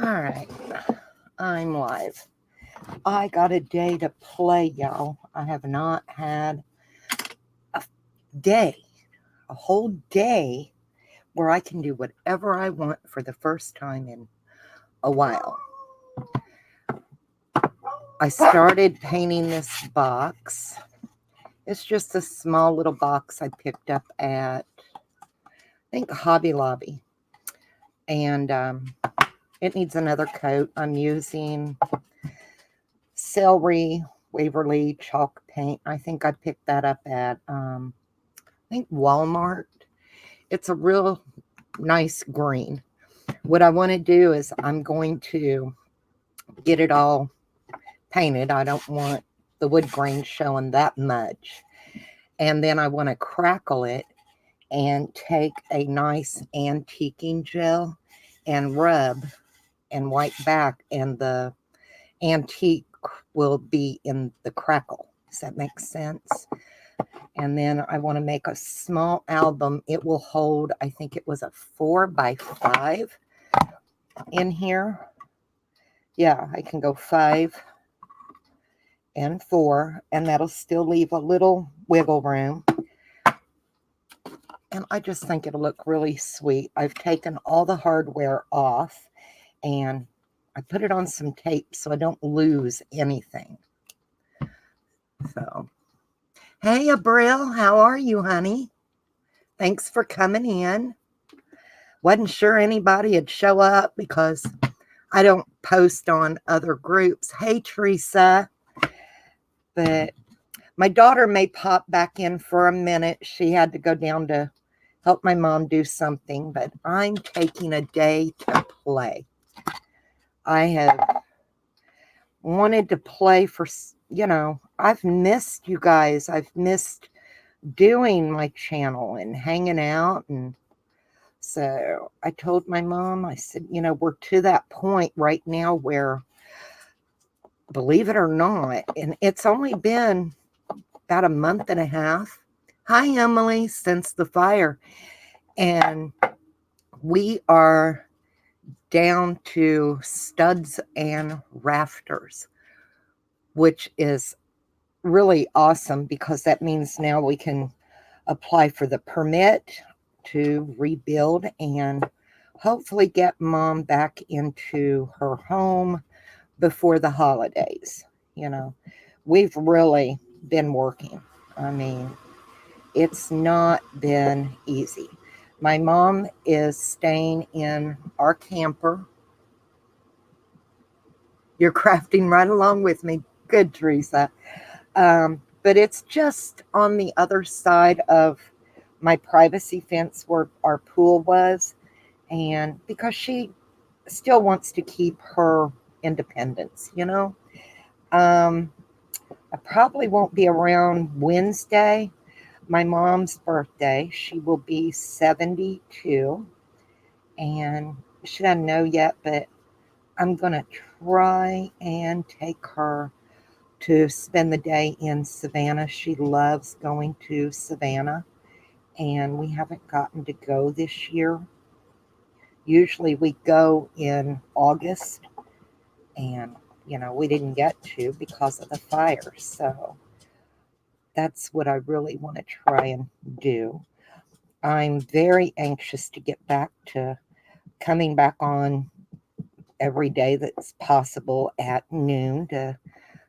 All right, I'm live. I got a day to play, y'all. I have not had a day, a whole day, where I can do whatever I want for the first time in a while. I started painting this box. It's just a small little box I picked up at, I think, Hobby Lobby. And it needs another coat. I'm using Celery Waverly chalk paint. I think I picked that up at I think Walmart. It's a real nice green. What I want to do is I'm going to get it all painted. I don't want the wood grain showing that much. And then I want to crackle it and take a nice antiquing gel and rub and wipe back, and the antique will be in the crackle. Does that make sense? And then I want to make a small album. It will hold, I think it was a 4x5 in here. Yeah, I can go 5 and 4, and that'll still leave a little wiggle room. And I just think it'll look really sweet. I've taken all the hardware off, and I put it on some tape so I don't lose anything. So, hey, Abril, how are you, honey? Thanks for coming in. Wasn't sure anybody would show up because I don't post on other groups. Hey, Teresa. But my daughter may pop back in for a minute. She had to go down to help my mom do something, but I'm taking a day to play. I have wanted to play for, I've missed you guys. I've missed doing my channel and hanging out. And so I told my mom, I said, we're to that point right now where, believe it or not, and it's only been about a month and a half. Hi, Emily, since the fire. And we are down to studs and rafters, which is really awesome because that means now we can apply for the permit to rebuild and hopefully get mom back into her home before the holidays. We've really been working. I mean, it's not been easy. My mom is staying in our camper. You're crafting right along with me. Good, Teresa. But it's just on the other side of my privacy fence where our pool was. And because she still wants to keep her independence, I probably won't be around Wednesday, my mom's birthday. She will be 72. And she doesn't know yet, but I'm going to try and take her to spend the day in Savannah. She loves going to Savannah, and we haven't gotten to go this year. Usually we go in August, and we didn't get to because of the fire. So that's what I really want to try and do. I'm very anxious to get back to coming back on every day that's possible at noon to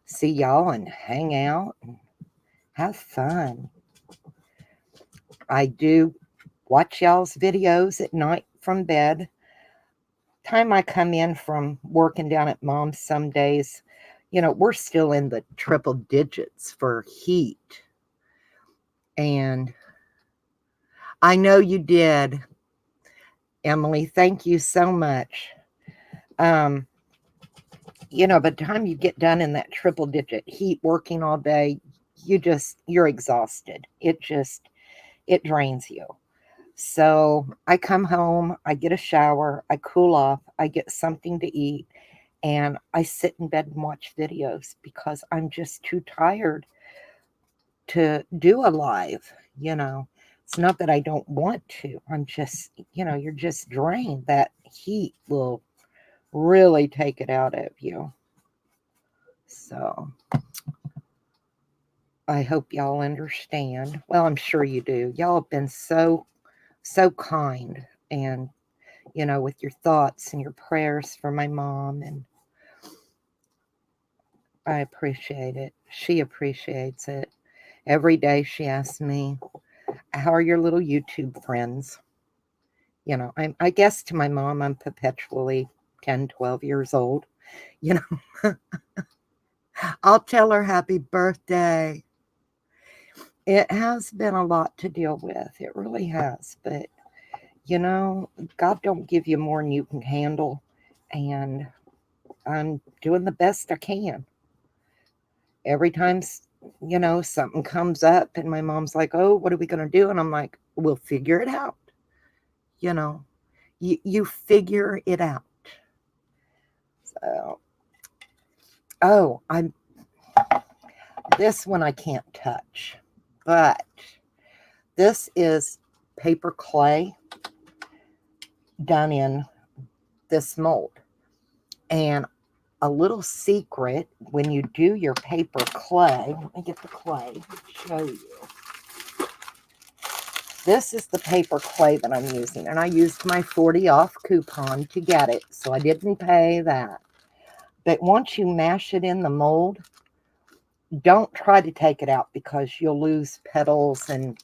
see y'all and hang out and have fun. I do watch y'all's videos at night from bed. Time I come in from working down at mom's some days, we're still in the triple digits for heat. And I know you did, Emily. Thank you so much. By the time you get done in that triple digit heat working all day, you're exhausted. It drains you. So I come home, I get a shower, I cool off, I get something to eat, and I sit in bed and watch videos because I'm just too tired to do a live. It's not that I don't want to. I'm just, you're just drained. That heat will really take it out of you. So I hope y'all understand. Well, I'm sure you do. Y'all have been so kind, and with your thoughts and your prayers for my mom, and I appreciate it. She appreciates it. Every day she asks me, "How are your little YouTube friends?" I guess to my mom, I'm perpetually 10, 12 years old. You know, I'll tell her happy birthday. It has been a lot to deal with. It really has. But, you know, God don't give you more than you can handle. And I'm doing the best I can. Every time, something comes up and my mom's like, "Oh, what are we going to do?" And I'm like, "We'll figure it out." You know, you figure it out. So, oh, this one I can't touch, but this is paper clay done in this mold. And a little secret, when you do your paper clay, let me get the clay to show you. This is the paper clay that I'm using, and I used my 40 off coupon to get it, so I didn't pay that. But once you mash it in the mold, don't try to take it out because you'll lose petals and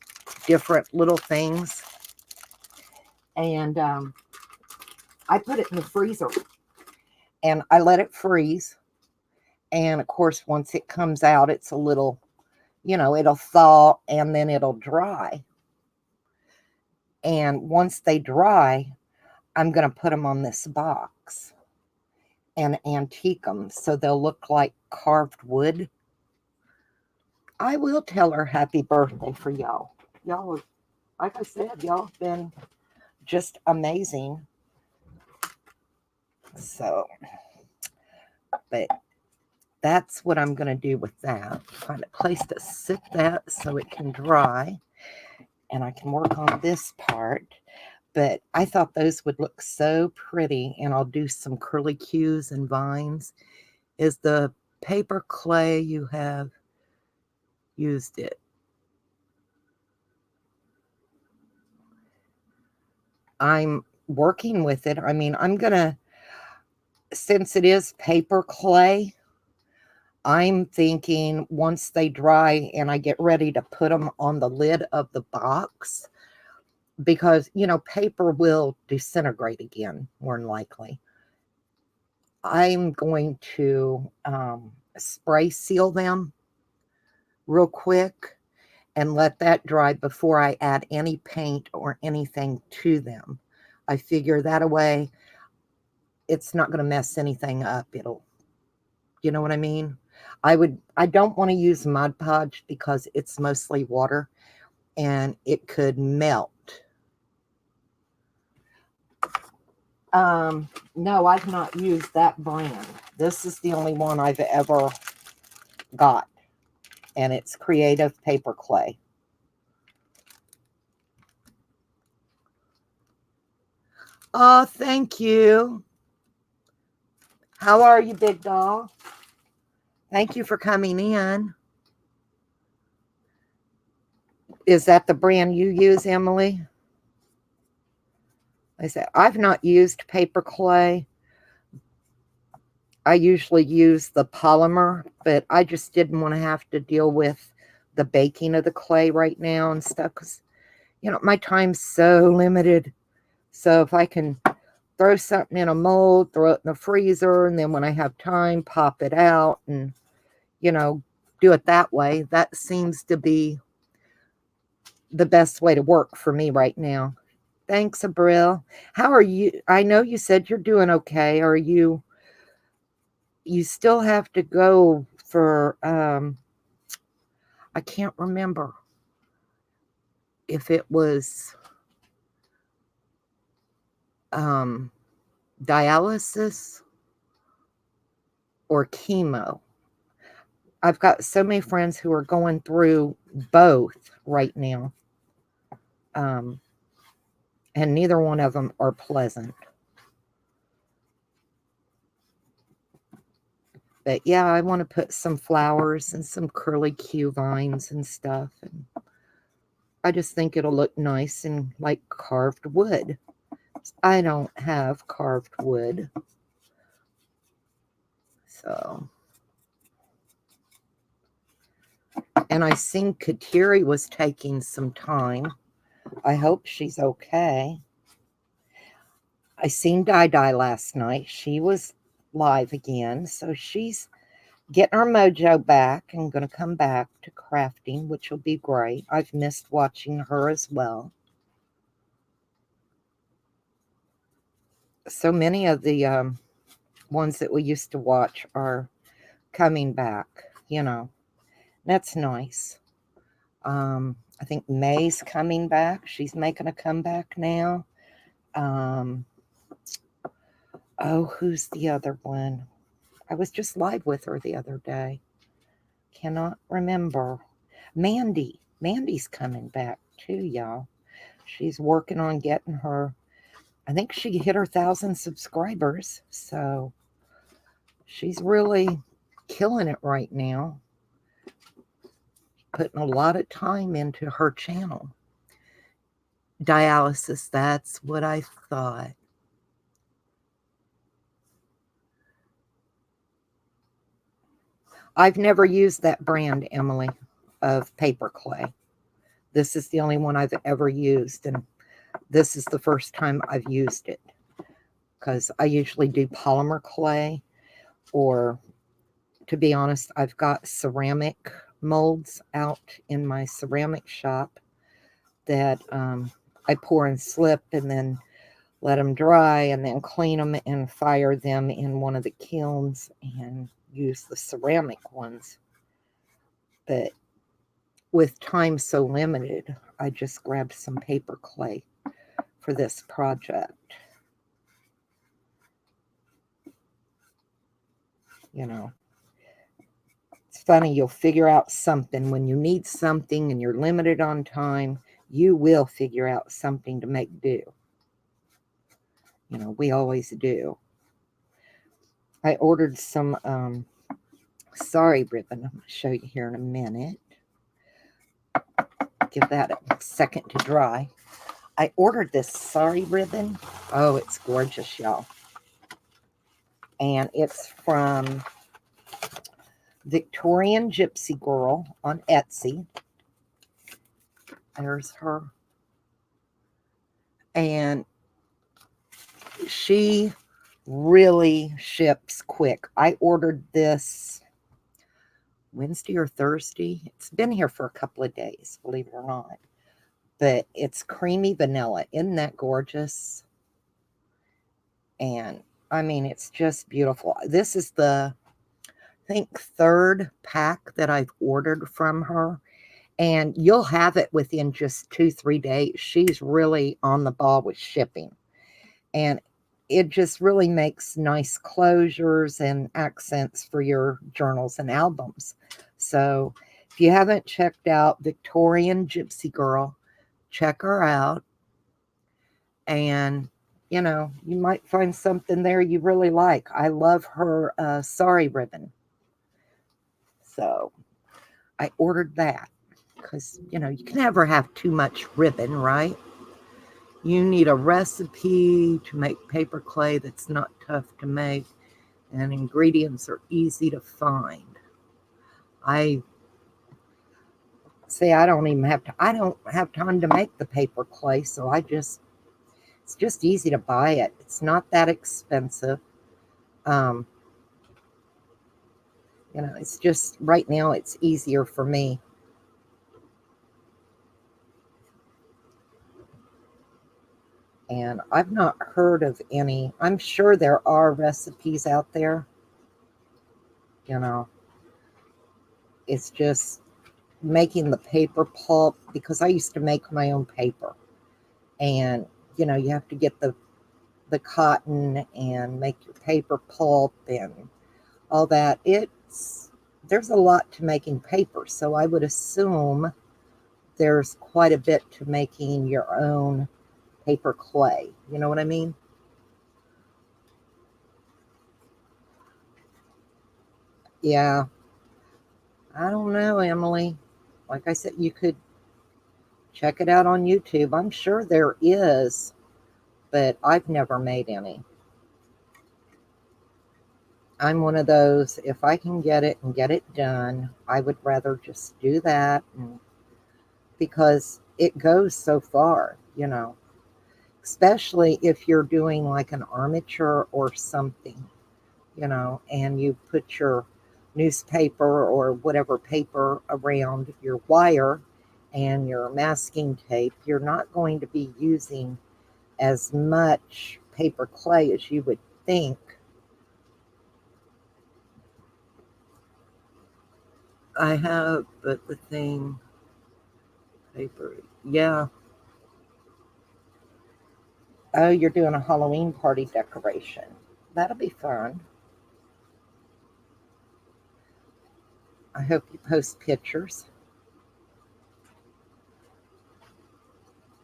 different little things. And I put it in the freezer and I let it freeze. And of course, once it comes out, it's a little, it'll thaw and then it'll dry. And once they dry, I'm going to put them on this box and antique them so they'll look like carved wood. I will tell her happy birthday for y'all. Y'all, like I said, y'all have been just amazing. So, but that's what I'm going to do with that. Find a place to sit that so it can dry and I can work on this part. But I thought those would look so pretty, and I'll do some curlicues and vines. Is the paper clay you have used it? I'm working with it. I mean, since it is paper clay, I'm thinking once they dry and I get ready to put them on the lid of the box, because, paper will disintegrate again, more than likely. I'm going to spray seal them real quick and let that dry before I add any paint or anything to them. I figure that away, it's not going to mess anything up. You know what I mean? I don't want to use Mod Podge because it's mostly water and it could melt. No, I've not used that brand. This is the only one I've ever got, and it's Creative Paper Clay. Oh, thank you. How are you, big doll? Thank you for coming in. Is that the brand you use, Emily? I said, I've not used paper clay. I usually use the polymer, but I just didn't want to have to deal with the baking of the clay right now and stuff because, my time's so limited. So if I can throw something in a mold, throw it in the freezer, and then when I have time, pop it out and, do it that way. That seems to be the best way to work for me right now. Thanks, Abril. How are you? I know you said you're doing okay. Are you still have to go for, I can't remember if it was dialysis or chemo. I've got so many friends who are going through both right now. And neither one of them are pleasant. But yeah, I want to put some flowers and some curly Q vines and stuff. And I just think it'll look nice in like carved wood. I don't have carved wood. So, and I seen Kateri was taking some time. I hope she's okay. I seen Di last night. She was live again. So she's getting her mojo back and going to come back to crafting, which will be great. I've missed watching her as well. So many of the ones that we used to watch are coming back, you know. That's nice. I think May's coming back. She's making a comeback now. Oh, who's the other one? I was just live with her the other day. Cannot remember. Mandy. Mandy's coming back too, y'all. She's working on getting her, I think she hit her 1,000 subscribers. So she's really killing it right now. Putting a lot of time into her channel. Dialysis, that's what I thought. I've never used that brand, Emily, of paper clay. This is the only one I've ever used, and this is the first time I've used it, because I usually do polymer clay, or to be honest, I've got ceramic molds out in my ceramic shop that I pour and slip and then let them dry and then clean them and fire them in one of the kilns and use the ceramic ones. But with time so limited, I just grabbed some paper clay for this project. You know, it's funny, you'll figure out something when you need something and you're limited on time. You will figure out something to make do. You know, we always do. I ordered some sari ribbon. I'm going to show you here in a minute. Give that a second to dry. I ordered this sari ribbon. Oh, it's gorgeous, y'all. And it's from Victorian Gypsy Girl on Etsy. There's her. And she really ships quick. I ordered this Wednesday or Thursday. It's been here for a couple of days, believe it or not. But it's creamy vanilla. Isn't that gorgeous? And I mean, it's just beautiful. This is the, I think, third pack that I've ordered from her. And you'll have it within just 2-3 days. She's really on the ball with shipping. And it just really makes nice closures and accents for your journals and albums. So if you haven't checked out Victorian Gypsy Girl, check her out. And, you know, you might find something there you really like. I love her sari ribbon. So I ordered that because, you know, you can never have too much ribbon, right? You need a recipe to make paper clay that's not tough to make, and ingredients are easy to find. I say I don't have time to make the paper clay, so it's just easy to buy it. It's not that expensive. You know, it's just right now it's easier for me. And I've not heard of any. I'm sure there are recipes out there. You know, it's just making the paper pulp, because I used to make my own paper. And, you know, you have to get the cotton and make your paper pulp and all that. There's a lot to making paper. So I would assume there's quite a bit to making your own paper clay. You know what I mean? Yeah, I don't know, Emily. Like I said, you could check it out on YouTube. I'm sure there is, but I've never made any. I'm one of those, if I can get it and get it done, I would rather just do that because it goes so far, especially if you're doing like an armature or something, and you put your newspaper or whatever paper around your wire and your masking tape, you're not going to be using as much paper clay as you would think. I have, but the thing, paper, yeah. Oh, you're doing a Halloween party decoration. That'll be fun. I hope you post pictures.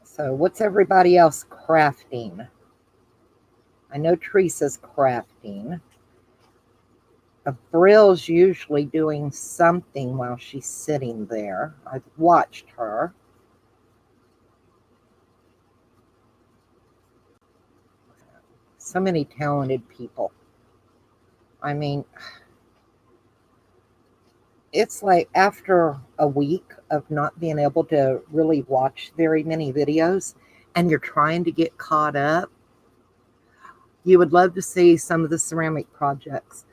So, what's everybody else crafting? I know Teresa's crafting. Brill's usually doing something while she's sitting there. I've watched her. So many talented people. I mean, it's like after a week of not being able to really watch very many videos and you're trying to get caught up, you would love to see some of the ceramic projects.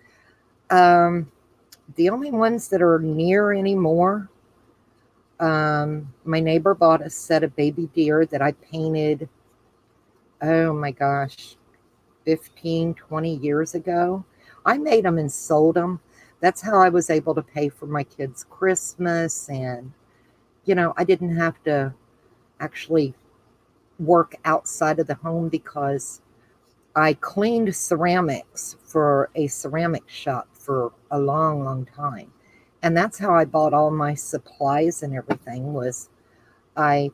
Um, the only ones that are near anymore, my neighbor bought a set of baby deer that I painted, oh my gosh, 15, 20 years ago. I made them and sold them. That's how I was able to pay for my kids' Christmas. And, I didn't have to actually work outside of the home because I cleaned ceramics for a ceramic shop for a long, long time. And that's how I bought all my supplies and everything was I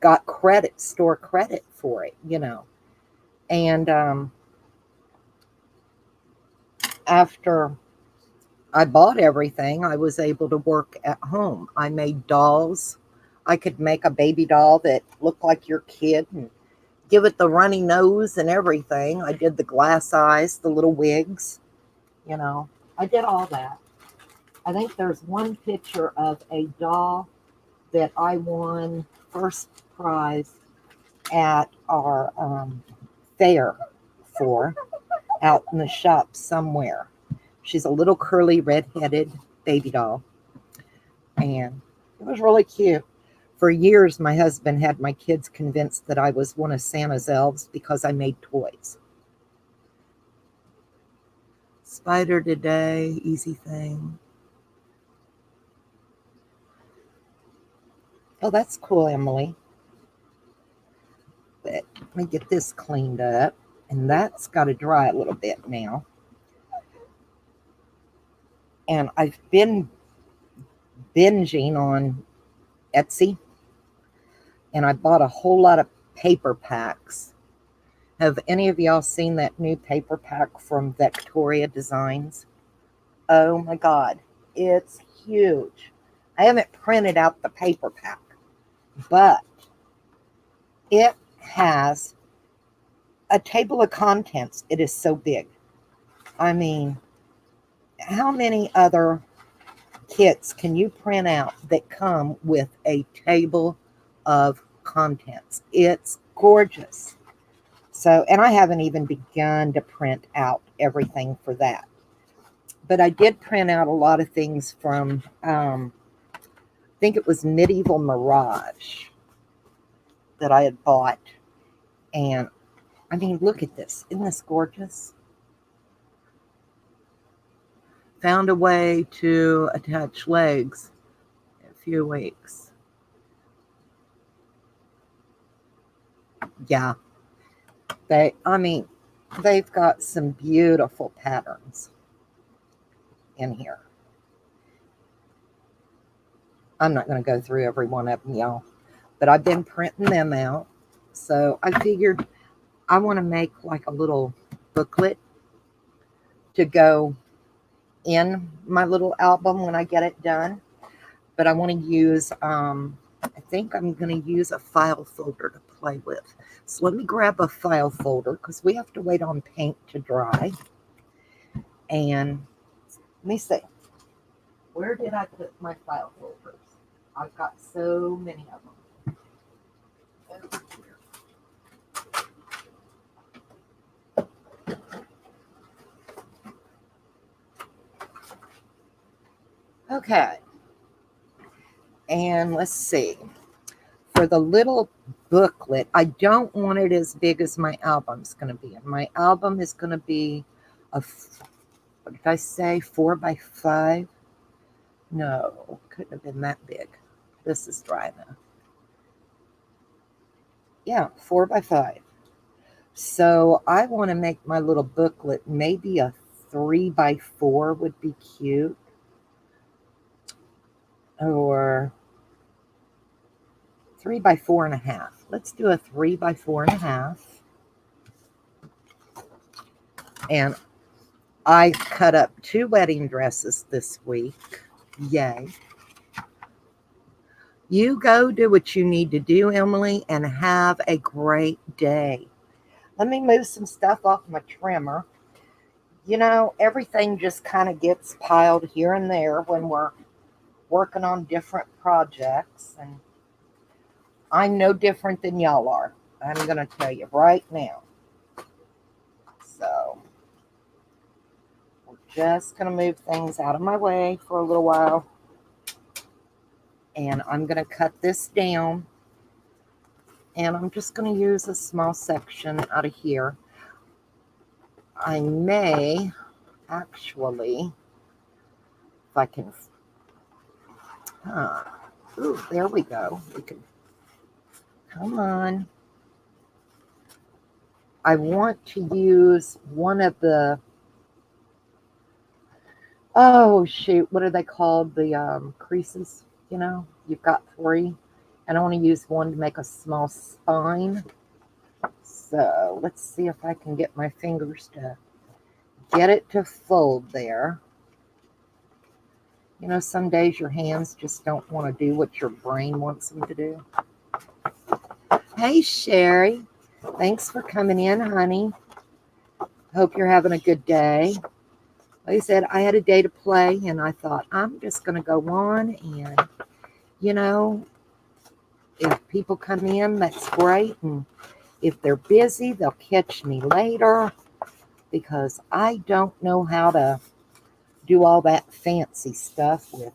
got credit, store credit for it. And after I bought everything, I was able to work at home. I made dolls. I could make a baby doll that looked like your kid and give it the runny nose and everything. I did the glass eyes, the little wigs, you know. I did all that. I think there's one picture of a doll that I won first prize at our fair for out in the shop somewhere. She's a little curly red-headed baby doll, and it was really cute. For years, my husband had my kids convinced that I was one of Santa's elves because I made toys. Spider today, easy thing. Oh, that's cool, Emily. But let me get this cleaned up, and that's got to dry a little bit now. And I've been binging on Etsy, and I bought a whole lot of paper packs. Have any of y'all seen that new paper pack from Victoria Designs? Oh my God, it's huge. I haven't printed out the paper pack, but it has a table of contents. It is so big. I mean, how many other kits can you print out that come with a table of contents? It's gorgeous. So, and I haven't even begun to print out everything for that. But I did print out a lot of things from, I think it was Medieval Mirage that I had bought. And I mean, look at this. Isn't this gorgeous? Found a way to attach legs in a few weeks. Yeah, they've got some beautiful patterns in here. I'm not going to go through every one of them, y'all, but I've been printing them out. So I figured I want to make like a little booklet to go in my little album when I get it done. But I want to use, I think I'm going to use a file folder to play with. So let me grab a file folder because we have to wait on paint to dry. And let me see. Where did I put my file folders? I've got so many of them. Over here. Okay. And let's see. For the little booklet, I don't want it as big as my album's going to be. And my album is going to be what did I say, 4x5? No, couldn't have been that big. This is dry enough. Yeah, 4x5. So I want to make my little booklet maybe a 3x4 would be cute. Or 3x4.5. Let's do a 3x4.5. And I cut up 2 wedding dresses this week. Yay. You go do what you need to do, Emily, and have a great day. Let me move some stuff off my trimmer. You know, everything just kind of gets piled here and there when we're working on different projects. And I'm no different than y'all are. I'm going to tell you right now. So we're just going to move things out of my way for a little while. And I'm going to cut this down. And I'm just going to use a small section out of here. I may actually, if I can, ooh, there we go. We can, come on. I want to use one of the, oh shoot, what are they called? The creases, you know, you've got 3. And I want to use one to make a small spine. So let's see if I can get my fingers to get it to fold there. You know, some days your hands just don't want to do what your brain wants them to do. Hey, Sherry. Thanks for coming in, honey. Hope you're having a good day. Like I said, I had a day to play, and I thought, I'm just going to go on. And, you know, if people come in, that's great. And if they're busy, they'll catch me later because I don't know how to do all that fancy stuff with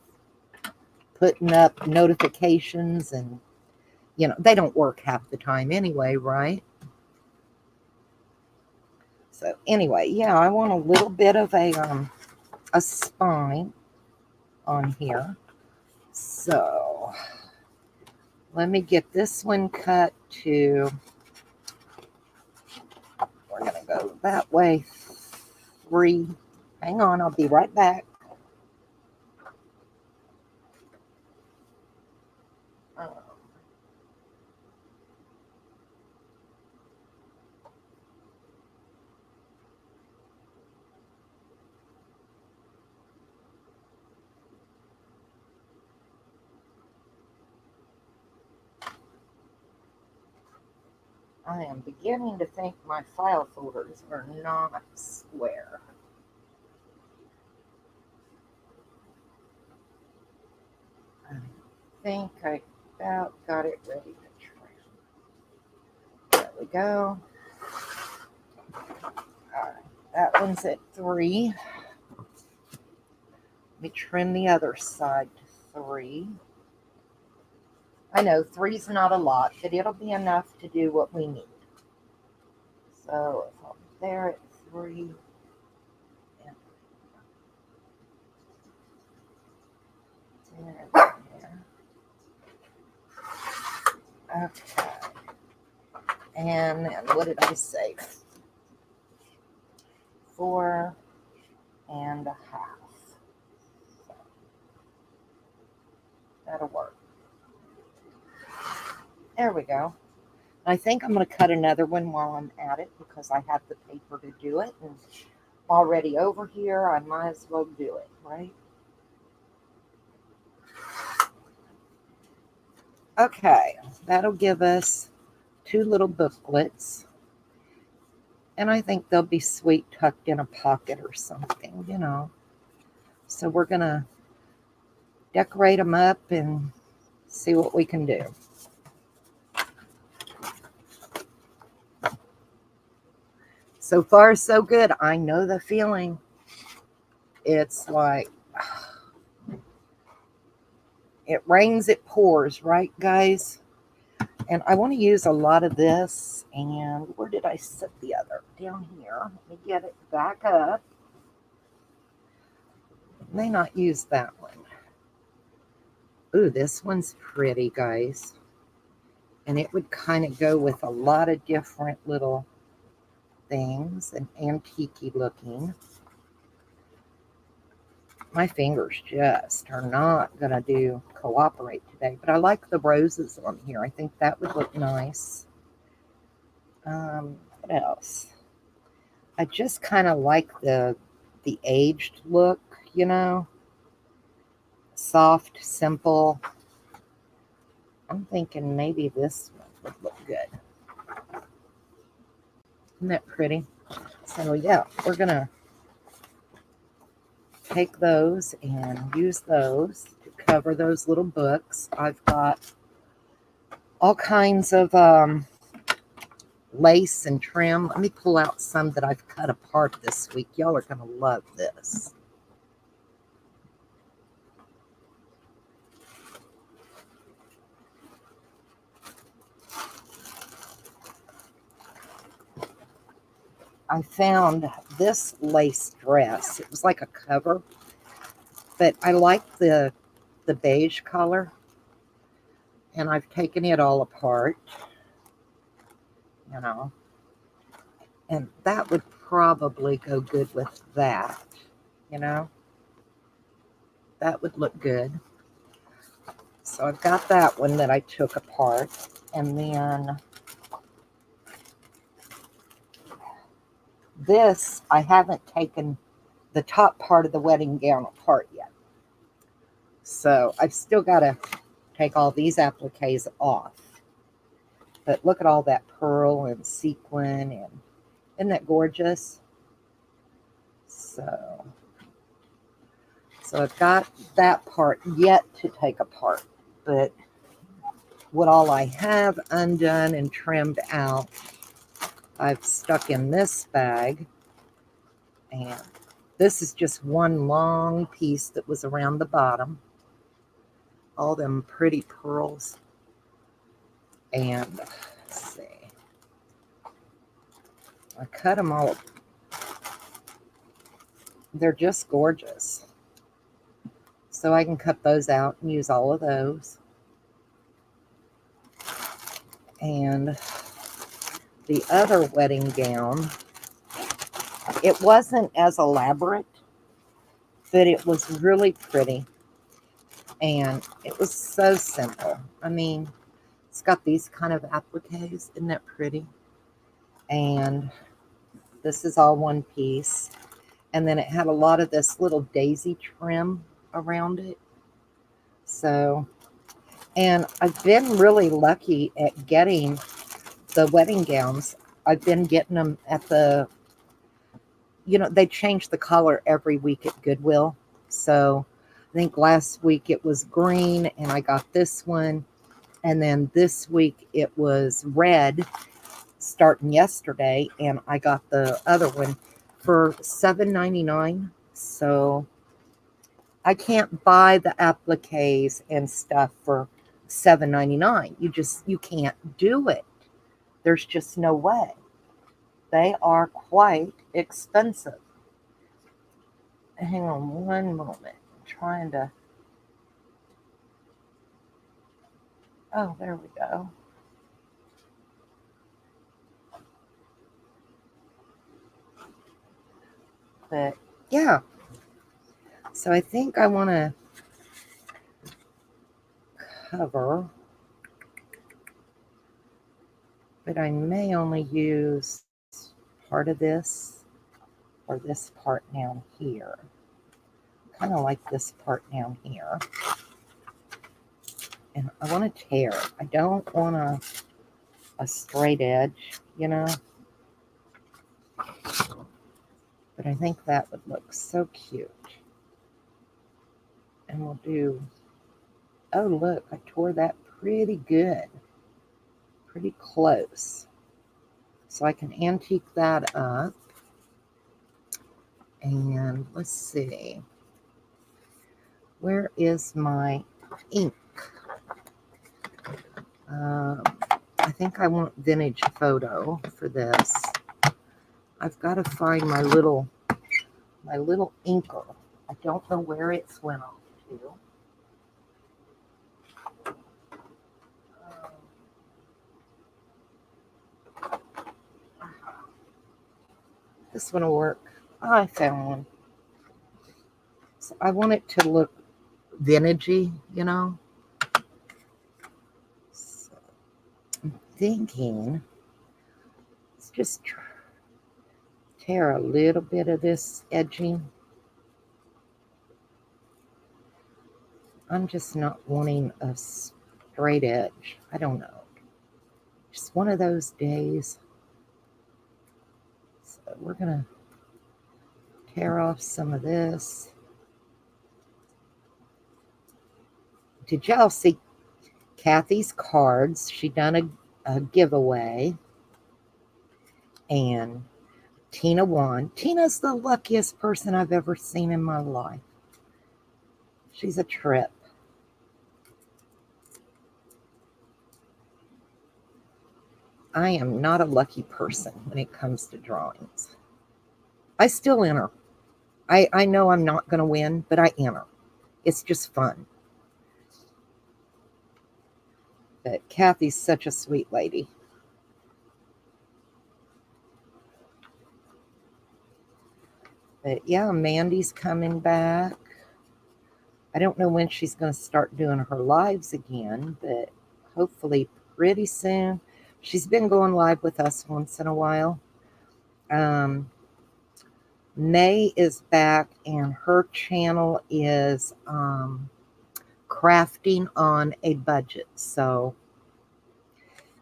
putting up notifications and, you know, they don't work half the time anyway, right? So anyway, yeah, I want a little bit of a spine on here. So let me get this one cut to, we're going to go that way 3. Hang on, I'll be right back. I am beginning to think my file folders are not square. I think I about got it ready to trim. There we go. All right, that one's at 3. Let me trim the other side to 3. I know 3's not a lot, but it'll be enough to do what we need. So if I'm there at 3, and there. Okay. And then what did I say? 4.5. That'll work. There we go. I think I'm going to cut another one while I'm at it because I have the paper to do it. And already over here, I might as well do it, right? Okay, that'll give us two little booklets. And I think they'll be sweet tucked in a pocket or something, you know. So we're going to decorate them up and see what we can do. So far, so good. I know the feeling. It's like it rains, it pours, right, guys? And I want to use a lot of this. And where did I set the other? Down here. Let me get it back up. May not use that one. Ooh, this one's pretty, guys. And it would kind of go with a lot of different little things and antique looking. My fingers just are not going to cooperate today, but I like the roses on here. I think that would look nice. What else? I just kind of like the aged look, you know, soft, simple. I'm thinking maybe this one would look good. Isn't that pretty? So yeah, we're going to take those and use those to cover those little books. I've got all kinds of lace and trim. Let me pull out some that I've cut apart this week. Y'all are going to love this. I found this lace dress. It was like a cover, but I like the beige color, and I've taken it all apart, you know, and that would probably go good with that, you know. That would look good. So I've got that one that I took apart, and then this, I haven't taken the top part of the wedding gown apart yet. So I've still got to take all these appliques off. But look at all that pearl and sequin, and isn't that gorgeous? So I've got that part yet to take apart. But what all I have undone and trimmed out, I've stuck in this bag. And this is just one long piece that was around the bottom. All them pretty pearls. And let's see. I cut them all. They're just gorgeous. So I can cut those out and use all of those. And the other wedding gown, it wasn't as elaborate, but it was really pretty. And it was so simple. I mean, it's got these kind of appliques. Isn't that pretty? And this is all one piece. And then it had a lot of this little daisy trim around it. So, and I've been really lucky at getting the wedding gowns. I've been getting them at the, you know, they change the color every week at Goodwill. So I think last week it was green and I got this one. And then this week it was red starting yesterday. And I got the other one for $7.99. So I can't buy the appliques and stuff for $7.99. You can't do it. There's just no way. They are quite expensive. Hang on one moment. I'm trying to. Oh, there we go. But yeah. So I think I want to cover, but I may only use part of this or this part down here. Kind of like this part down here. And I want to tear. I don't want a straight edge, you know. But I think that would look so cute. And we'll do, oh look, I tore that pretty good. Pretty close. So I can antique that up. And let's see. Where is my ink? I think I want vintage photo for this. I've got to find my little inker. I don't know where it's went off to. This one will work. Oh, I found one. So I want it to look vintagey, you know. So I'm thinking, let's just tear a little bit of this edging. I'm just not wanting a straight edge. I don't know. Just one of those days. So we're going to tear off some of this. Did y'all see Kathy's cards? She done a giveaway. And Tina won. Tina's the luckiest person I've ever seen in my life. She's a trip. I am not a lucky person when it comes to drawings. I still enter. I know I'm not going to win, but I enter. It's just fun. But Kathy's such a sweet lady. But yeah, Mandy's coming back. I don't know when she's going to start doing her lives again, but hopefully pretty soon. She's been going live with us once in a while. May is back, and her channel is crafting on a budget. So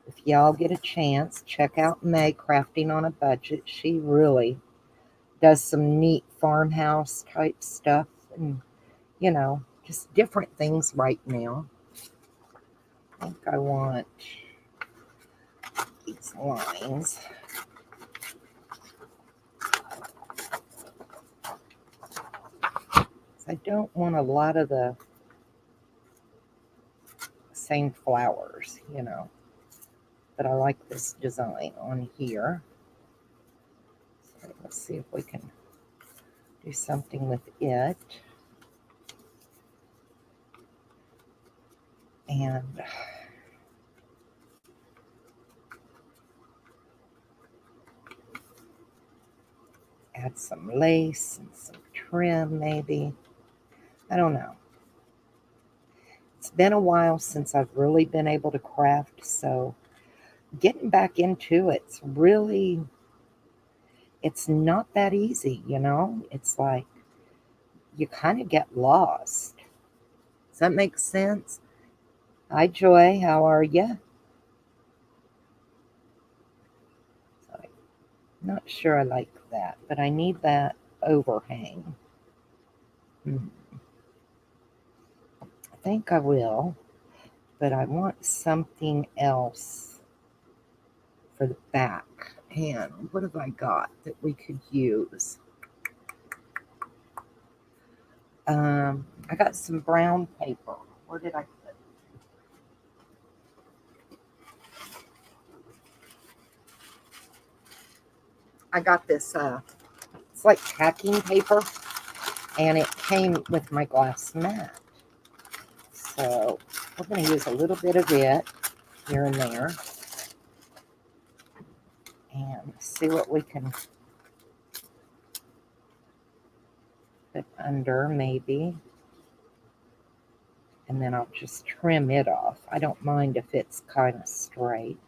if y'all get a chance, check out May crafting on a budget. She really does some neat farmhouse type stuff, and you know, just different things right now. I think I want these lines. I don't want a lot of the same flowers, you know, but I like this design on here. So let's see if we can do something with it. And add some lace and some trim maybe. I don't know. It's been a while since I've really been able to craft, so getting back into it's really, it's not that easy, you know? It's like you kind of get lost. Does that make sense? Hi, Joy. How are you? Not sure I like that, but I need that overhang. I think I will, but I want something else for the back. And what have I got that we could use? I got some brown paper. Where did I put it? I got this, it's like packing paper, and it came with my glass mat. So we're going to use a little bit of it here and there and see what we can put under maybe. And then I'll just trim it off. I don't mind if it's kind of straight.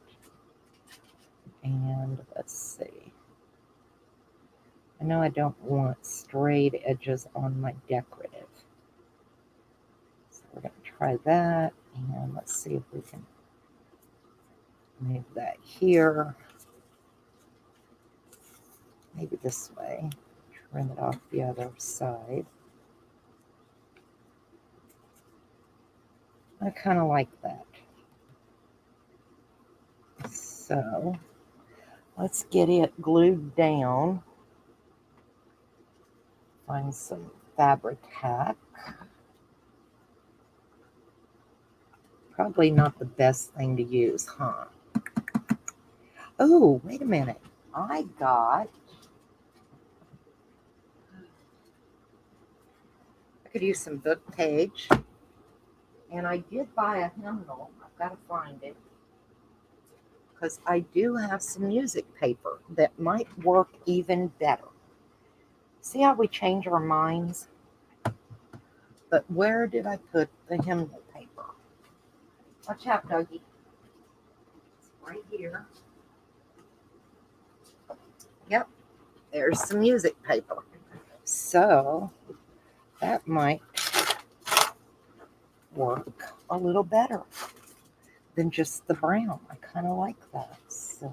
And let's see. I know I don't want straight edges on my decorative. So we're going to try that. And let's see if we can move that here. Maybe this way. Trim it off the other side. I kind of like that. So let's get it glued down. Find some Fabri-Tac. Probably not the best thing to use, huh? Oh, wait a minute. I could use some book page. And I did buy a hymnal. I've got to find it. Because I do have some music paper that might work even better. See how we change our minds? But where did I put the hymnal paper? Watch out, Dougie. It's right here. Yep, there's some music paper. So that might work a little better than just the brown. I kind of like that. So,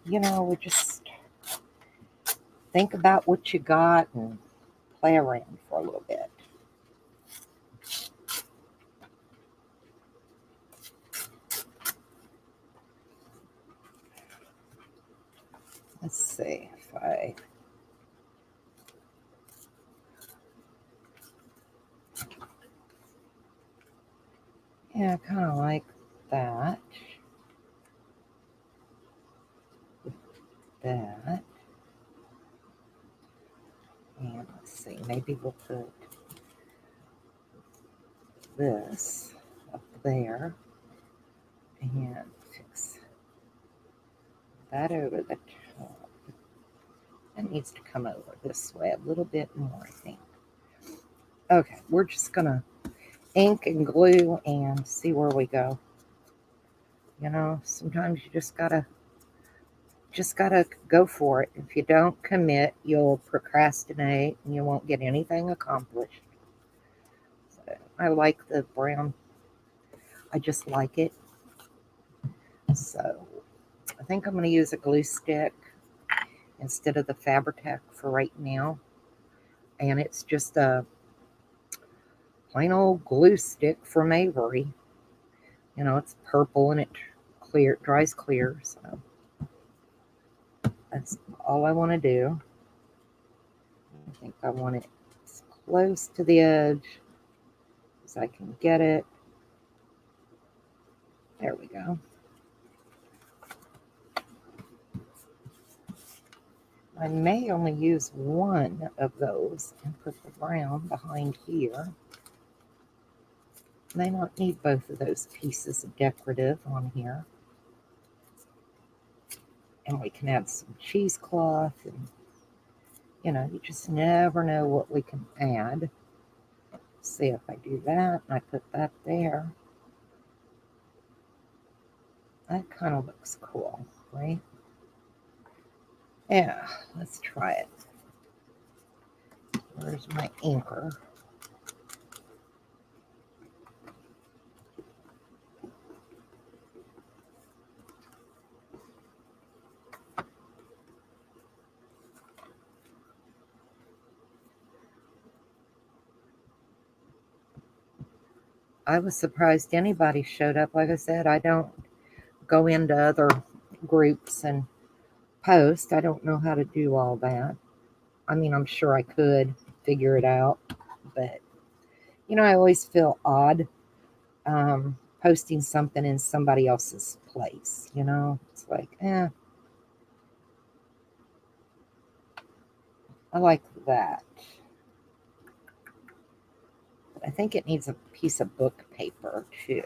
we just think about what you got and play around for a little bit. Let's see if I... Yeah, I kind of like that. That. And let's see, maybe we'll put this up there and fix that over the top. That needs to come over this way a little bit more, I think. Okay, we're just gonna ink and glue and see where we go. Sometimes you just gotta go for it. If you don't commit, you'll procrastinate and you won't get anything accomplished. So I like the brown. I just like it. So I think I'm going to use a glue stick instead of the Fabri-Tac for right now. And it's just a plain old glue stick from Avery. It's purple and it dries clear. So that's all I want to do. I think I want it as close to the edge as I can get it. There we go. I may only use one of those and put the brown behind here. May not need both of those pieces of decorative on here. And we can add some cheesecloth and, you just never know what we can add. See if I do that and I put that there. That kind of looks cool, right? Yeah, let's try it. Where's my inker? I was surprised anybody showed up. Like I said, I don't go into other groups and post. I don't know how to do all that. I mean, I'm sure I could figure it out, but I always feel odd posting something in somebody else's place. It's like, I like that. But I think it needs a piece of book paper too.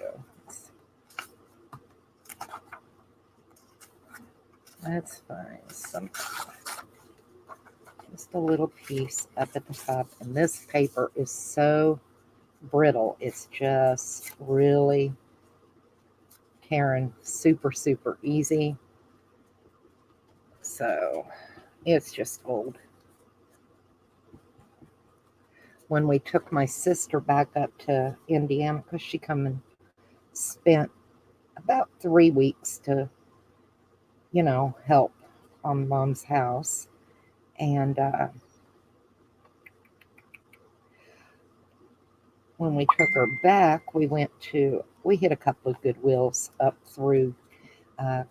That's fine. Just a little piece up at the top. And this paper is so brittle. It's just really tearing super, super easy. So it's just old. When we took my sister back up to Indiana, because she come and spent about 3 weeks to, help on mom's house. And when we took her back, we hit a couple of Goodwills up through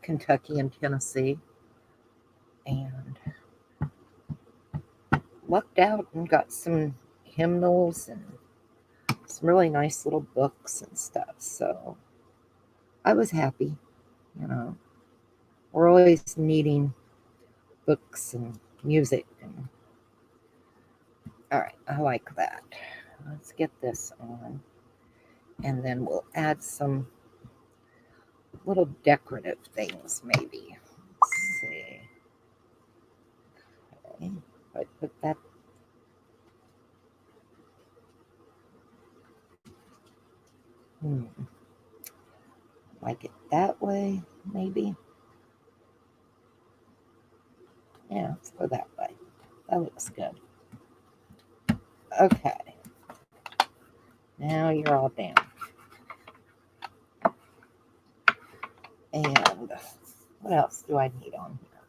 Kentucky and Tennessee, and lucked out and got some hymnals and some really nice little books and stuff. So I was happy, you know. We're always needing books and music. And all right, I like that. Let's get this on, and then we'll add some little decorative things, maybe. Let's see. Okay, if I put that. Like it that way, maybe. Yeah, let's go that way. That looks good. Okay. Now you're all down. And what else do I need on here?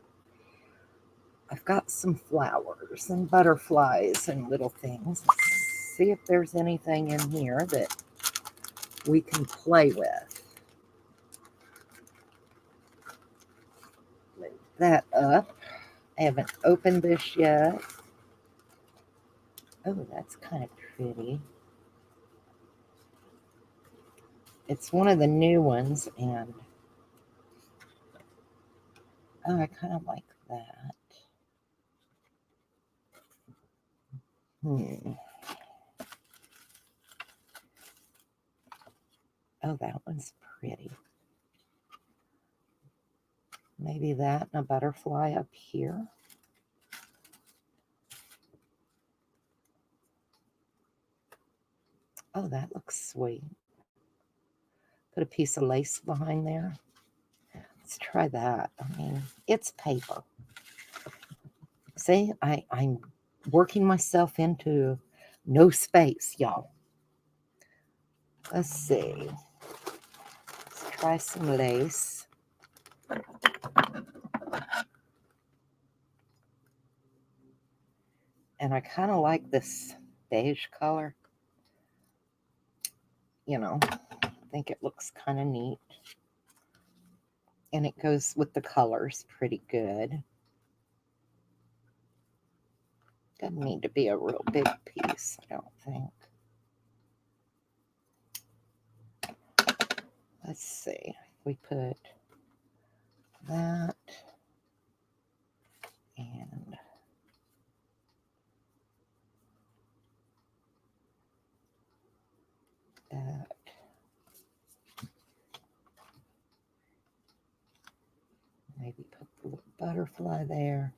I've got some flowers and butterflies and little things. Let's see if there's anything in here that we can play with. Move that up. I haven't opened this yet. Oh, that's kind of pretty. It's one of the new ones, and oh, I kind of like that. Oh, that one's pretty. Maybe that and a butterfly up here. Oh, that looks sweet. Put a piece of lace behind there. Let's try that. I mean, it's paper. See, I'm working myself into no space, y'all. Let's see. Let's try some lace. And I kind of like this beige color. I think it looks kind of neat. And it goes with the colors pretty good. Doesn't need to be a real big piece, I don't think. Let's see. We put that and that. Maybe put the little butterfly there.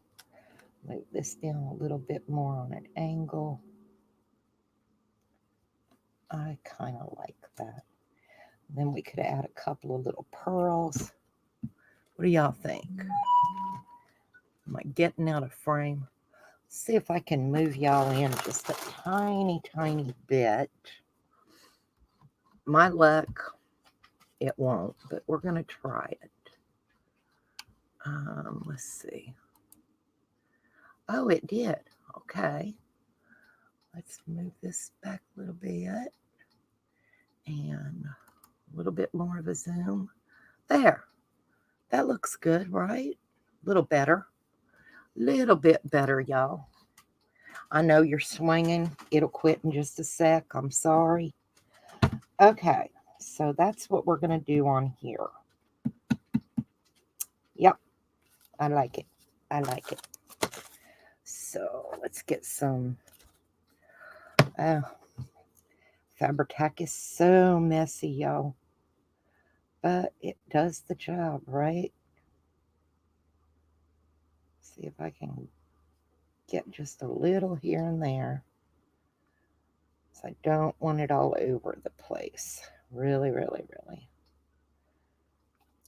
Move this down a little bit more on an angle. I kind of like that. Then we could add a couple of little pearls. What do y'all think? Am I getting out of frame? See if I can move y'all in just a tiny, tiny bit. My luck, it won't, but we're going to try it. Let's see. Oh, it did. Okay. Let's move this back a little bit. And a little bit more of a zoom. There. That looks good, right? A little better. Little bit better, y'all. I know you're swinging. It'll quit in just a sec. I'm sorry. Okay. So that's what we're going to do on here. Yep. I like it. I like it. So let's get some. Fabri-Tac is so messy, y'all. But it does the job, right? See if I can get just a little here and there. So I don't want it all over the place. Really, really, really.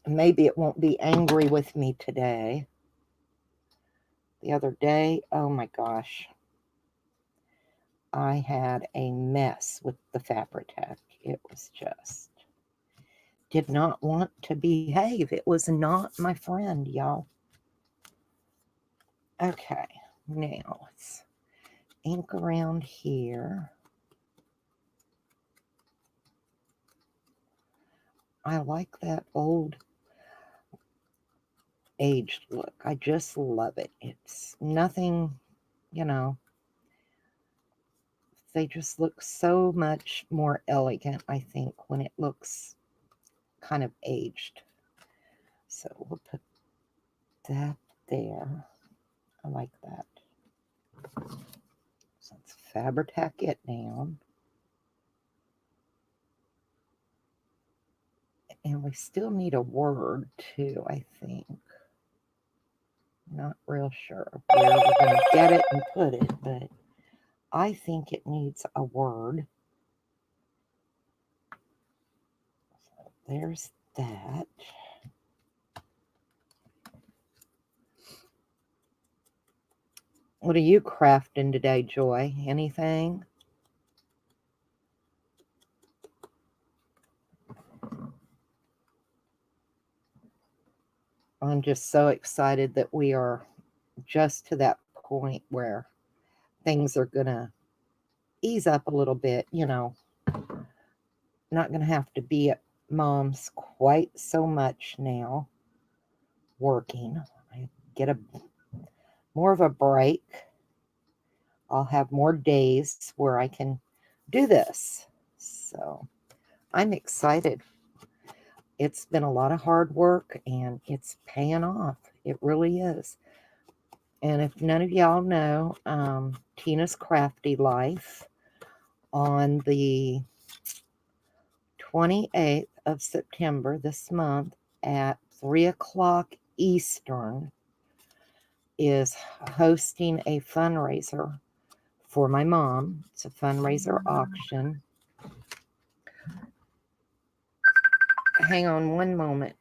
Maybe it won't be angry with me today. the other day. Oh my gosh. I had a mess with the Fabri-Tac. It was just did not want to behave. It was not my friend, y'all. Okay, now let's ink around here. I like that old aged look. I just love it. It's nothing, you know, they just look so much more elegant, I think, when it looks kind of aged. So we'll put that there. I like that. So let's Fabri-Tac it down. And we still need a word too, I think. Not real sure where we're going to get it and put it, but I think it needs a word. So there's that. What are you crafting today, Joy? Anything? I'm just so excited that we are just to that point where things are going to ease up a little bit, you know. Not going to have to be at mom's quite so much now working. I get a more of a break. I'll have more days where I can do this. So I'm excited. It's been a lot of hard work and it's paying off. It really is. And if none of y'all know, Tina's Crafty Life on the 28th of September this month at 3 o'clock Eastern is hosting a fundraiser for my mom. It's a fundraiser auction. Hang on one moment.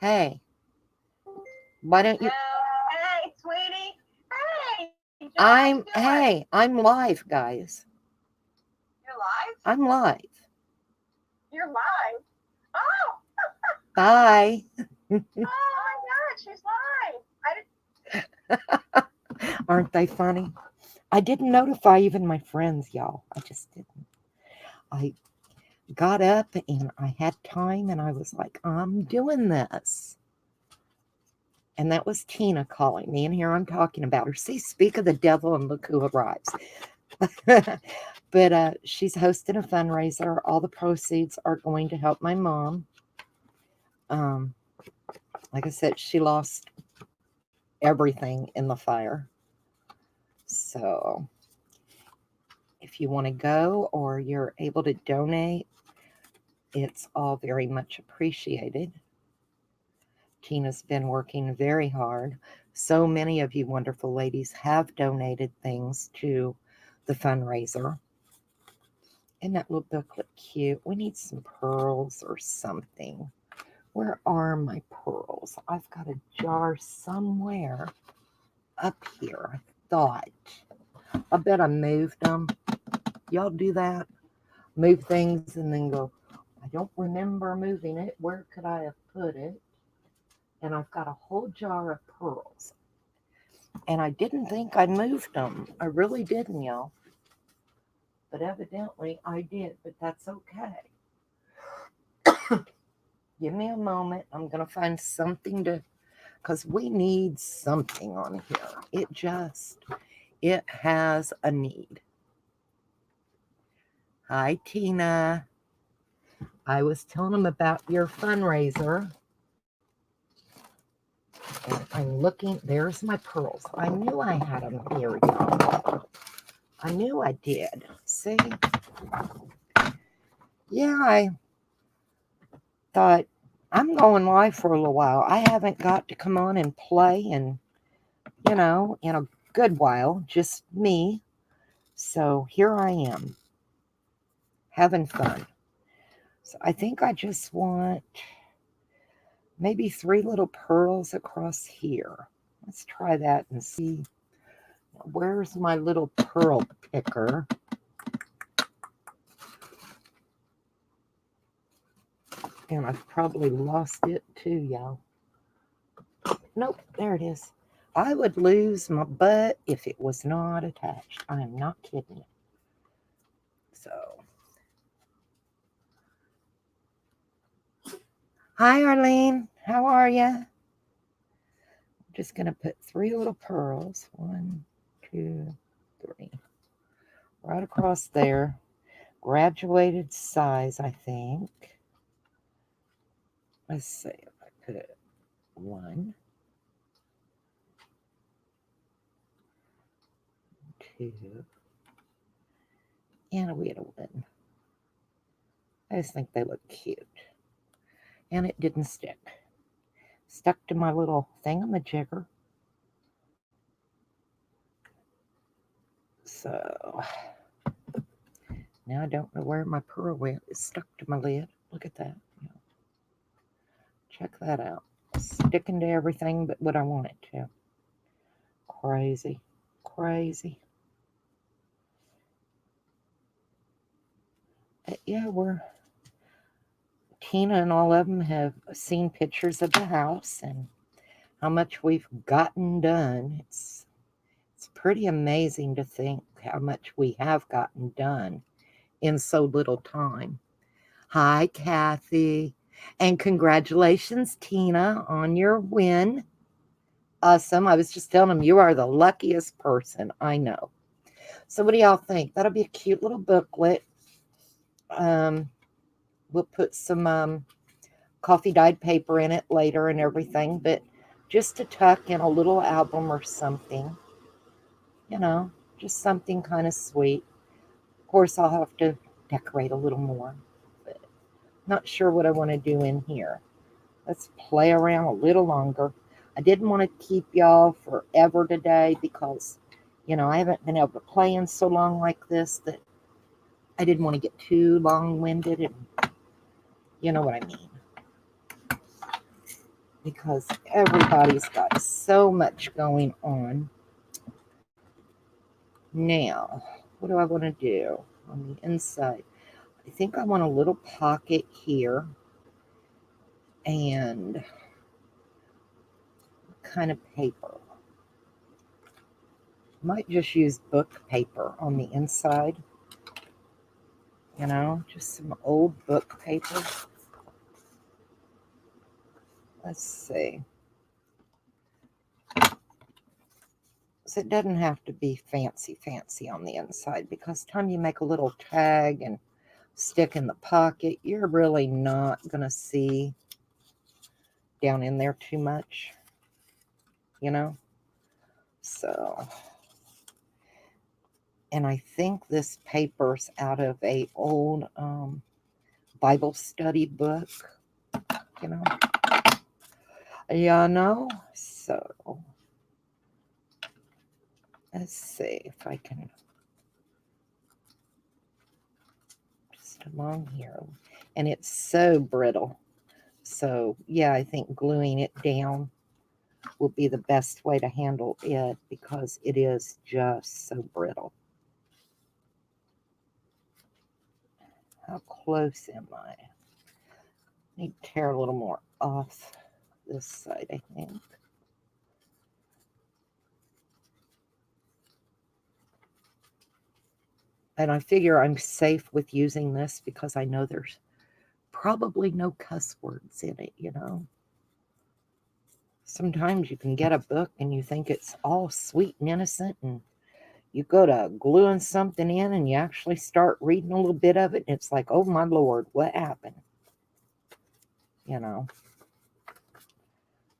Hey, why don't you? Hey, sweetie. Hey, I'm live, guys. You're live? I'm live. You're live. Oh, Bye. oh my God, she's live. Aren't they funny? I didn't notify even my friends, y'all. I just didn't. I got up and I had time and I was like, I'm doing this. And that was Tina calling me. And here I'm talking about her. See, speak of the devil and look who arrives. But she's hosting a fundraiser. All the proceeds are going to help my mom. Like I said, she lost everything in the fire. So if you want to go or you're able to donate, it's all very much appreciated. Tina's been working very hard. So many of you wonderful ladies have donated things to the fundraiser. Isn't that little booklet cute? We need some pearls or something. Where are my pearls? I've got a jar somewhere up here. I thought. I bet I moved them. Y'all do that? Move things and then go, I don't remember moving it. Where could I have put it? And I've got a whole jar of pearls. And I didn't think I moved them. I really didn't, y'all. But evidently I did, but that's okay. Give me a moment. I'm going to find something to, because we need something on here. It has a need. Hi, Tina. I was telling them about your fundraiser. And I'm looking, there's my pearls. I knew I had them here, y'all. I knew I did. See? Yeah, I thought I'm going live for a little while. I haven't got to come on and play and, in a good while, just me. So here I am, having fun. So I think I just want maybe 3 little pearls across here. Let's try that and see. Where's my little pearl picker? And I've probably lost it too, y'all. Nope, there it is. I would lose my butt if it was not attached. I am not kidding you. So, hi, Arlene. How are you? I'm just going to put 3 little pearls. 1, 2, 3. Right across there. Graduated size, I think. Let's see if I put it 1, 2, and a little one. I just think they look cute. And it didn't stick. Stuck to my little thingamajigger. So now I don't know where my pearl went. It's stuck to my lid. Look at that. Check that out. Sticking to everything but what I want it to. Crazy. Crazy. But yeah, Tina and all of them have seen pictures of the house and how much we've gotten done. It's pretty amazing to think how much we have gotten done in so little time. Hi, Kathy. And congratulations, Tina, on your win. Awesome. I was just telling them you are the luckiest person I know. So what do y'all think? That'll be a cute little booklet. We'll put some coffee dyed paper in it later and everything, but just to tuck in a little album or something, just something kind of sweet. Of course, I'll have to decorate a little more, but not sure what I want to do in here. Let's play around a little longer. I didn't want to keep y'all forever today because, I haven't been able to play in so long like this that I didn't want to get too long-winded, and you know what I mean. Because everybody's got so much going on. Now, what do I want to do on the inside? I think I want a little pocket here and kind of paper. Might just use book paper on the inside. Just some old book paper. Let's see. So it doesn't have to be fancy on the inside, because time you make a little tag and stick in the pocket, you're really not going to see down in there too much, So, and I think this paper's out of a old Bible study book, So, let's see if I can just along here. And it's so brittle. So, yeah, I think gluing it down will be the best way to handle it, because it is just so brittle. How close am I? Need to tear a little more off this side, I think. And I figure I'm safe with using this because I know there's probably no cuss words in it, Sometimes you can get a book and you think it's all sweet and innocent, and you go to gluing something in and you actually start reading a little bit of it, and it's like, oh my Lord, what happened?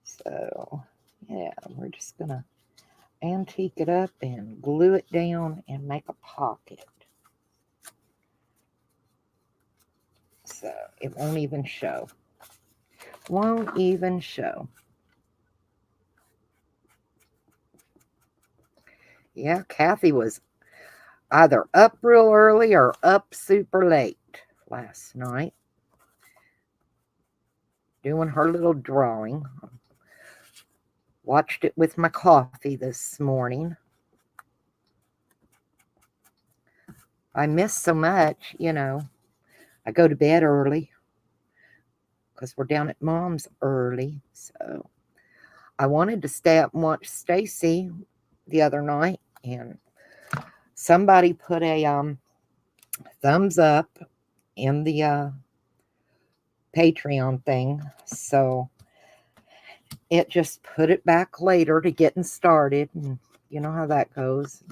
So, yeah, we're just going to antique it up and glue it down and make a pocket. So it won't even show. Won't even show. Yeah, Kathy was either up real early or up super late last night. doing her little drawing. Watched it with my coffee this morning. I miss so much, you know. I go to bed early because we're down at Mom's early. So I wanted to stay up and watch Stacy the other night, and somebody put a thumbs up in the Patreon thing. So it just put it back later to getting started, and you know how that goes.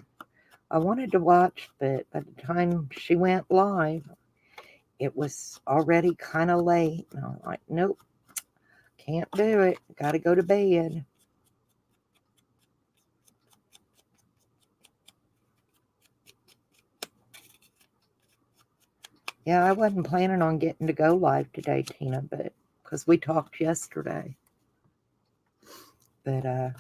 I wanted to watch, but by the time she went live, it was already kind of late. And I'm like, nope, can't do it. Got to go to bed. Yeah, I wasn't planning on getting to go live today, Tina, but because we talked yesterday. But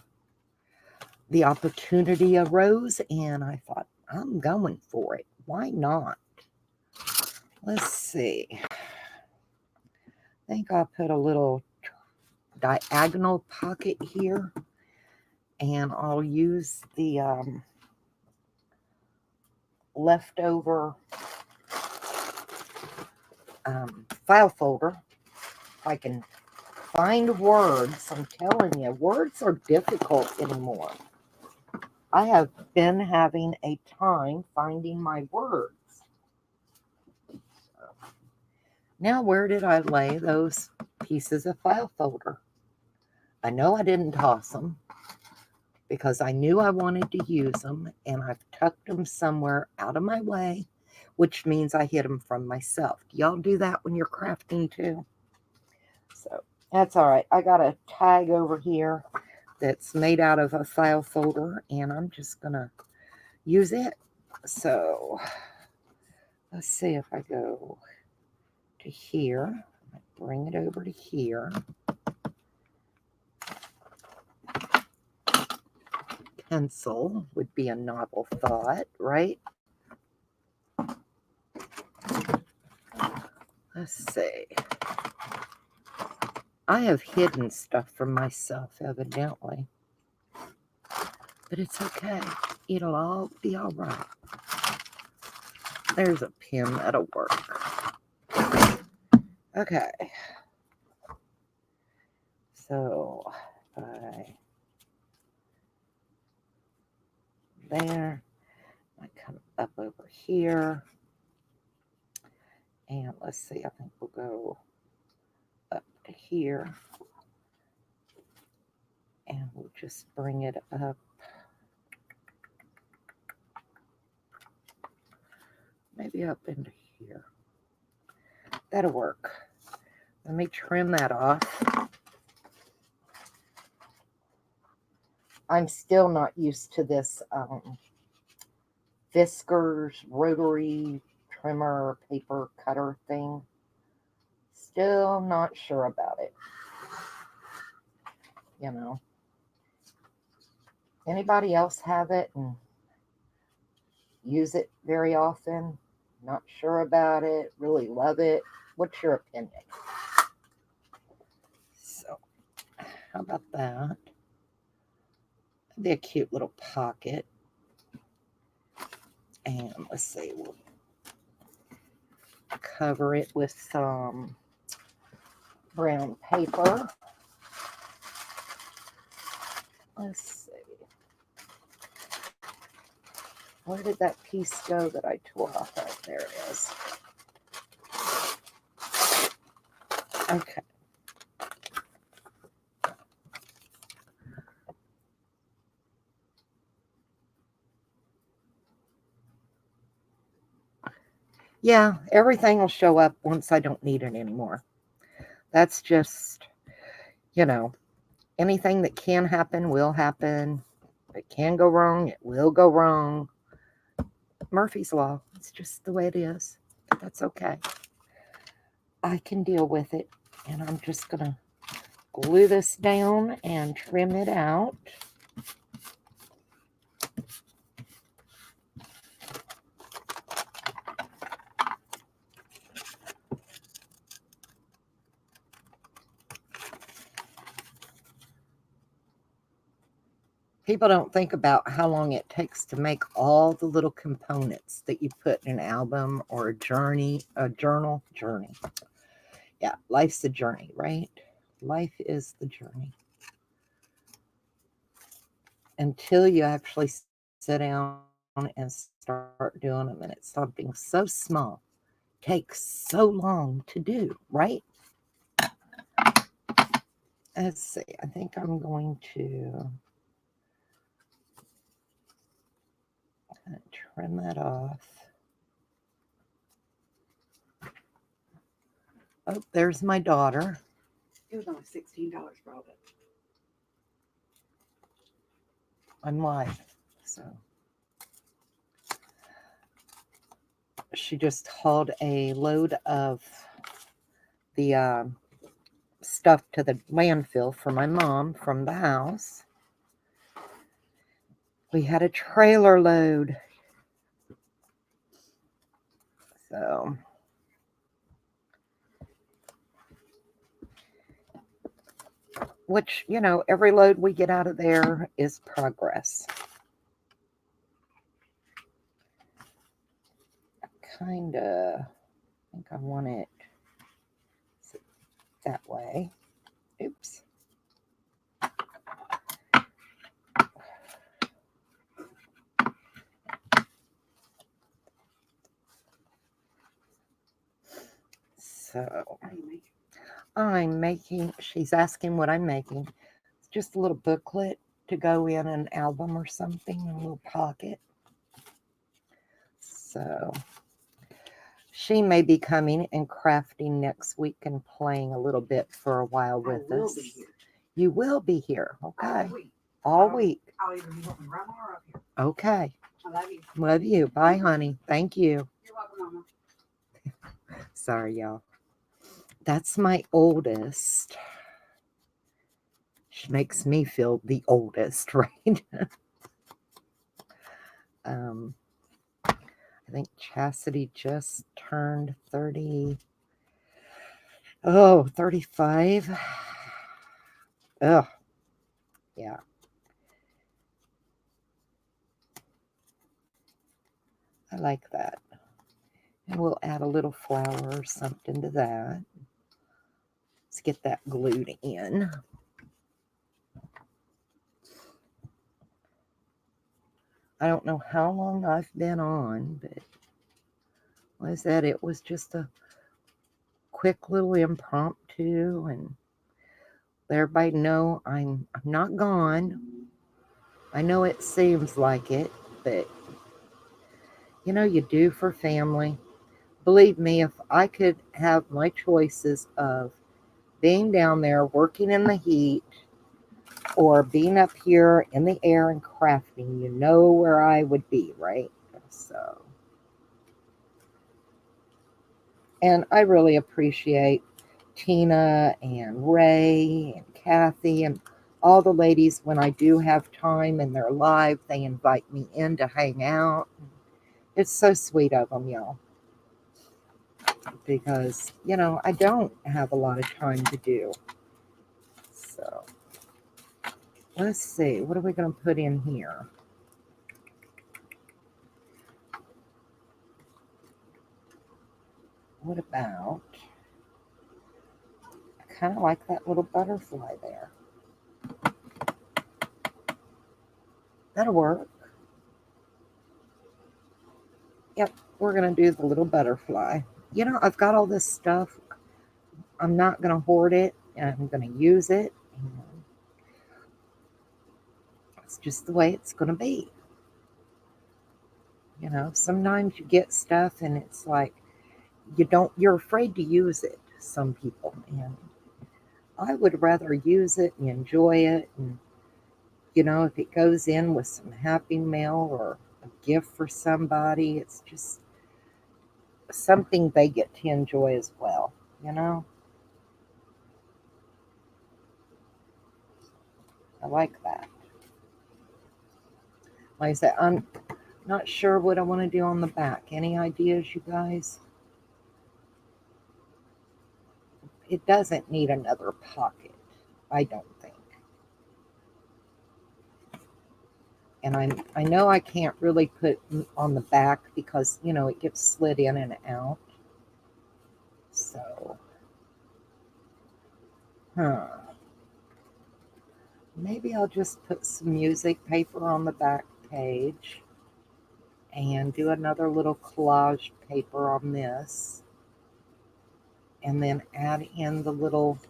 the opportunity arose, and I thought, I'm going for it. Why not? Let's see. I think I'll put a little diagonal pocket here, and I'll use the leftover file folder. If I can find words, I'm telling you, words are difficult anymore. I have been having a time finding my words. Now, where did I lay those pieces of file folder? I know I didn't toss them because I knew I wanted to use them, and I've tucked them somewhere out of my way, which means I hid them from myself. Do y'all do that when you're crafting too? So that's all right. I got a tag over here that's made out of a file folder, and I'm just going to use it. So let's see if I go to here, bring it over to here. Pencil would be a novel thought, right? Let's see. I have hidden stuff from myself, evidently. But it's okay. It'll all be all right. There's a pen that'll work. Okay. So, there. I come up over here. And let's see, I think we'll go up to here. And we'll just bring it up. Maybe up into here. That'll work. Let me trim that off. I'm still not used to this Fiskars rotary trimmer paper cutter thing. Still not sure about it. You know. Anybody else have it and use it very often? Not sure about it, really love it. What's your opinion? So, how about that? That'd be a cute little pocket. And let's see, we'll cover it with some brown paper. Let's see. Where did that piece go that I tore off? Oh, there it is. Okay. Yeah, everything will show up once I don't need it anymore. That's just, you know, anything that can happen will happen. If it can go wrong, it will go wrong. Murphy's Law. It's just the way it is. That's okay. I can deal with it. And I'm just going to glue this down and trim it out. People don't think about how long it takes to make all the little components that you put in an album or a journey. Yeah, life's a journey, right? Life is the journey. Until you actually sit down and start doing them, and it's something so small, takes so long to do, right? Let's see, I think I'm going to trim that off. Oh, there's my daughter. It was only $16 for all of it. I'm live, so she just hauled a load of the stuff to the landfill for my mom from the house. We had a trailer load. So which, every load we get out of there is progress. I think I want it that way. Oops. So she's asking what I'm making. It's just a little booklet to go in an album or something, a little pocket. So she may be coming and crafting next week and playing a little bit for a while with us. Be here. You will be here, okay? All week. All week. I'll either be with my grandma or up here. Okay. I love you. Love you. Bye, honey. Thank you. You're welcome, Mama. Sorry, y'all. That's my oldest. She makes me feel the oldest, right? I think Chastity just turned 30. Oh, 35. Oh, yeah. I like that. And we'll add a little flour or something to that. Let's get that glued in. I don't know how long I've been on, but like I said, it was just a quick little impromptu, and let everybody know I'm not gone. I know it seems like it, but you do for family. Believe me, if I could have my choices of being down there working in the heat or being up here in the air and crafting, you know where I would be, right? So, and I really appreciate Tina and Ray and Kathy and all the ladies. When I do have time and they're live, they invite me in to hang out. It's so sweet of them, y'all. Because, I don't have a lot of time to do. So, let's see. What are we going to put in here? What about, I kind of like that little butterfly there. That'll work. Yep, we're going to do the little butterfly. I've got all this stuff. I'm not going to hoard it, and I'm going to use it. And it's just the way it's going to be. Sometimes you get stuff and it's like you're afraid to use it, some people. And I would rather use it and enjoy it. And, if it goes in with some happy mail or a gift for somebody, it's just something they get to enjoy as well, I like that. Like I said, I'm not sure what I want to do on the back. Any ideas, you guys? It doesn't need another pocket, I don't think. And I know I can't really put on the back because, you know, it gets slid in and out. So, maybe I'll just put some music paper on the back page and do another little collage paper on this, and then add in the little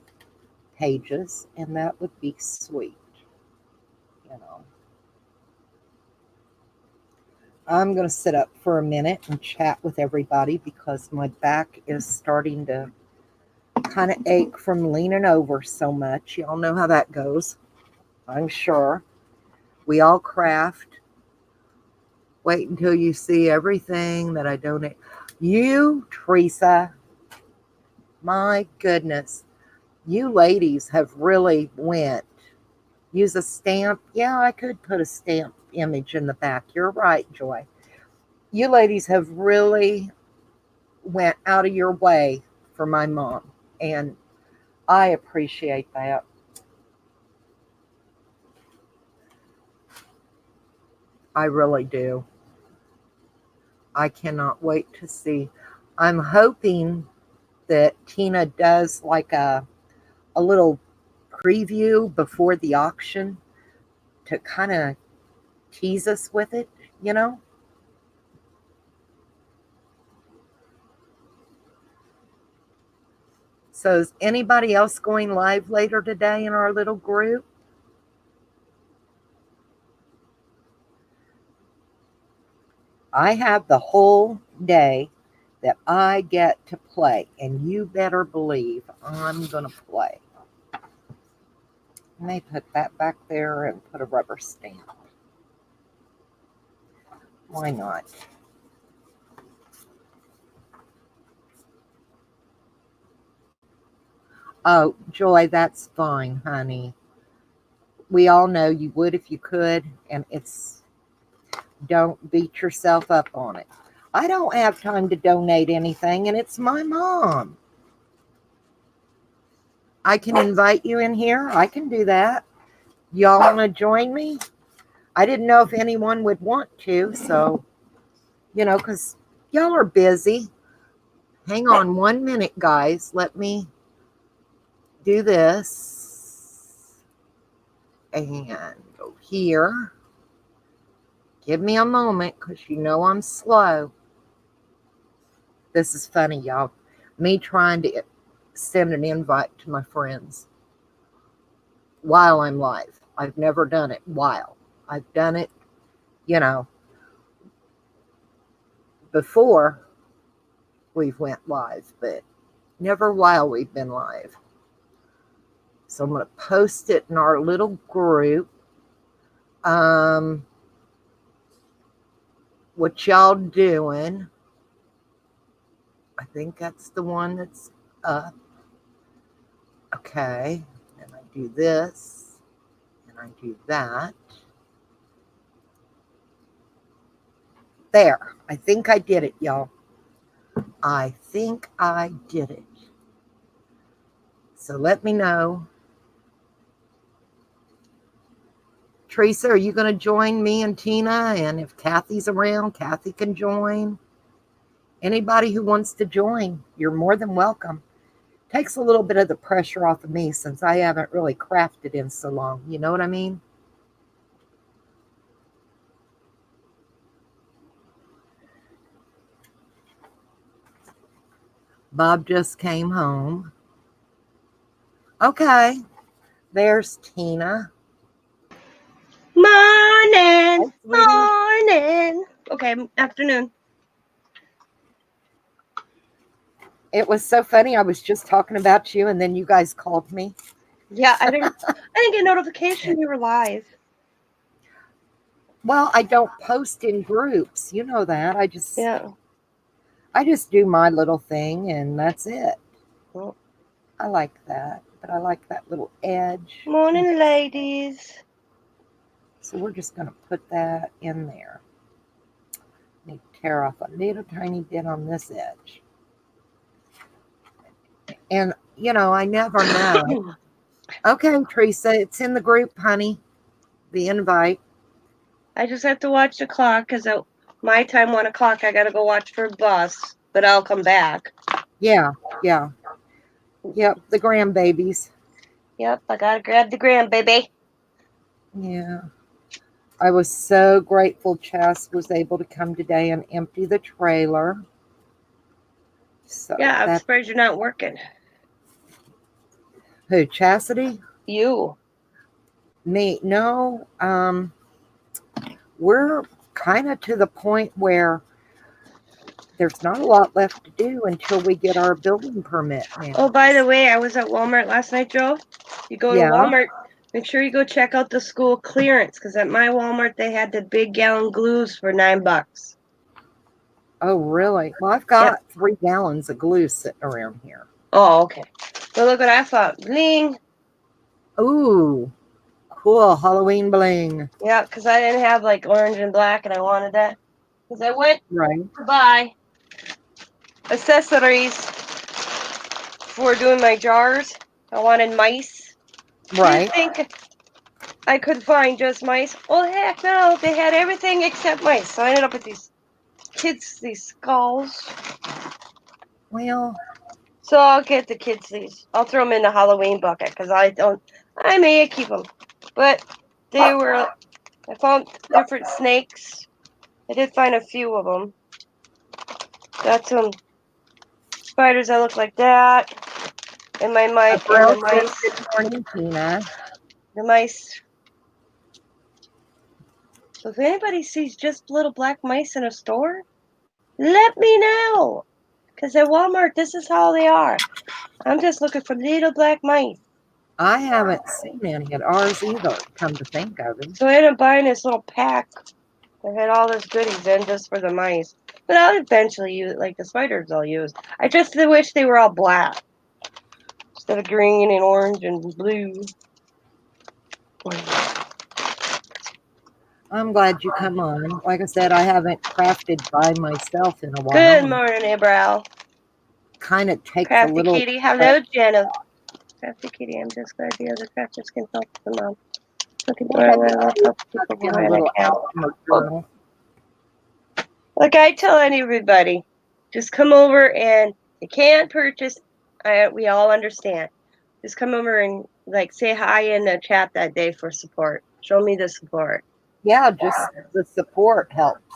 pages, and that would be sweet, you know. I'm going to sit up for a minute and chat with everybody because my back is starting to kind of ache from leaning over so much. Y'all know how that goes, I'm sure. We all craft. Wait until you see everything that I donate. You, Teresa, my goodness, you ladies have really went. Use a stamp. Yeah, I could put a stamp image in the back. You're right, Joy. You ladies have really went out of your way for my mom, and I appreciate that. I really do. I cannot wait to see. I'm hoping that Tina does like a little preview before the auction to kind of tease us with it, you know? So is anybody else going live later today in our little group? I have the whole day that I get to play, and you better believe I'm going to play. I may put that back there and put a rubber stamp. Why not? Oh, Joy, that's fine, honey. We all know you would if you could, and don't beat yourself up on it. I don't have time to donate anything, and it's my mom. I can invite you in here. I can do that. Y'all want to join me? I didn't know if anyone would want to, so, you know, because y'all are busy. Hang on 1 minute, guys. Let me do this. And go here. Give me a moment because you know I'm slow. This is funny, y'all. Me trying to send an invite to my friends while I'm live. I've never done it while. I've done it, you know, before we've went live, but never while we've been live. So I'm going to post it in our little group. What y'all doing? I think that's the one that's up. Okay. And I do this. And I do that. There. I think I did it, y'all. I think I did it. So let me know. Teresa, are you going to join me and Tina? And if Kathy's around, Kathy can join. Anybody who wants to join, you're more than welcome. Takes a little bit of the pressure off of me since I haven't really crafted in so long. You know what I mean? Bob just came home. Okay. There's Tina. Morning. Hi, Morning. Okay, afternoon. It was so funny. I was just talking about you, and then you guys called me. Yeah, I didn't get notification you were live. Well, I don't post in groups. You know that. I just do my little thing, and that's it. Well, I like that, but I like that little edge. morning, ladies. So we're just going to put that in there. Need to tear off a little tiny bit on this edge. And, you know, I never know. Okay, Teresa, it's in the group, honey. The invite. I just have to watch the clock because at my time, 1 o'clock, I gotta go watch for a bus, but I'll come back. Yeah, yeah. Yep, the grandbabies. Yep, I gotta grab the grandbaby. Yeah. I was so grateful Chas was able to come today and empty the trailer. So Yeah, I'm that surprised you're not working. who, Chastity? You. Me? No. We're kind of to the point where there's not a lot left to do until we get our building permit now. Oh, by the way, I was at Walmart last night, Joe. You go to Yeah. Walmart, make sure you go check out the school clearance because at my Walmart they had the big gallon glues for $9. Oh, really? Well, I've got 3 gallons of glue sitting around here. Oh, okay. But look what I thought. Bling. Ooh, cool Halloween bling. Yeah, because I didn't have like orange and black and I wanted that. Because I went Right. to buy accessories for doing my jars. I wanted mice. Right. Didn't think I could find just mice. Oh, heck no. They had everything except mice. So I ended up with these kids, these skulls. Well, So I'll get the kids these. I'll throw them in the Halloween bucket because I may keep them. But they were, I found different snakes. I did find a few of them. Got some spiders that look like that. And my mice, and April the says mice, good morning, Tina. the mice. So if anybody sees just little black mice in a store, let me know. Because at Walmart, this is how they are. I'm just looking for little black mice. I haven't seen any at ours either, come to think of it. So I ended up buying this little pack that had all this goodies in just for the mice. But I'll eventually use it like the spiders I'll use. I just wish they were all black. Instead of green and orange and blue. I'm glad you come on. Like I said, I haven't crafted by myself in a while. Good morning, April. Kind of takes a Crafty little. Kitty. Hello, Jenna. Crafty Kitty, I'm just glad the other crafters can help them out. Looking for I love help people In a behind little the counter. alchemy journal. Like I tell everybody, just come over and you can't purchase. We all understand. Just come over and like say hi in the chat that day for support. Show me the support. Yeah, just the support helps.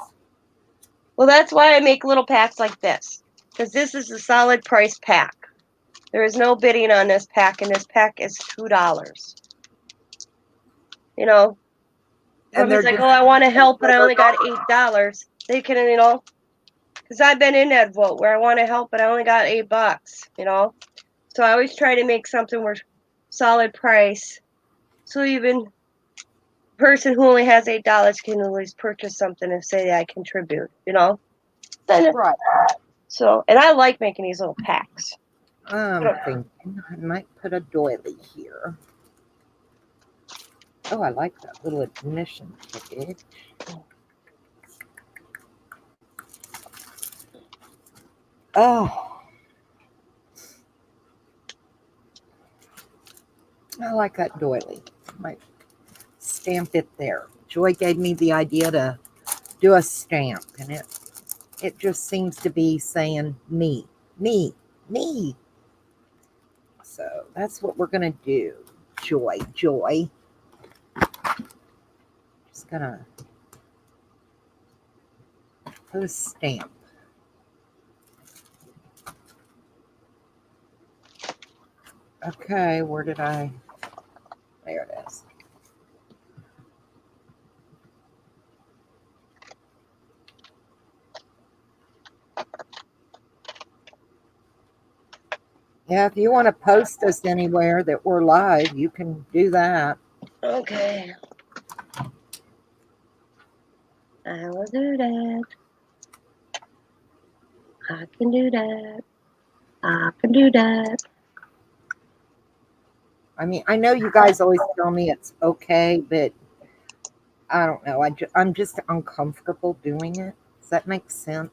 Well, that's why I make little packs like this, because this is a solid price pack. There is no bidding on this pack, and this pack is $2. You know, And they're somebody's like, just "Oh, I want to help, but I only got $8." They can, because I've been in that vote where I want to help, but I only got $8. So I always try to make something where solid price, so even person who only has $8 can at least purchase something and say I contribute. Then right. so, and I like making these little packs. I'm thinking I might put a doily here. Oh, I like that little admission ticket. Oh, I like that doily. Might stamp it there. Joy gave me the idea to do a stamp, and it just seems to be saying me, me, me. So that's what we're gonna do. Joy. Just gonna put a stamp. Okay, where did I? There it is. Yeah, if you want to post us anywhere that we're live, you can do that. Okay. I will do that. I can do that. I can do that. I mean, I know you guys always tell me it's okay, but I don't know. I'm just uncomfortable doing it. Does that make sense?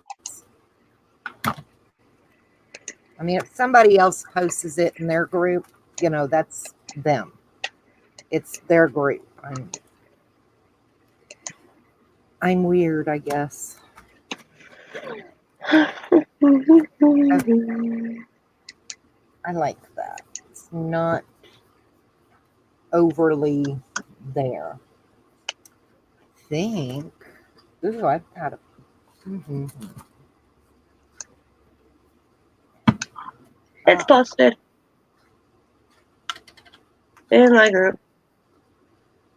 I mean, if somebody else posts it in their group, that's them. It's their group. I'm weird, I guess. I like that. It's not overly there. I think. Ooh, I've got a. Mhm. It's Ah, posted in my group.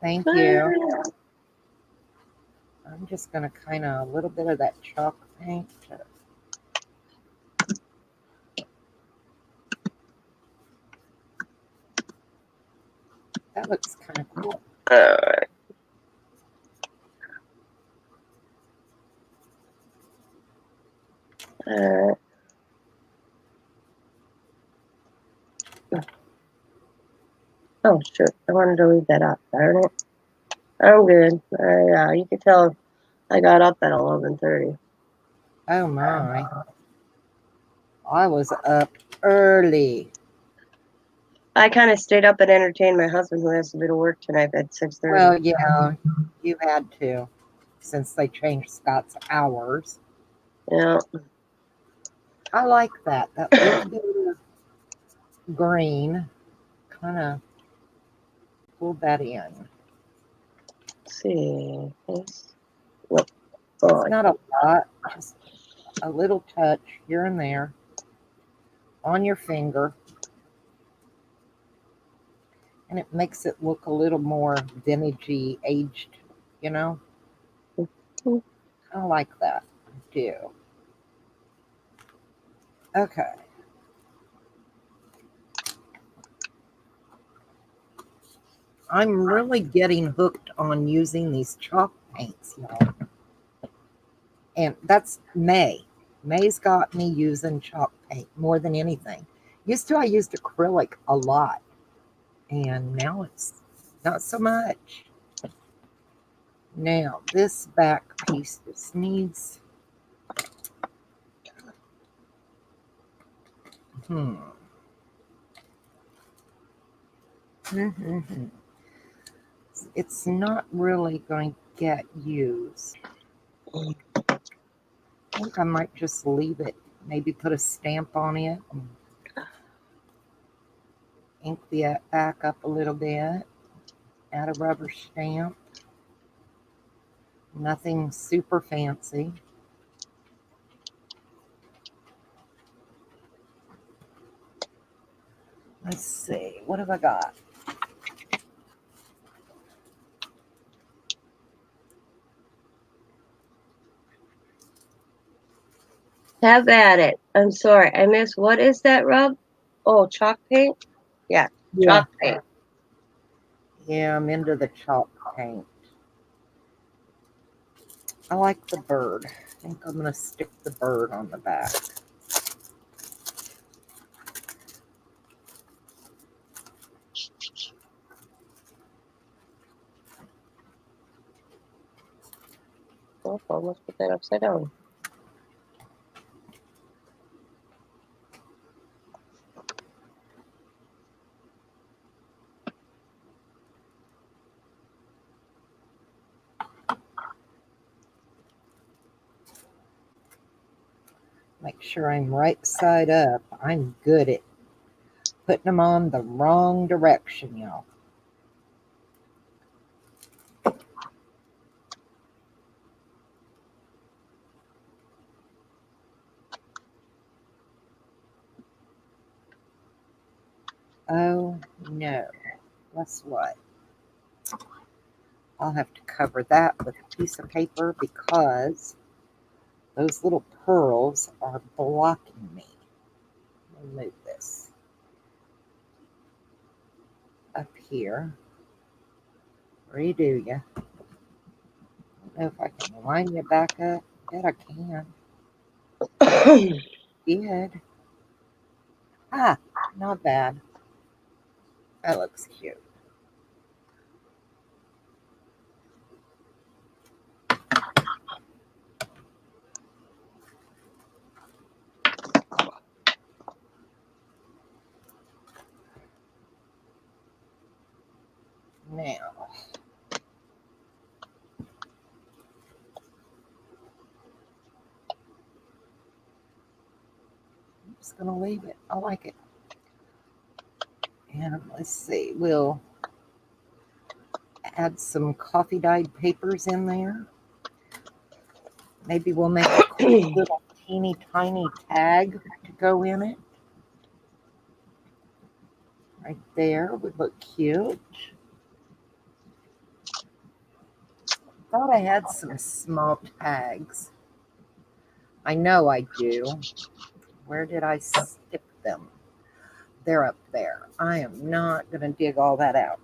thank you. I'm just going to kind of a little bit of that chalk paint. That looks kind of cool. Alright. Oh shoot! I wanted to leave that up. Darn it! I'm good. Yeah, you can tell I got up at 11:30. Oh my. I was up early. I kind of stayed up and entertained my husband, who has to be to work tonight at 6:30. Well, yeah, you had to since they changed Scott's hours. Yeah. I like that. That little bit of green kind of pulled that in. Let's see. What? Oh, It's not a lot, just a little touch here and there on your finger. And it makes it look a little more vintagey, aged, you know? I like that. I do. Okay. I'm really getting hooked on using these chalk paints, y'all. And that's May. May's got me using chalk paint more than anything. Used to, I used acrylic a lot, and now it's not so much. Now, this back piece just needs. Hmm. It's not really going to get used. I think I might just leave it. Maybe put a stamp on it and ink the back up a little bit. Add a rubber stamp. Nothing super fancy. Let's see. What have I got? have at it. I'm sorry, I missed. What is that, Rob? Oh, chalk paint? Yeah, chalk paint. Yeah, I'm into the chalk paint. I like the bird. I think I'm going to stick the bird on the back. Oh, almost put that upside down. Make sure I'm right side up. I'm good at putting them on the wrong direction, y'all. Oh no. Guess what? I'll have to cover that with a piece of paper because those little pearls are blocking me. Let me move this up here. Redo you. I don't know if I can line you back up. Bet I can. Good. Ah, not bad. That looks cute. Now, just gonna leave it. I like it. And let's see, we'll add some coffee dyed papers in there. Maybe we'll make a cool little teeny tiny tag to go in it. Right there would look cute. Thought I had some small tags. I know I do. Where did I stick them? They're up there. I am not going to dig all that out.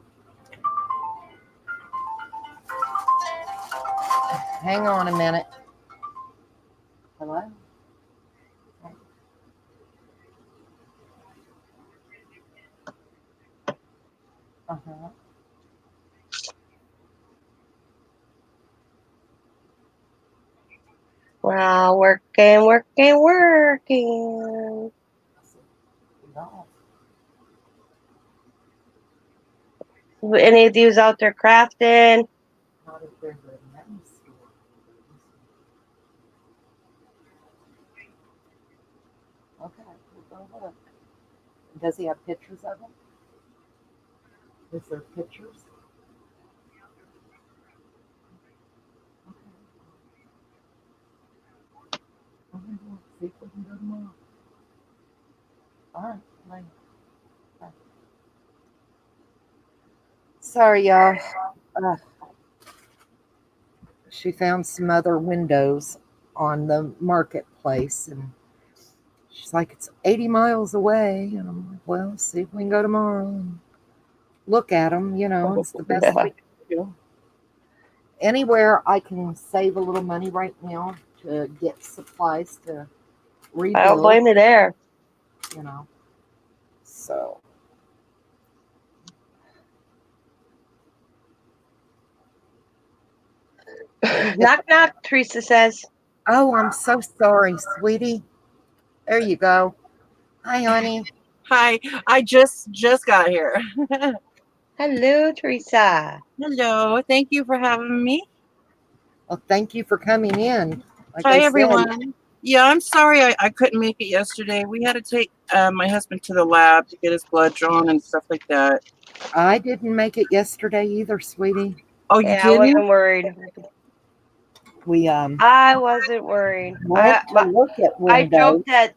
Hang on a minute. Hello? Uh-huh. Wow, working. No. Any of these out there crafting? Not if there's a men's store. Okay, we'll go look. Does he have pictures of them? Is there pictures? Okay. See if we can go tomorrow. All right, bye. Bye. Sorry, y'all. She found some other windows on the marketplace, and she's like, it's 80 miles away. And I'm like, well, see if we can go tomorrow and look at them. You know, it's the best Yeah. we can do. Anywhere I can save a little money right now to get supplies to rebuild. I don't blame you there. You know, so Knock, knock, Teresa says. oh, I'm so sorry, sweetie. There you go. Hi, honey. Hi, I just got here. Hello, Teresa. Hello, thank you for having me. Well, thank you for coming in. Like Hi, I said, everyone. Yeah, I'm sorry I couldn't make it yesterday. We had to take my husband to the lab to get his blood drawn and stuff like that. I didn't make it yesterday either, sweetie. Oh, you Yeah, I wasn't didn't? worried. We I wasn't worried. went to look at I windows. joked that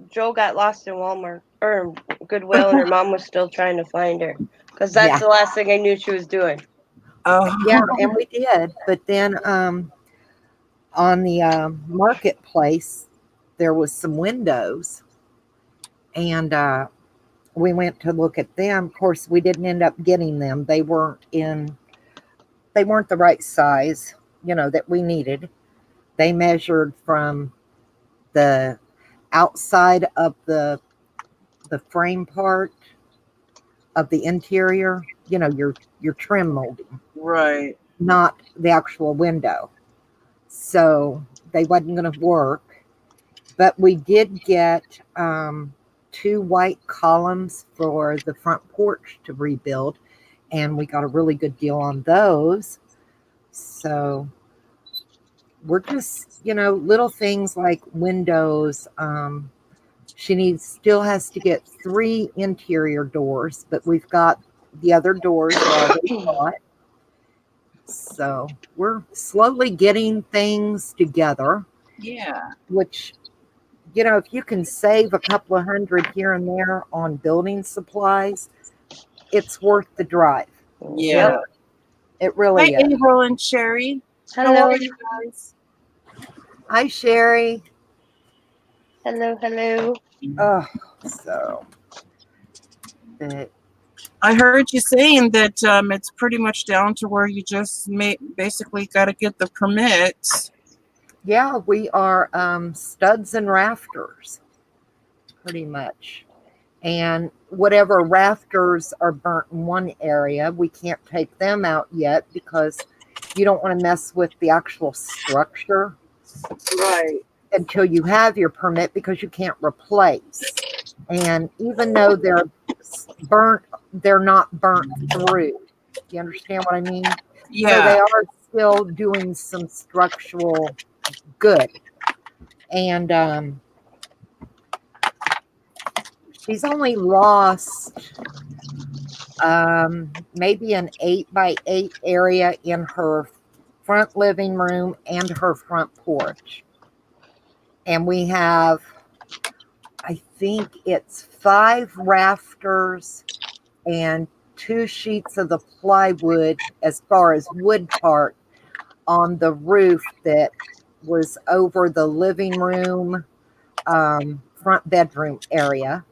Joe got lost in Walmart or Goodwill, and her mom was still trying to find her because that's Yeah. the last thing I knew she was doing. Oh, Yeah, and we did. But then on the marketplace, there was some windows, and we went to look at them. Of course, we didn't end up getting them. They weren't the right size, you know, that we needed. They measured from the outside of the frame part of the interior, you know, your trim molding, right. not the actual window. So they wasn't going to work. But we did get 2 white columns for the front porch to rebuild, and we got a really good deal on those. So we're just, you know, little things like windows. She still has to get 3 interior doors, but we've got the other doors already bought. So we're slowly getting things together, Yeah. which, you know, if you can save a couple of hundred here and there on building supplies, it's worth the drive. Yeah. It really Hi, is. April and Sherry. How Hello, are you guys? Hi, Sherry. hello. Oh, so but I heard you saying that it's pretty much down to where you just basically got to get the permits. yeah, we are studs and rafters, pretty much. And whatever rafters are burnt in one area, we can't take them out yet because you don't want to mess with the actual structure Right. until you have your permit because you can't replace. And even though they're burnt, they're not burnt through. You understand what I mean? So Yeah. they are still doing some structural good. And She's only lost maybe an 8x8 area in her front living room and her front porch. And we have, I think it's 5 rafters and 2 sheets of the plywood as far as wood part on the roof that was over the living room, front bedroom area.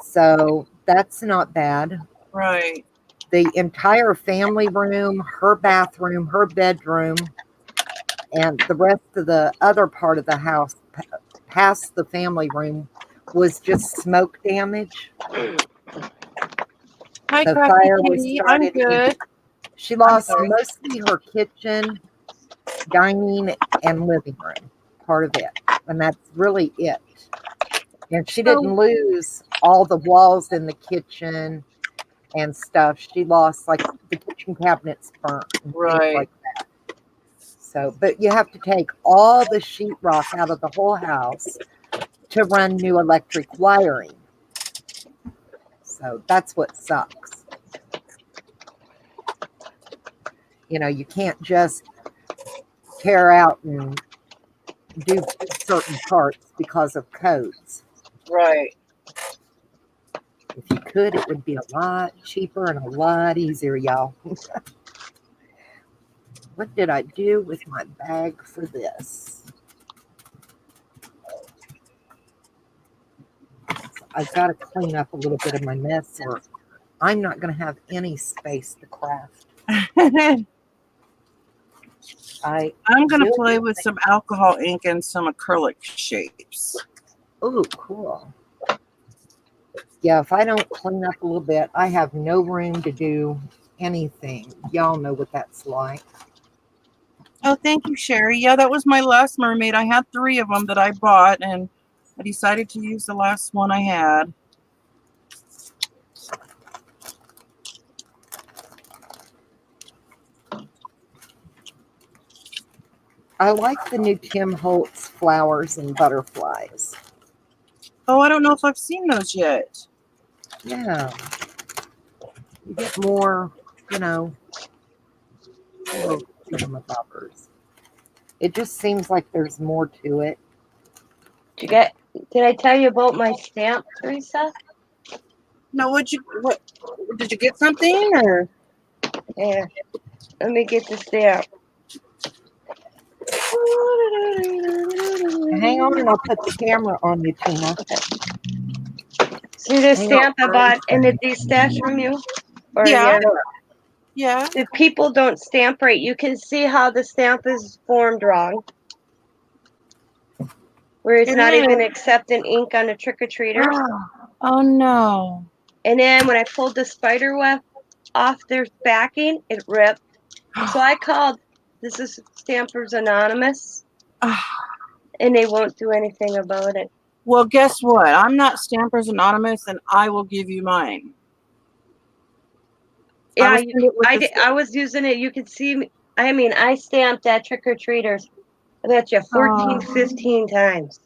So that's not bad. Right. The entire family room, her bathroom, her bedroom, and the rest of the other part of the house past the family room was just smoke damage. Hi, The Cracky fire was Kitty. I'm started. good. She lost sorry. mostly her kitchen, dining, and living room, part of it. And that's really it. And she didn't lose all the walls in the kitchen and stuff. She lost like the kitchen cabinets burnt and Right. things like that. So, but you have to take all the sheetrock out of the whole house to run new electric wiring. So that's what sucks. You know, you can't just tear out and do certain parts because of codes. Right. If you could, it would be a lot cheaper and a lot easier, y'all. What did I do with my bag for this? I've got to clean up a little bit of my mess or I'm not going to have any space to craft. I'm going to do play with some alcohol ink and some acrylic shapes. Oh, cool. Yeah, if I don't clean up a little bit, I have no room to do anything. Y'all know what that's like. Oh, thank you, Sherry. Yeah, that was my last mermaid. I had 3 of them that I bought, and I decided to use the last one I had. I like the new Tim Holtz flowers and butterflies. Oh, I don't know if I've seen those yet. Yeah. You get more, you know, little thingamabobbers. It just seems like there's more to it. Did I tell you about my stamp, Teresa? No, what did you get something or? Yeah. Let me get the stamp. Hang on and I'll put the camera on you, Tina. See this Hang stamp on I for bought a in the second. D-stash from you? Or Yeah. yeah. Yeah. If people don't stamp right, you can see how the stamp is formed wrong. Where it's It not even is. accepting ink on the trick-or-treaters. Oh, no. And then when I pulled the spider web off their backing, it ripped. So I called, this is Stampers Anonymous, and they won't do anything about it. Well, guess what? I'm not Stampers Anonymous, and I will give you mine. Yeah, I I was using it. You could see me. I mean, I stamped that trick-or-treaters, I bet you 14, 15 times.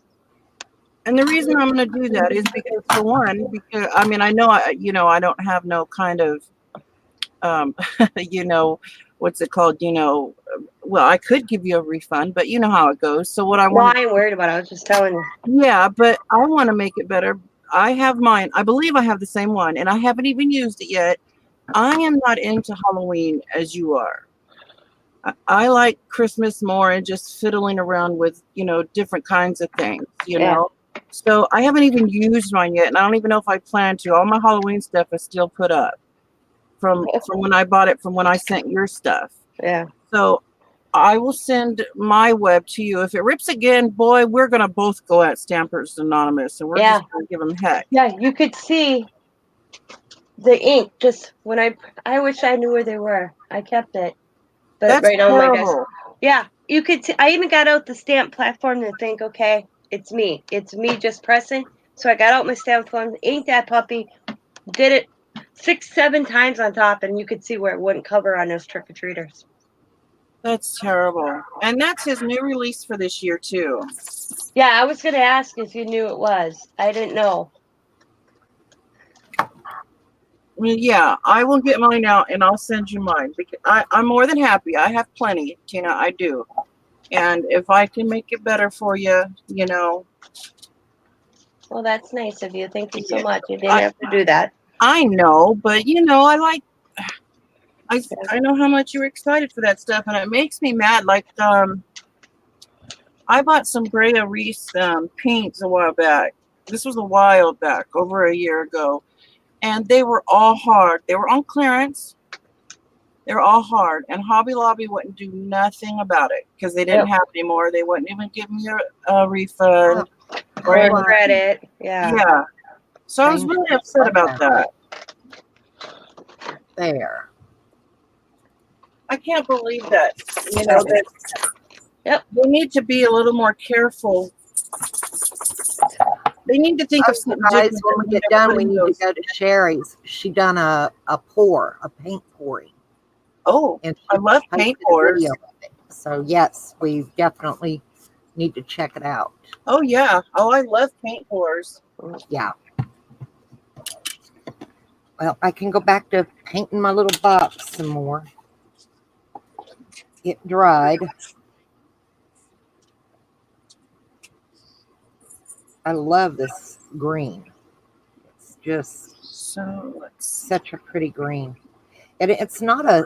And the reason I'm going to do that is because, for one, because I mean, I know I don't have no kind of, what's it called? Well, I could give you a refund, but you know how it goes. So what I No, want, I ain't worried about it. I was just telling you. yeah, but I want to make it better. I have mine. I believe I have the same one, and I haven't even used it yet. I am not into Halloween as you are. I like Christmas more and just fiddling around with, different kinds of things, know. So I haven't even used mine yet, and I don't even know if I plan to. All my Halloween stuff is still put up from when I bought it, from when I sent your stuff. Yeah. So I will send my web to you. If it rips again, boy, we're going to both go at Stampers Anonymous, and we're just going to give them heck. Yeah, you could see the ink just when I wish I knew where they were. I kept it. But That's right now my desk. horrible. Yeah, you could I even got out the stamp platform to think, okay, it's me. It's me just pressing. So I got out my stamp platform, inked that puppy, did it 6, 7 times on top, and you could see where it wouldn't cover on those trick-or-treaters. That's terrible. And that's his new release for this year, too. Yeah, I was going to ask if you knew it was. I didn't know. Well, yeah, I will get mine out and I'll send you mine because I'm more than happy. I have plenty, Tina. I do. And if I can make it better for you, you know, Well, that's nice of you. Thank you so yeah, much. You didn't have to do that. I know, but you know, I know how much you're excited for that stuff, and it makes me mad. Like, I bought some Brea Reese paints a while back. This was a while back, over a year ago, and they were all hard. They were on clearance. They were all hard, and Hobby Lobby wouldn't do nothing about it because they didn't have any more. They wouldn't even give me a refund or Or anything. credit. Yeah. Yeah. So I was really upset about that. There. I can't believe that. You know that. Yep. They need to be a little more careful. They need to think of something Guys, different when we than get done, we putting need those- to go to Sherry's. She done a paint pouring. Oh, And she I love paint posted a pours. video of it. So yes, we definitely need to check it out. Oh yeah. Oh, I love paint pours. Yeah. Well, I can go back to painting my little box some more. It dried. I love this green. It's just So let's. such a pretty green. And it's not a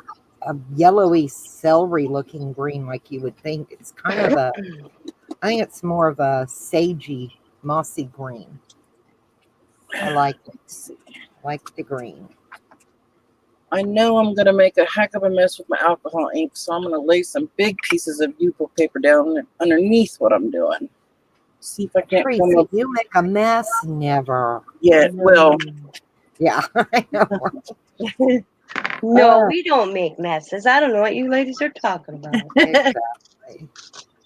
yellowy celery looking green like you would think. It's kind of I think it's more of a sagey, mossy green. I like it. Like the green. I know I'm gonna make a heck of a mess with my alcohol ink, so I'm gonna lay some big pieces of Yupo paper down underneath what I'm doing. See if I can't Tracy, come up you make a mess? Never. yet. Well, Yeah, I know. No, we don't make messes. I don't know what you ladies are talking about. Exactly.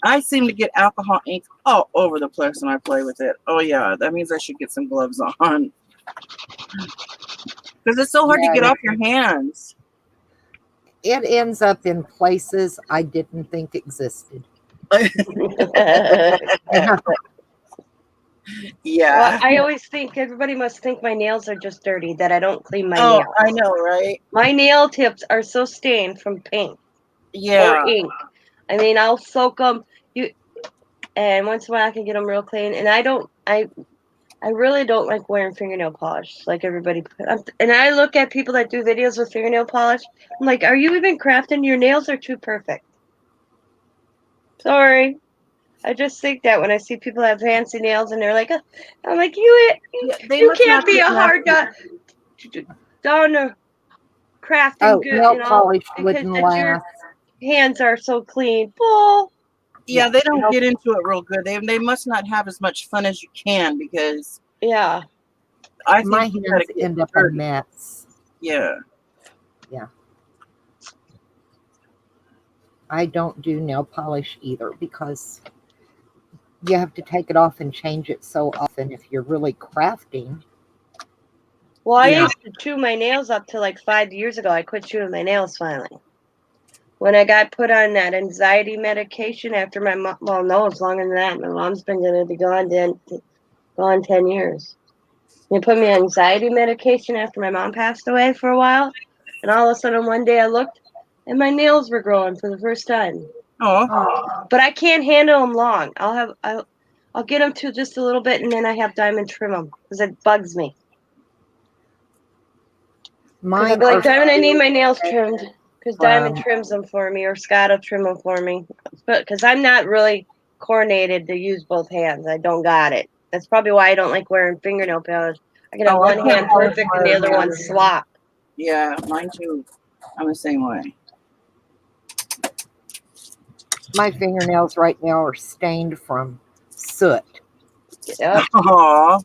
I seem to get alcohol ink all over the place when I play with it. Oh yeah, that means I should get some gloves on. Because it's so hard to Yeah, get off your hands. It ends up in places I didn't think existed. Yeah. Well, I always think everybody must think my nails are just dirty, that I don't clean my Oh, nails. I know, right? My nail tips are so stained from paint Yeah. or ink. I mean, I'll soak them, and once in a while I can get them real clean. And I really don't like wearing fingernail polish like everybody. And I look at people that do videos with fingernail polish. I'm like, are you even crafting? Your nails are too perfect. Sorry. I just think that when I see people have fancy nails and they're like, I'm like, Yeah, they you must can't not be get a hard down crafting Oh, good, nail polish because wouldn't your last. hands are so clean. Bull. Yeah, they don't Nope. get into it real good. They must not have as much fun as you can because Yeah. I think My you gotta hands get end up a dirty. mess. Yeah. I don't do nail polish either because you have to take it off and change it so often if you're really crafting. Well, I Yeah. used to chew my nails up to like 5 years ago. I quit chewing my nails finally. When I got put on that anxiety medication after my mom, well, no, it's longer than that. My mom's been going to be gone 10 years. They put me on anxiety medication after my mom passed away for a while. And all of a sudden, one day I looked and my nails were growing for the first time. Oh, But I can't handle them long. I'll get them to just a little bit, and then I have Diamond trim them because it bugs me. Because I'll Mine be like, are Diamond, I need still my nails trimmed. Because Diamond from- trims them for me, or Scott will trim them for me. But because I'm not really coordinated to use both hands, I don't got it. That's probably why I don't like wearing fingernail polish. I can have Oh, I one can't hand perfect and the other one swap. yeah, mine too. I'm the same way. my fingernails right now are stained from soot. Yep. Aw.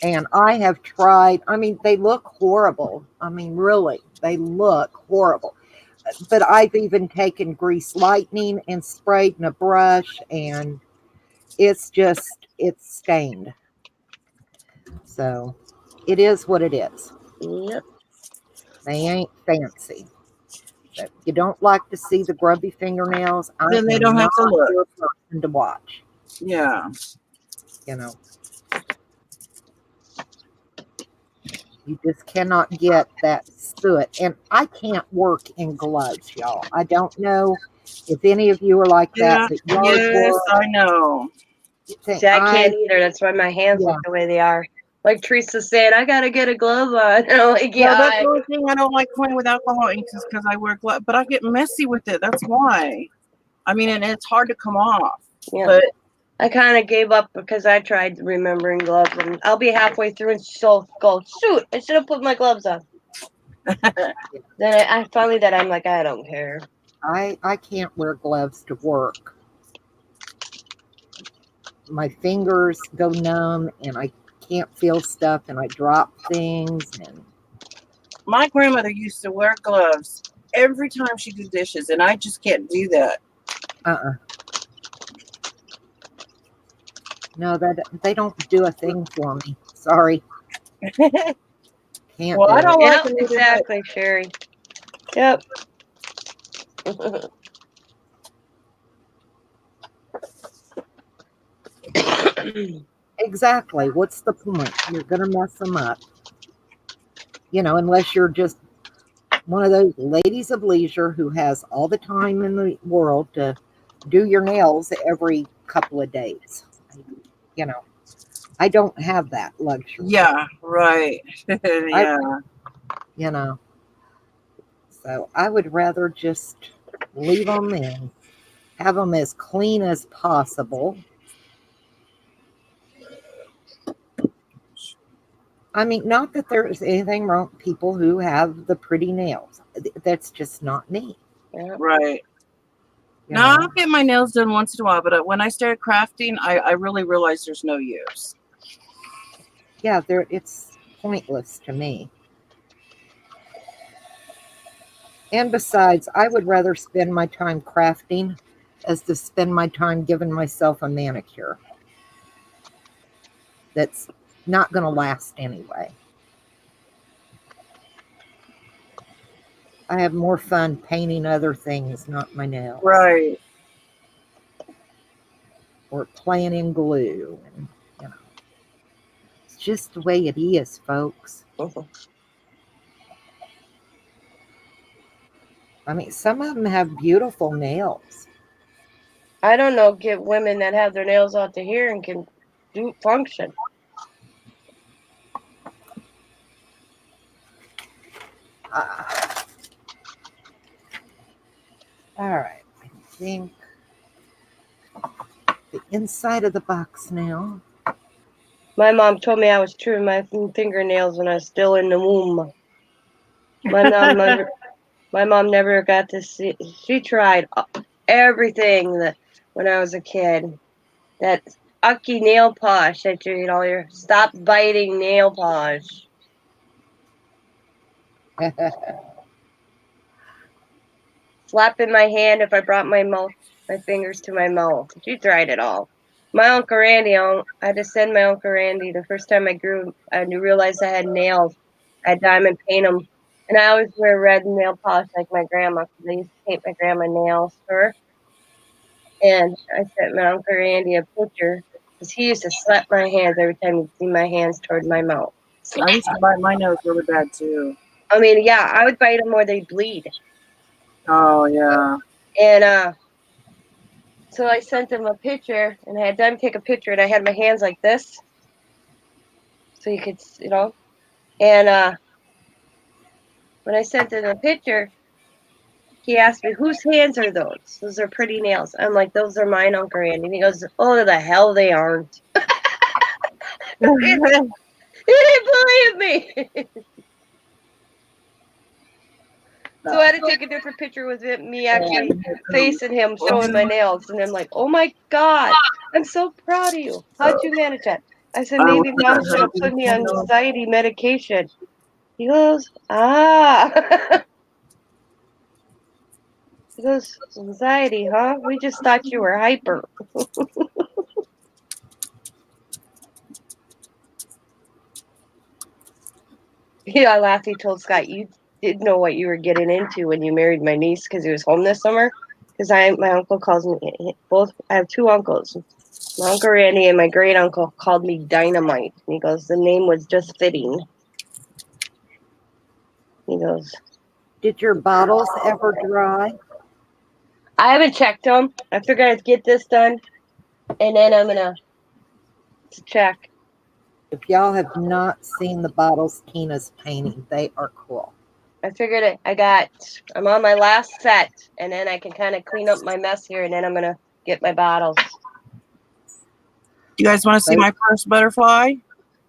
And I have tried, I mean, they look horrible. I mean, really, they look horrible. But I've even taken grease lightning and sprayed in a brush, and it's stained. So it is what it is. Yep. They ain't fancy. If you don't like to see the grubby fingernails, Then they am don't have to not look. your person to watch. Yeah. You know. You just cannot get that soot. And I can't work in gloves, y'all. I don't know if any of you are like that, Yeah. but yard Yes, work, I know. See, I can't either. That's why my hands Yeah. look the way they are. Like Teresa said, I gotta get a glove on. And I'm like, Yeah, yeah. that's the only thing I don't like playing with alcohol inks is because I wear gloves, but I get messy with it. That's why. I mean, and it's hard to come off. Yeah. But I kind of gave up because I tried remembering gloves, and I'll be halfway through and she'll go, shoot, I should have put my gloves on. Then I finally that I'm like, I don't care. I can't wear gloves to work. My fingers go numb and I can't feel stuff and I drop things and my grandmother used to wear gloves every time she did dishes, and I just can't do that. no, that they don't do a thing for me. Sorry, can't Well, do I it. don't like Yep, them either, exactly, Sherry. Yep. Exactly. What's the point? You're gonna mess them up. Unless you're just one of those ladies of leisure who has all the time in the world to do your nails every couple of days. You know, I don't have that luxury. Yeah, right. Yeah. You know, so I would rather just leave them and have them as clean as possible. I mean, not that there's anything wrong with people who have the pretty nails. That's just not me. Yep. Right. You No, know? I'll get my nails done once in a while, but when I started crafting, I really realized there's no use. Yeah, it's pointless to me. And besides, I would rather spend my time crafting as to spend my time giving myself a manicure. That's not going to last anyway. I have more fun painting other things, not my nails. Right. Or playing in glue. And, it's just the way it is, folks. I mean, some of them have beautiful nails. I don't know, get women that have their nails out to here and can do function. All right. I think the inside of the box now. My mom told me I was trimming my fingernails when I was still in the womb. My mom never got to see. She tried everything when I was a kid. That ucky nail polish that your stop biting nail polish. Slapping my hand if I brought my fingers to my mouth. She tried it all. My Uncle Randy, I had to send my Uncle Randy the first time I realized I had nails. I had diamond paint them. And I always wear red nail polish like my grandma because I used to paint my grandma nails for her. And I sent my Uncle Randy a picture because he used to slap my hands every time he'd see my hands toward my mouth. I used to bite my nose really bad too. I mean, yeah, I would bite them where they bleed. Oh, yeah. And so I sent him a picture, and I had them take a picture, and I had my hands like this, so you could, And when I sent him a picture, he asked me, "Whose hands are those? Those are pretty nails." I'm like, "Those are mine, Uncle Randy." And he goes, "Oh, the hell they aren't." He didn't believe me. So I had to take a different picture with me actually facing him, showing my nails. And I'm like, "Oh my God, I'm so proud of you. How'd you manage that?" I said, "Maybe Mom should have put me on anxiety medication." He goes, "Ah." He goes, "Anxiety, huh? We just thought you were hyper." Yeah, I laughed. He told Scott, "You didn't know what you were getting into when you married my niece because he was home this summer." Because my uncle calls me both. I have two uncles. My Uncle Randy and my great uncle called me Dynamite. And he goes, "The name was just fitting." He goes, Did your bottles ever dry? I haven't checked them. I figured I'd get this done, and then I'm gonna check. If y'all have not seen the bottles Tina's painting, they are cool. I figured it. I'm on my last set, and then I can kind of clean up my mess here, and then I'm gonna get my bottles. You guys want to see my first butterfly?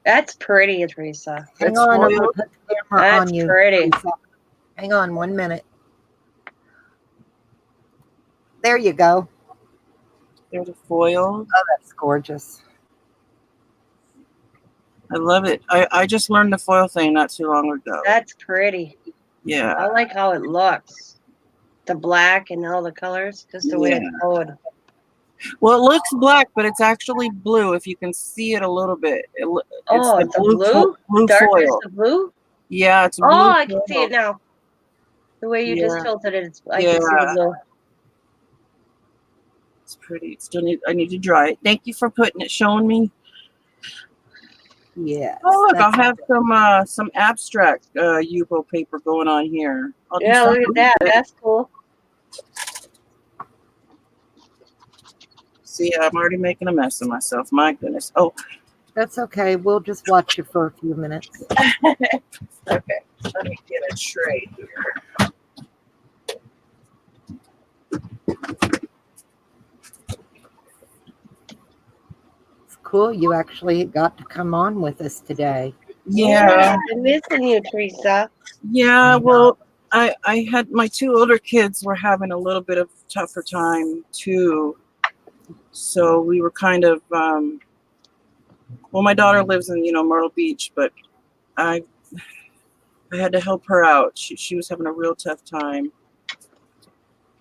That's pretty, Teresa. Hang It's on, I'm foiled. gonna put the camera That's on you. pretty. Lisa. Hang on 1 minute. There you go. There's a foil. Oh, that's gorgeous. I love it. I just learned the foil thing not too long ago. That's pretty. Yeah. I like how it looks. The black and all the colors, just the way it's colored. Well, it looks black, but it's actually blue. If you can see it a little bit. Oh, the it's a blue? blue Darkness foil. of blue? Yeah, it's a blue. Oh, I can foil. see it now. The way you just Yeah. tilted it, I can see the blue. It's pretty. I need to dry it. Thank you for showing me. Yes. Oh, look, I'll that's have some abstract Yupo paper going on here. I'll do Yeah, look something at that. with it. That's cool. See, I'm already making a mess of myself. My goodness. Oh, That's okay. We'll just watch you for a few minutes. okay. Let me get a tray here. It's cool. You actually got to come on with us today. Yeah. I'm missing you, Teresa. Yeah, well, I had my two older kids were having a little bit of tougher time too. So we were kind of well, my daughter lives in, Myrtle Beach, but I had to help her out. She was having a real tough time.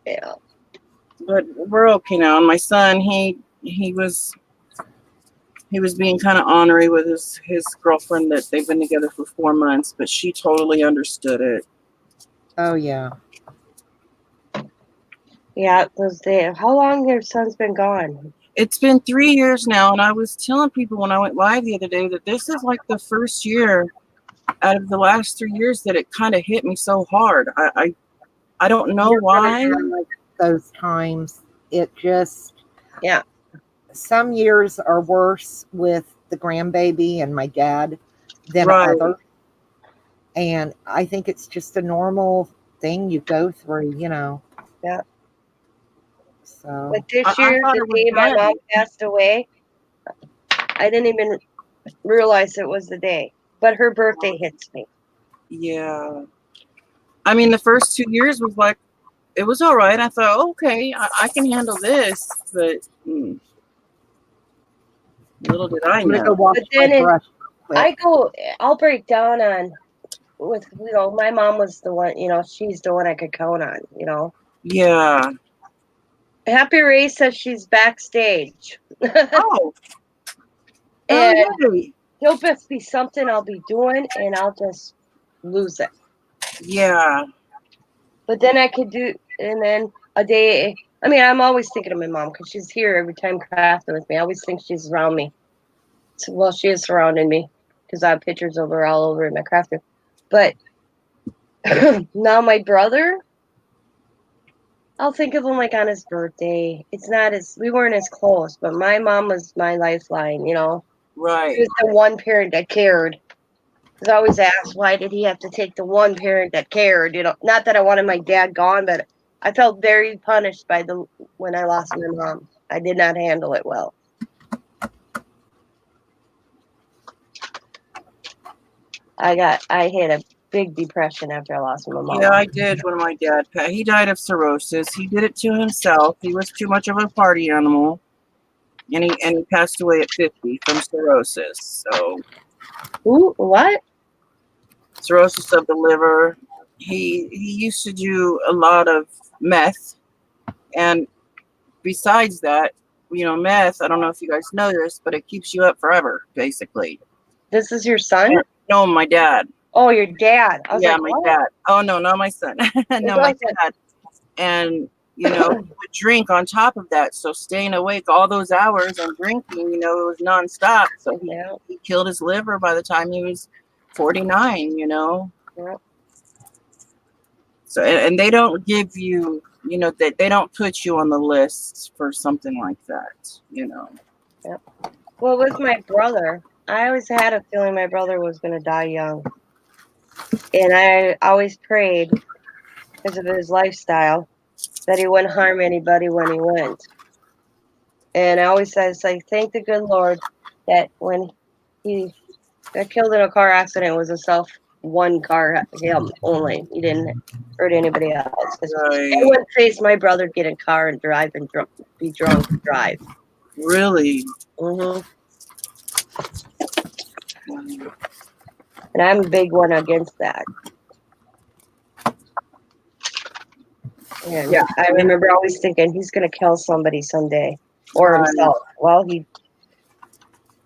Yeah. But we're okay now. And my son, he was being kind of ornery with his girlfriend that they've been together for 4 months, but she totally understood it. Oh, yeah. Yeah, those days. How long your son's been gone? It's been 3 years now, and I was telling people when I went live the other day that this is like the first year out of the last 3 years that it kind of hit me so hard. I don't know You're gonna why. have those times. It just, Yeah. some years are worse with the grandbaby and my dad than Right. others. And I think it's just a normal thing you go through, Yeah. So, But this I year, thought the it was day my bad. mom passed away, I didn't even realize it was the day. But her birthday hits me. Yeah. I mean, the first 2 years was like, it was all right. I thought, okay, I can handle this, but little did I I'm going to go know. wash But then my brush real quick. I'll break down on my mom was the one, she's the one I could count on, Yeah. Happy Ray says she's backstage. Oh. And Really? he'll just be something I'll be doing and I'll just lose it. Yeah. But then I could do, and then a day, I'm always thinking of my mom because she's here every time crafting with me. I always think she's around me. So, well, she is surrounding me because I have pictures of her all over in my craft room. But now my brother, I'll think of him like on his birthday. We weren't as close, but my mom was my lifeline, Right. She was the one parent that cared. Because I always asked, why did he have to take the one parent that cared? Not that I wanted my dad gone, but I felt very punished when I lost my mom. I did not handle it well. I had a big depression after I lost my mom. Yeah, I did when my dad passed. He died of cirrhosis. He did it to himself. He was too much of a party animal. And he passed away at 50 from cirrhosis. So Ooh, what? cirrhosis of the liver. He used to do a lot of meth, and besides that, meth, I don't know if you guys know this, but it keeps you up forever, basically. This is your son? No, my dad. Oh, your dad. I was Yeah, like, my what? dad. Oh no, not my son. No, my dad. And he would drink on top of that. So staying awake all those hours and drinking, it was nonstop. So he killed his liver by the time he was 49, Yeah. So and they don't give you, that they don't put you on the list for something like that. Well, with my brother, I always had a feeling my brother was going to die young. And I always prayed, because of his lifestyle, that he wouldn't harm anybody when he went. And I always said, it's like, thank the good Lord that when he got killed in a car accident, it was one car, him only. He didn't hurt anybody else. Because Right. everyone says my brother get in a car and drive and be drunk and drive. Really? hmm And I'm a big one against that. And Yeah. I remember always thinking he's going to kill somebody someday or himself. Well,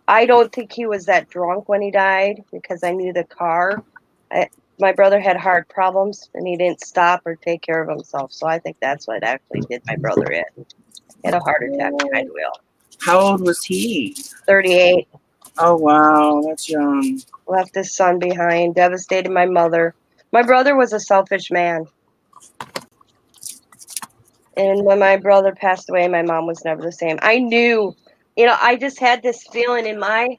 I don't think he was that drunk when he died, because I knew the car. My brother had heart problems and he didn't stop or take care of himself. So I think that's what actually did my brother in. He had a heart attack behind the wheel. How old was he? 38. Oh, wow. That's young. Left his son behind, devastated my mother. My brother was a selfish man. And when my brother passed away, my mom was never the same. I knew, I just had this feeling in my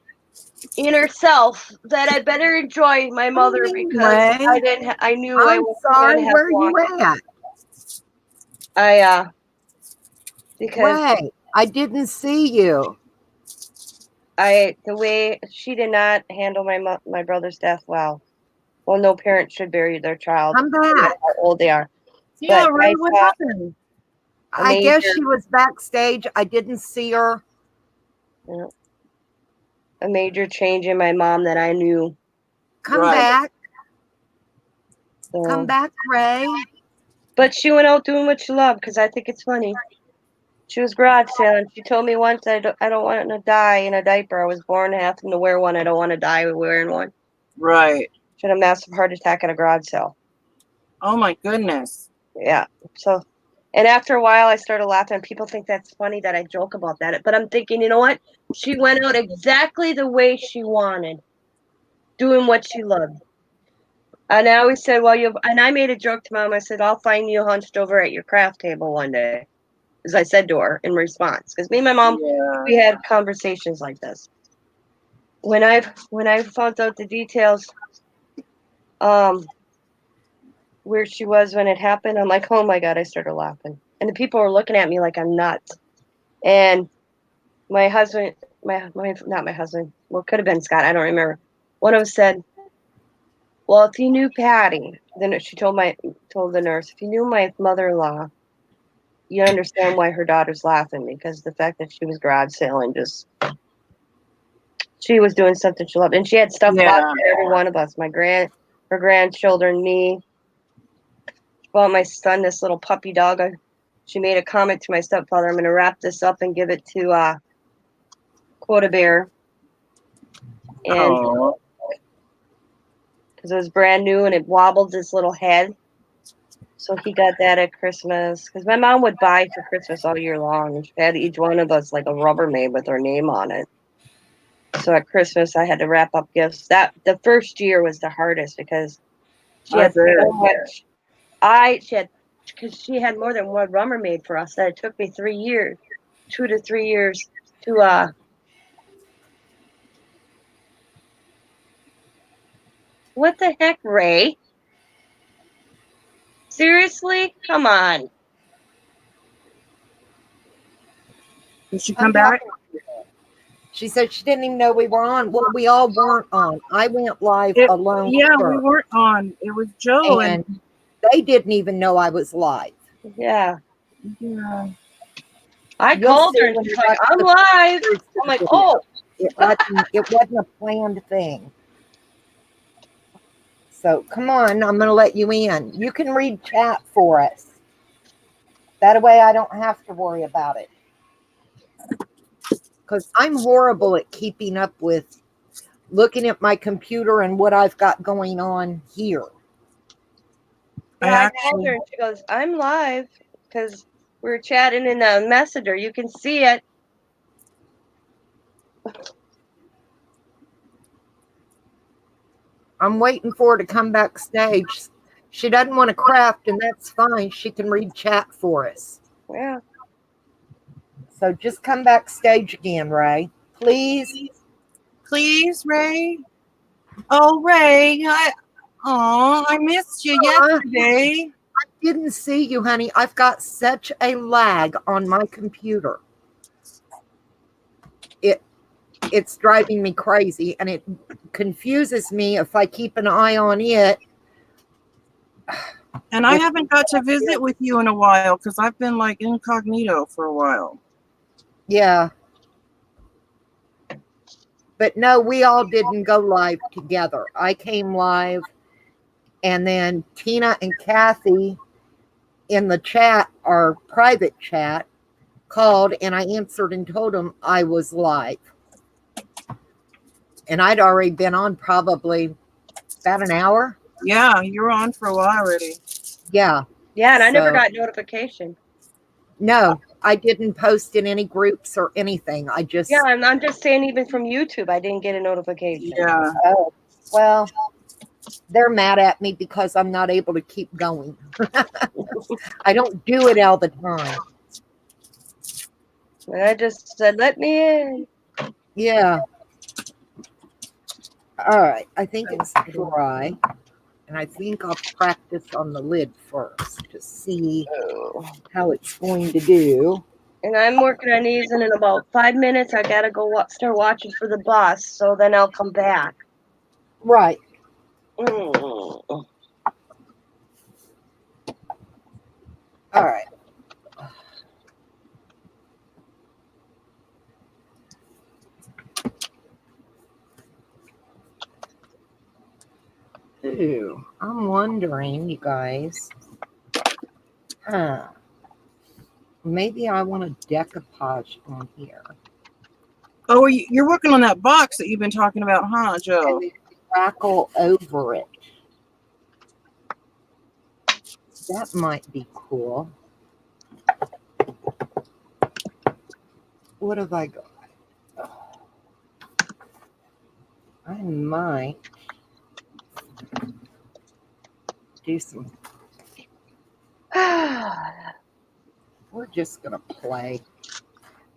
inner self that I better enjoy my mother, because Ray, I knew I I'm was sorry. going to have Where long. you at? Because Ray, I didn't see you. the way she did not handle my brother's death well. Well, no parent should bury their child, Come no matter back. how old they are. Yeah, But right. I What saw happened? a I guess major, she was backstage. I didn't see her. a major change in my mom that I knew. Come Right. back. So. Come back, Ray. But she went out doing what she loved, because I think it's funny. She was garage sailing. She told me once, I don't want to die in a diaper. I was born having to wear one. I don't want to die wearing one. Right. She had a massive heart attack at a garage sale. Oh, my goodness. Yeah. So, and after a while, I started laughing. People think that's funny that I joke about that. But I'm thinking, you know what? She went out exactly the way she wanted, doing what she loved. And I always said, and I made a joke to Mom. I said, I'll find you hunched over at your craft table one day. As I said to her in response. Because me and my mom, Yeah. we had conversations like this. When I found out the details, where she was when it happened, I'm like, oh my God, I started laughing. And the people were looking at me like I'm nuts. And my husband, not my husband, well, it could have been Scott, I don't remember. One of them said, well, if you knew Patty, then she told the nurse, if you knew my mother-in-law, you understand why her daughter's laughing, because the fact that she was garage sailing, she was doing something she loved. And she had stuff bought for every one of us, her grandchildren, me. She bought my son this little puppy dog. She made a comment to my stepfather, I'm going to wrap this up and give it to Quota Bear. And because it was brand new and it wobbled his little head. So he got that at Christmas. Because my mom would buy for Christmas all year long. And she had each one of us like a Rubbermaid with her name on it. So at Christmas, I had to wrap up gifts. The first year was the hardest, because she had so much. Because she had more than one Rubbermaid for us. That it took me 3 years, 2 to 3 years to What the heck, Ray? Seriously? Come on. Did she come back? She said she didn't even know we were on. Well, we all weren't on. I went live alone. Yeah, we first, weren't on. It was Joe and they didn't even know I was live. Yeah. yeah. I You'll called see her and when she's you like, watch I'm the live. first I'm like, video. oh. It wasn't a planned thing. So come on, I'm going to let you in. You can read chat for us. That way I don't have to worry about it. Because I'm horrible at keeping up with looking at my computer and what I've got going on here. Yeah, I called her and she goes, I'm live, because we were chatting in the messenger. You can see it. I'm waiting for her to come backstage. She doesn't want to craft, and that's fine. She can read chat for us. Yeah. So just come backstage again, Ray. Please. Please, Ray. Oh, Ray. I missed you yesterday. Didn't see you, honey. I've got such a lag on my computer. It's driving me crazy, and it confuses me if I keep an eye on it. And I haven't got to visit with you in a while because I've been like incognito for a while. Yeah. But no, we all didn't go live together. I came live, and then Tina and Kathy in the chat, our private chat, called, and I answered and told them I was live. And I'd already been on probably about an hour. Yeah, you were on for a while already. Yeah. Yeah, and I never So- got notification. No, I didn't post in any groups or anything. I just, Yeah, and I'm just saying, even from YouTube, I didn't get a notification. Yeah. oh, well, they're mad at me because I'm not able to keep going. I don't do it all the time. And I just said, let me in. Yeah. All right. I think it's dry. And I think I'll practice on the lid first to see how it's going to do. And I'm working on these, and in about 5 minutes, I gotta go start watching for the bus, so then I'll come back. Right. Mm. All right. Ooh, I'm wondering, you guys. Maybe I want a decoupage on here. Oh, you're working on that box that you've been talking about, huh, Joe? And then crackle over it. That might be cool. What have I got? I might do some. We're just gonna play.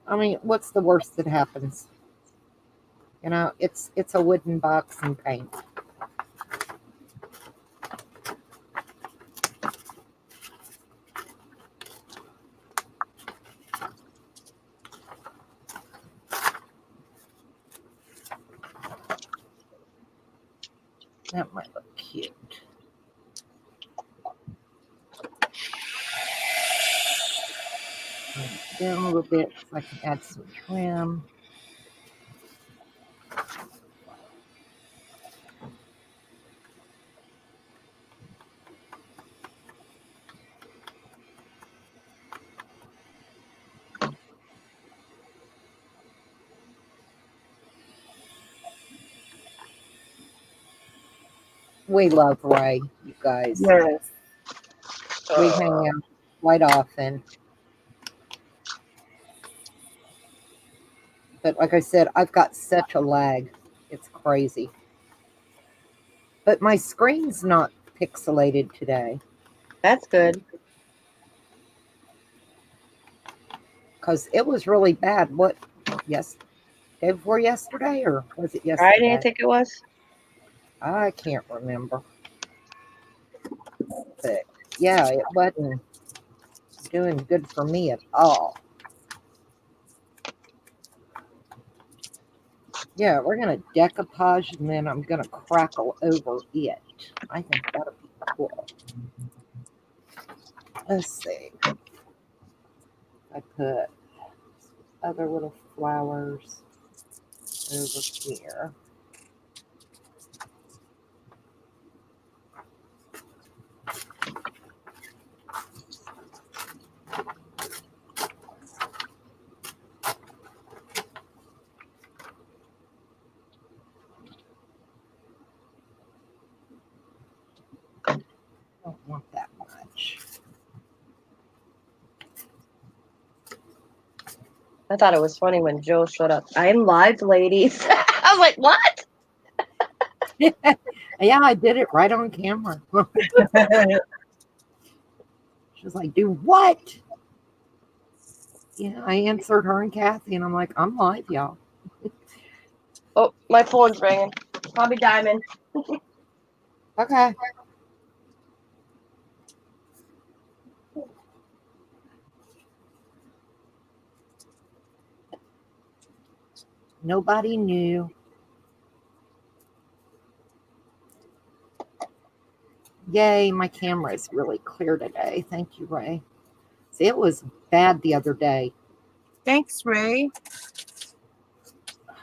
I mean, what's the worst that happens? You know, it's a wooden box and paint. That might look cute. Bring it down a little bit so I can add some trim. We love Ray, you guys. Yes. We hang out quite often. But like I said, I've got such a lag. It's crazy. But my screen's not pixelated today That's good. because it was really bad. What? Yes. Day before yesterday, or was it yesterday? Friday, I think it was. I can't remember. But yeah, it wasn't doing good for me at all. Yeah, we're going to decoupage and then I'm going to crackle over it. I think that'll be cool. Let's see. I put other little flowers over here. Don't want that much. I thought it was funny when Joe showed up. I'm live, ladies. I was like, what? Yeah, I did it right on camera. She was like, do what? Yeah, I answered her and Kathy, and I'm like, I'm live, y'all. Oh, my phone's ringing. Probably Diamond. Okay. Nobody knew. Yay, my camera is really clear today. Thank you, Ray. See, it was bad the other day. Thanks, Ray. I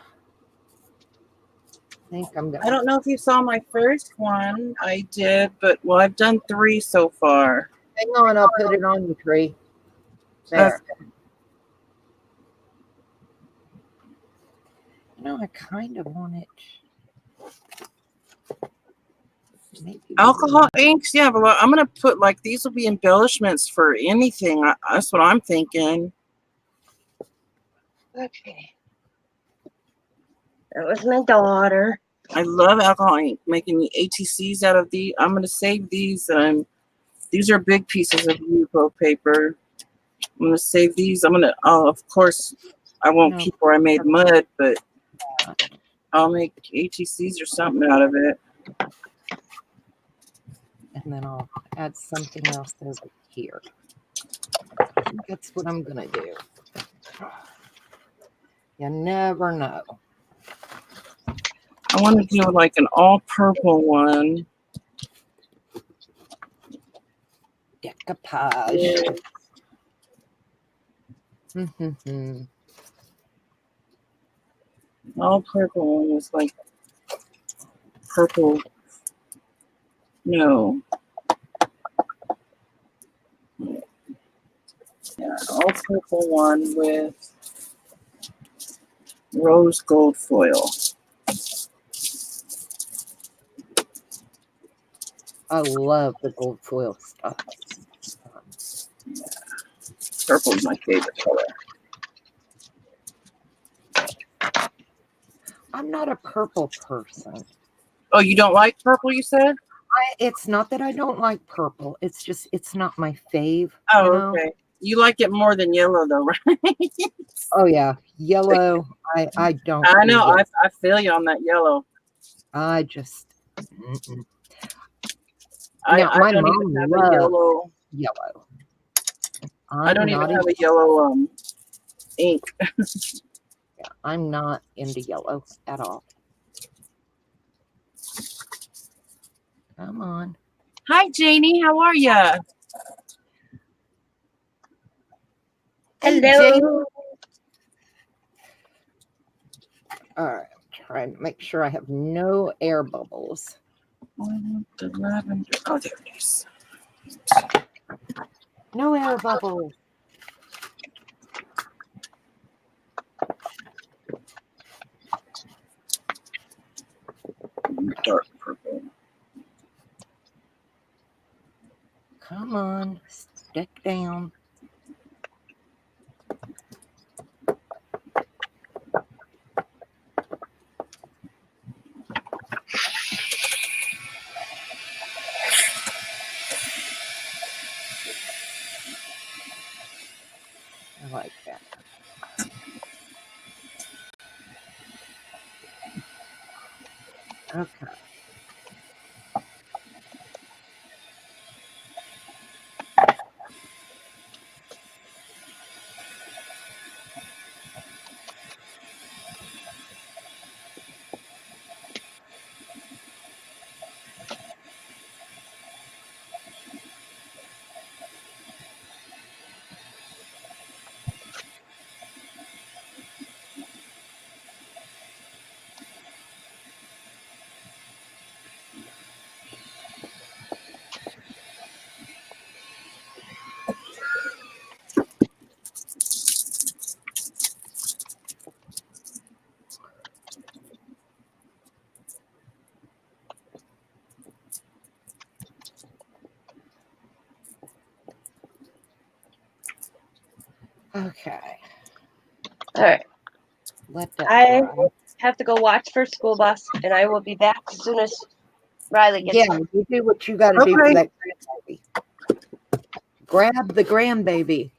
think I'm I gonna. don't know if you saw my first one. I did, but well, I've done 3 so far. Hang on, I'll put it on the tree. There. You know, I kind of want it. Maybe Alcohol inks, yeah, but I'm gonna put like these will be embellishments for anything. That's what I'm thinking. Okay. That was my daughter. I love alcohol ink. Making the ATCs out of these. I'm gonna save these. These are big pieces of Yupo paper. I'm gonna save these. Of course, I won't keep where I made mud, but I'll make ATCs or something out of it. And then I'll add something else over here. I think that's what I'm gonna do. You never know. I want to do like an all purple one. Decoupage. All purple one was like purple. No. Yeah, all purple one with rose gold foil. I love the gold foil stuff. Yeah. Purple is my favorite color. I'm not a purple person. Oh, you don't like purple, you said? It's not that I don't like purple. It's just, it's not my fave. Oh, you know? okay. You like it more than yellow, though, right? Oh, yeah. Yellow, I don't. I do know. yellow. I feel you on that yellow. I just. Mm-mm. I Now, my don't mom even have loves a yellow. yellow. I don't even have a yellow ink. I'm not into yellow at all. Come on. Hi, Janie. How are you? Hey, Hello. Jane. All right. I'm trying to make sure I have no air bubbles. The lavender. Oh, there it is. No air bubbles. Dark purple. Come on. Stick down. I like that. Okay. Okay. All right. Let that I dry. have to go watch for school bus, and I will be back as soon as Riley gets Yeah, one. you do what you got to do for Okay. that grandbaby. Grab the grandbaby.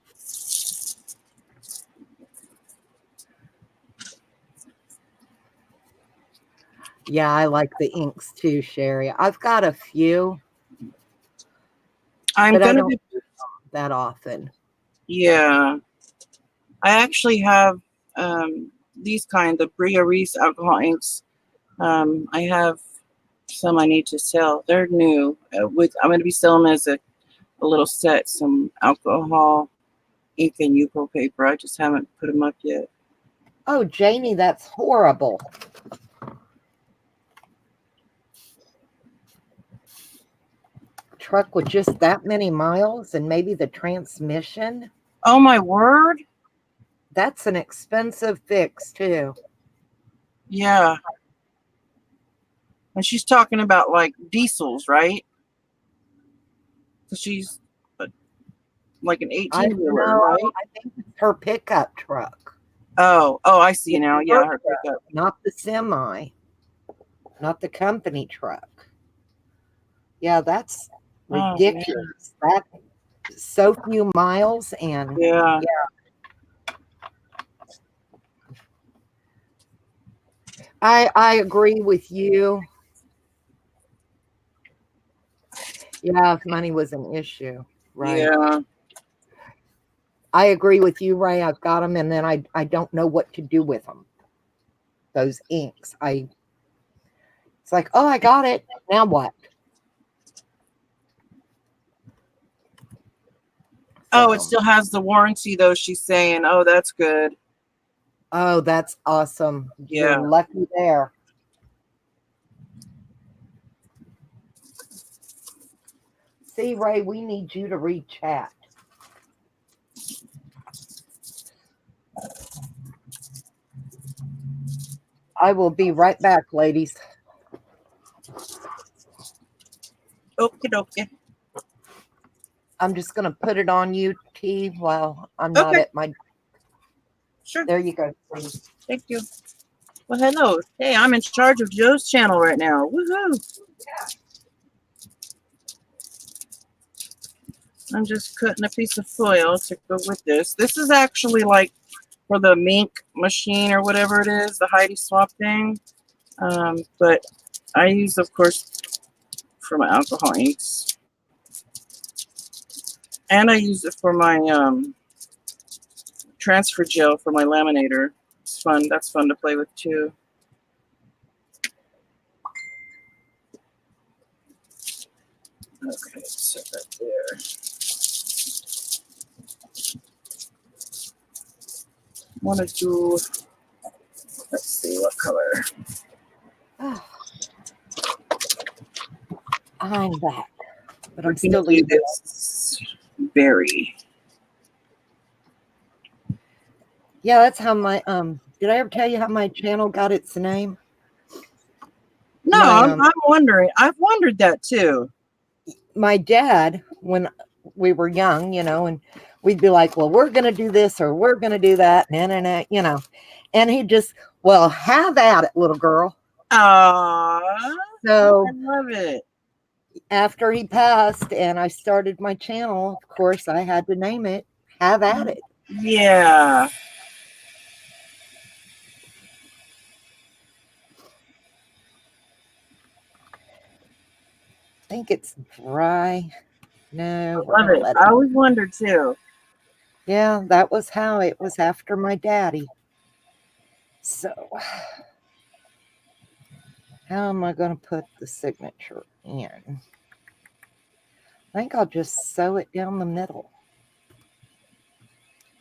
Yeah, I like the inks too, Sherry. I've got a few, I'm but I gonna don't be. use them that often. Yeah, I actually have these kind, the Bria Reese alcohol inks. I have some I need to sell. They're new. I'm gonna be selling them as a little set. Some alcohol ink and Yupo paper. I just haven't put them up yet. Oh, Janie, that's horrible. Truck with just that many miles and maybe the transmission. Oh my word! That's an expensive fix too. Yeah. And she's talking about like diesels, right? So she's like an I 18-wheeler, know. right? I think it's her pickup truck. Oh, I see It's now. her Yeah, her truck, pickup. not the semi, not the company truck. Yeah, that's Oh, man. ridiculous. That so few miles and Yeah. I agree with you. Yeah, if money was an issue, right? Yeah. I agree with you, Ray. I've got them, and then I don't know what to do with them. Those inks, it's like, oh, I got it. Now what? Oh, it So, still has the warranty though, she's saying. Oh, that's good. oh, that's awesome. Yeah. You're lucky there. See, Ray, we need you to read chat. I will be right back, ladies. Okie dokie. I'm just going to put it on you, T, while I'm not Okay. at my. Sure. There you go. Please. Thank you. Well, hello. Hey, I'm in charge of Joe's channel right now. Woohoo! I'm just cutting a piece of foil to go with this. This is actually like for the mink machine or whatever it is, the Heidi Swap thing. But I use, of course, for my alcohol inks. And I use it for my transfer gel for my laminator. It's fun. That's fun to play with too. Okay, set that there. I want to do, let's see what color. I'm back, but We're I'm still gonna do leaving. this berry. Yeah, that's how my Did I ever tell you how my channel got its name? No, My, I'm wondering. I've wondered that too. My dad, when we were young, and we'd be like, well, we're going to do this or we're going to do that, and he just, well, have at it, little girl. Aww, So I love it. after he passed and I started my channel, of course, I had to name it Have At It. Yeah. I think it's dry. No, we're Love going to it. let I it. always wondered too. Yeah, that was how it was after my daddy. So how am I going to put the signature in? I think I'll just sew it down the middle.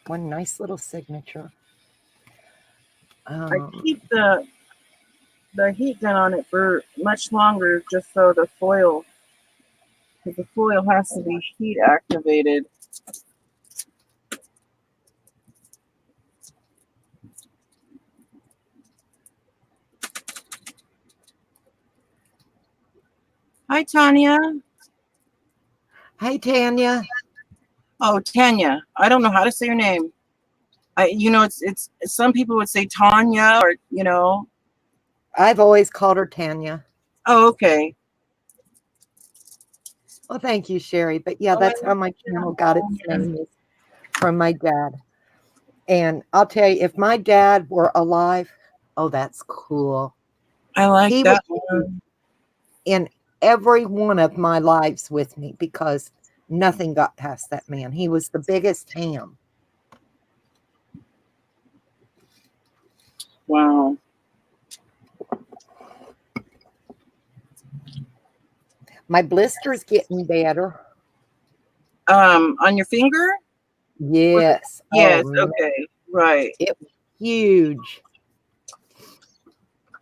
One nice little signature. I keep the heat gun on it for much longer just so the foil, because the foil has to be heat activated. Hi, Tanya. Hey, Tanya. Oh, Tanya. I don't know how to say your name. It's some people would say Tanya or. I've always called her Tanya. Oh, okay. Well, thank you, Sherry. But yeah, Oh, that's I how my channel got its name, is from my dad. And I'll tell you, if my dad were alive, oh, that's cool. I like He that would one. be in every one of my lives with me because nothing got past that man. He was the biggest ham. Wow. My blister's getting better. On your finger? Yes. Yes. Oh, man, Okay. Right. it was huge.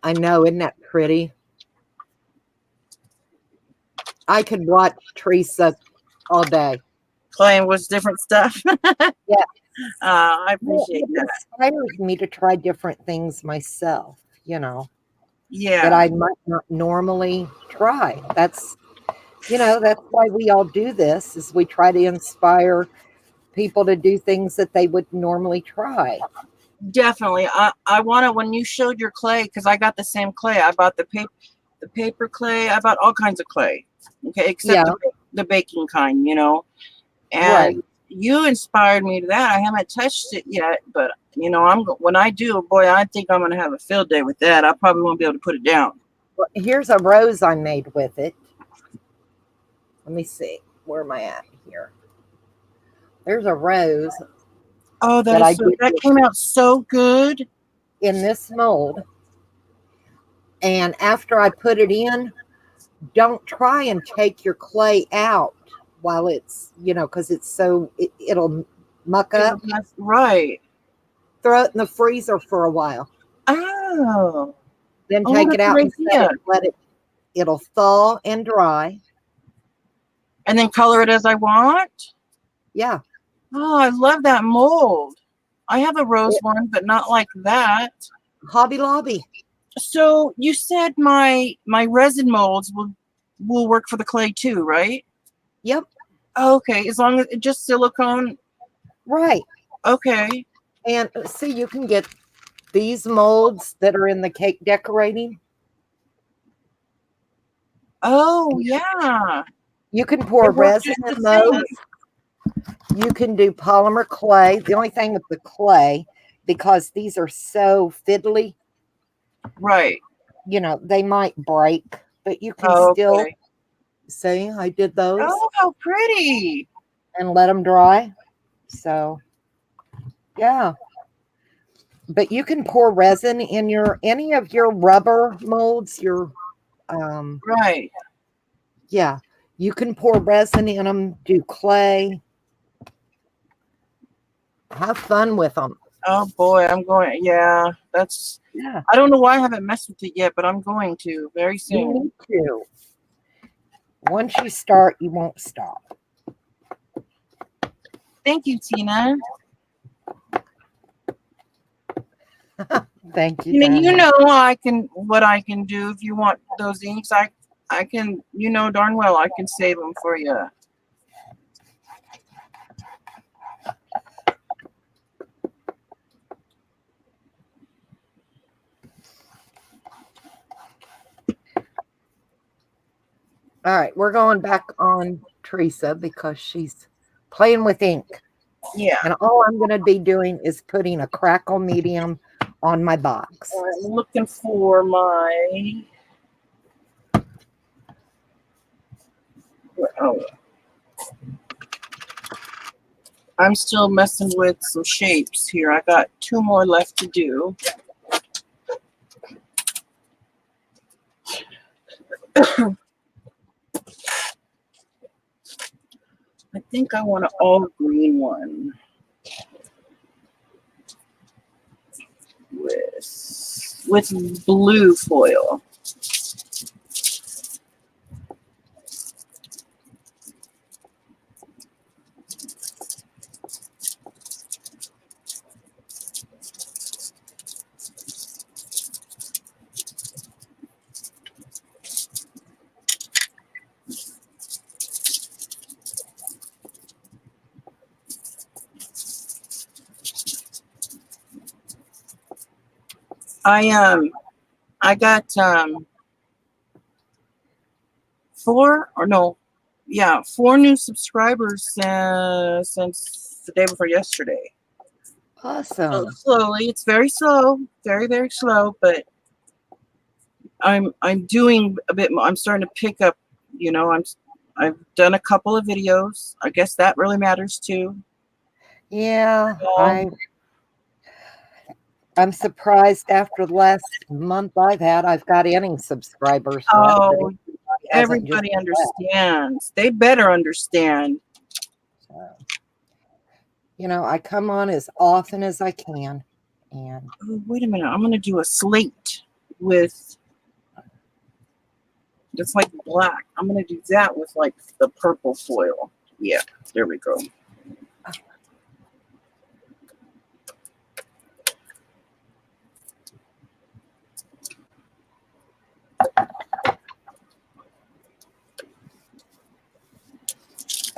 I know, isn't that pretty? I could watch Teresa all day. Playing with different stuff. Yeah. I Well, appreciate it that. inspires me to try different things myself, that Yeah. I might not normally try. That's why we all do this, is we try to inspire people to do things that they would normally try. Definitely. I want to, when you showed your clay, because I got the same clay. I bought the paper clay. I bought all kinds of clay. Okay, except Yeah, the baking kind, right. And you inspired me to that. I haven't touched it yet, but when I do, boy, I think I'm gonna have a field day with that. I probably won't be able to put it down. Well, here's a rose I made with it. Let me see. Where am I at here? There's a rose Oh, that I did that came out so good. in this mold. And after I put it in, don't try and take your clay out while it's, because it'll muck up. Right. Throw it in the freezer for a while. Oh. Then Oh, take that's it a out good and set idea. it. It'll thaw and dry. And then color it as I want. Yeah. Oh, I love that mold. I have a rose one, but not like that. Hobby Lobby. So you said my resin molds will work for the clay too, right? Yep. Okay, as long as it's just silicone. Right. Okay. And see, you can get these molds that are in the cake decorating. Oh yeah. You can pour They work resin just in the those. same. You can do polymer clay. The only thing with the clay, because these are so fiddly, Right. they might break, but you can Oh, still okay. see, I did those Oh, how pretty. and let them dry. So, yeah. But you can pour resin in any of your rubber molds, Right. yeah, you can pour resin in them, do clay. Have fun with them. Oh boy, I'm going. Yeah, Yeah, I don't know why I haven't messed with it yet, but I'm going to very you soon. need to. Once you start, you won't stop. Thank you, Tina. Thank you. You Donna. know what I can do if you want those inks. I can, darn well I can save them for you. All right, we're going back on Teresa because she's playing with ink. Yeah. And all I'm going to be doing is putting a crackle medium on my box. I'm looking for my. Oh. I'm still messing with some shapes here. I got 2 more left to do. I think I want an all green one with blue foil. I got 4 or no, yeah, 4 new subscribers since the day before yesterday. So Awesome. slowly, it's very slow, very, very slow, but I'm doing a bit more. I'm starting to pick up, I've done a couple of videos. I guess that really matters too. Yeah, Um, I'm surprised after the last month I've got any subscribers yet, but Oh, it hasn't just everybody understands. They better understand. so, I come on as often as I can, and Oh, wait a minute. I'm going to do a slate with, it's like black. I'm going to do that with like the purple foil. Yeah, there we go.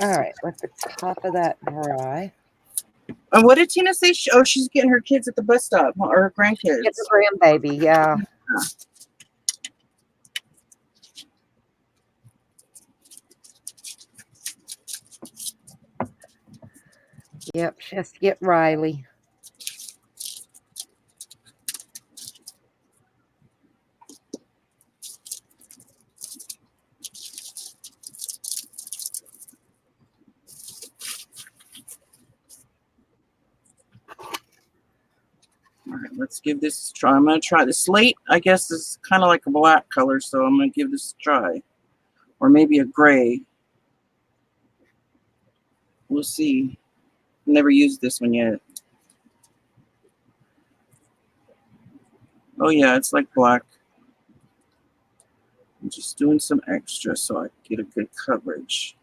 all right, let the top of that dry. And what did Tina say? Oh, she's getting her kids at the bus stop, or her grandkids. It's a grandbaby, yeah. Yep, she has to get Riley. All right, let's give this a try. I'm going to try the slate. I guess is kind of like a black color, so I'm going to give this a try. Or maybe a gray. We'll see. Never used this one yet. Oh yeah, it's like black. I'm just doing some extra so I get a good coverage.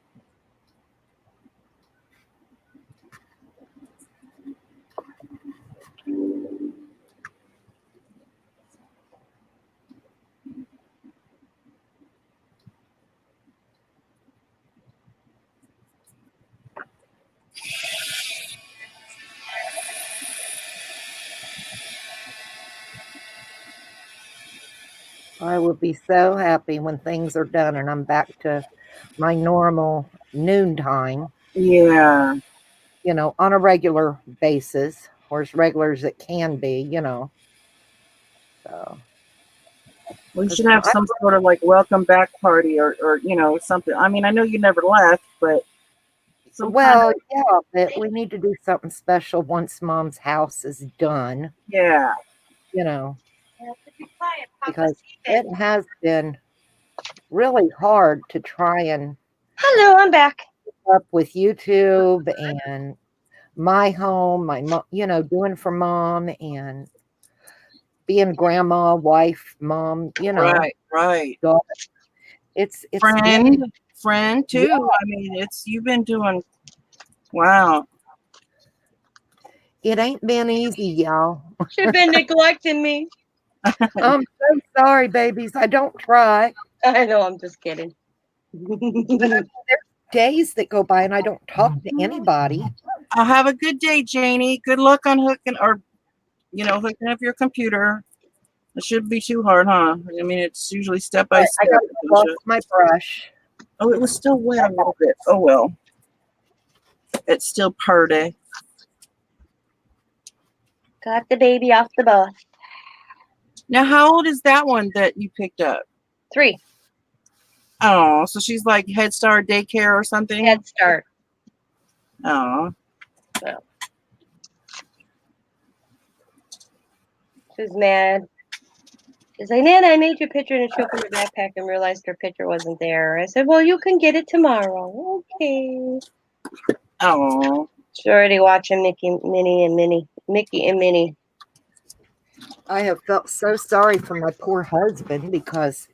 I will be so happy when things are done and I'm back to my normal noon time, Yeah. On a regular basis, or as regular as it can be, So, We 'cause should have some sort of like welcome back party or something. I mean, I know you never left, but some kind well, of, yeah, but we need to do something special once Mom's house is done, yeah. you know, because it has been really hard to try and Hello, I'm back. keep up with YouTube and my home, my mom, doing for Mom and being grandma, wife, mom, Right. daughter. It's been Friend too. yeah, I mean, you've been doing, wow. it ain't been easy, y'all. She's been neglecting me. I'm so sorry, babies. I don't try. I know, I'm just kidding. Days that go by and I don't talk to anybody. I'll have a good day, Janie. Good luck on hooking hooking up your computer. It shouldn't be too hard, huh? I mean, it's usually step by I step. got lost my brush. Oh, it was still wet a little bit. Oh well. It's still party. Got the baby off the bus. Now, how old is that one that you picked up? 3. Oh, so she's like Head Start daycare or something? Head Start. Oh. She's mad. She's like, Nana, I made you a picture, and she opened her backpack and realized her picture wasn't there. I said, well, you can get it tomorrow. Okay. Oh. She's already watching Mickey and Minnie. I have felt so sorry for my poor husband because,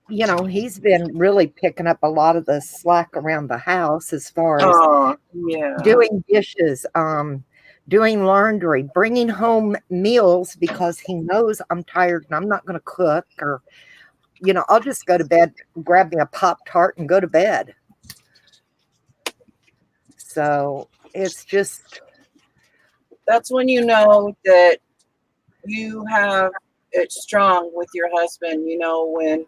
he's been really picking up a lot of the slack around the house as far as Oh, yeah. doing dishes, doing laundry, bringing home meals because he knows I'm tired and I'm not going to cook or, I'll just go to bed, grab me a Pop-Tart and go to bed. So it's just, That's when you know that you have it strong with your husband, when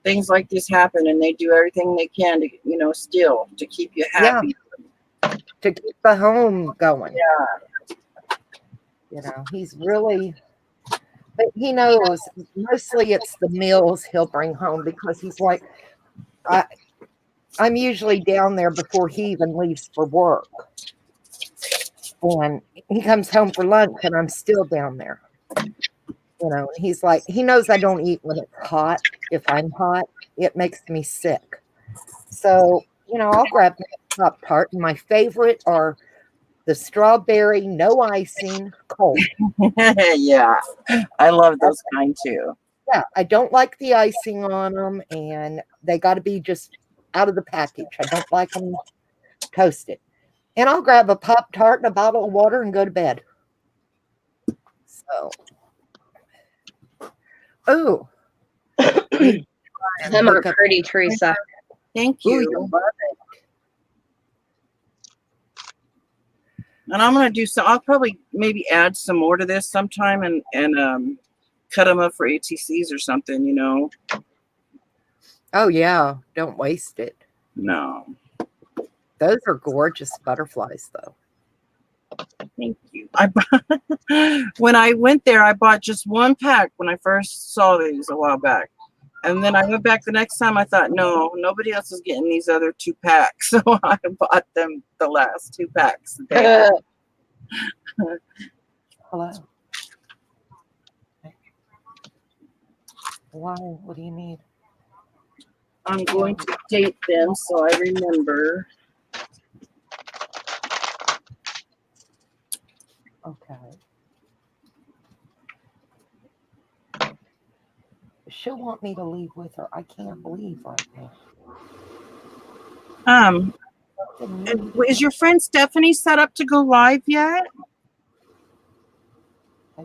things like this happen, and they do everything they can to, still to keep you Yeah. happy. To keep the home going. Yeah. He's really, but he knows mostly it's the meals he'll bring home because he's like, I'm usually down there before he even leaves for work. And he comes home for lunch and I'm still down there. And he's like, he knows I don't eat when it's hot. If I'm hot, it makes me sick. So, I'll grab a Pop-Tart. And my favorite are the strawberry, no icing, cold. Yeah, I love those kind too. Yeah, I don't like the icing on them, and they got to be just out of the package. I don't like them toasted. And I'll grab a Pop-Tart and a bottle of water and go to bed. So, oh, Them are pretty, Teresa. Thank Ooh, you. you love it. And I'm gonna do some. I'll probably maybe add some more to this sometime, and cut them up for ATCs or something. Oh yeah, don't waste it. No, Those are gorgeous butterflies, though. thank you. When I went there, I bought just one pack when I first saw these a while back. And then I went back the next time. I thought, no, nobody else is getting these other 2 packs. So I bought them the last 2 packs. Hello. Why? What do you need? I'm going to date them so I remember. Okay. She'll want me to leave with her. I can't leave right now. Is your friend Stephanie set up to go live yet? I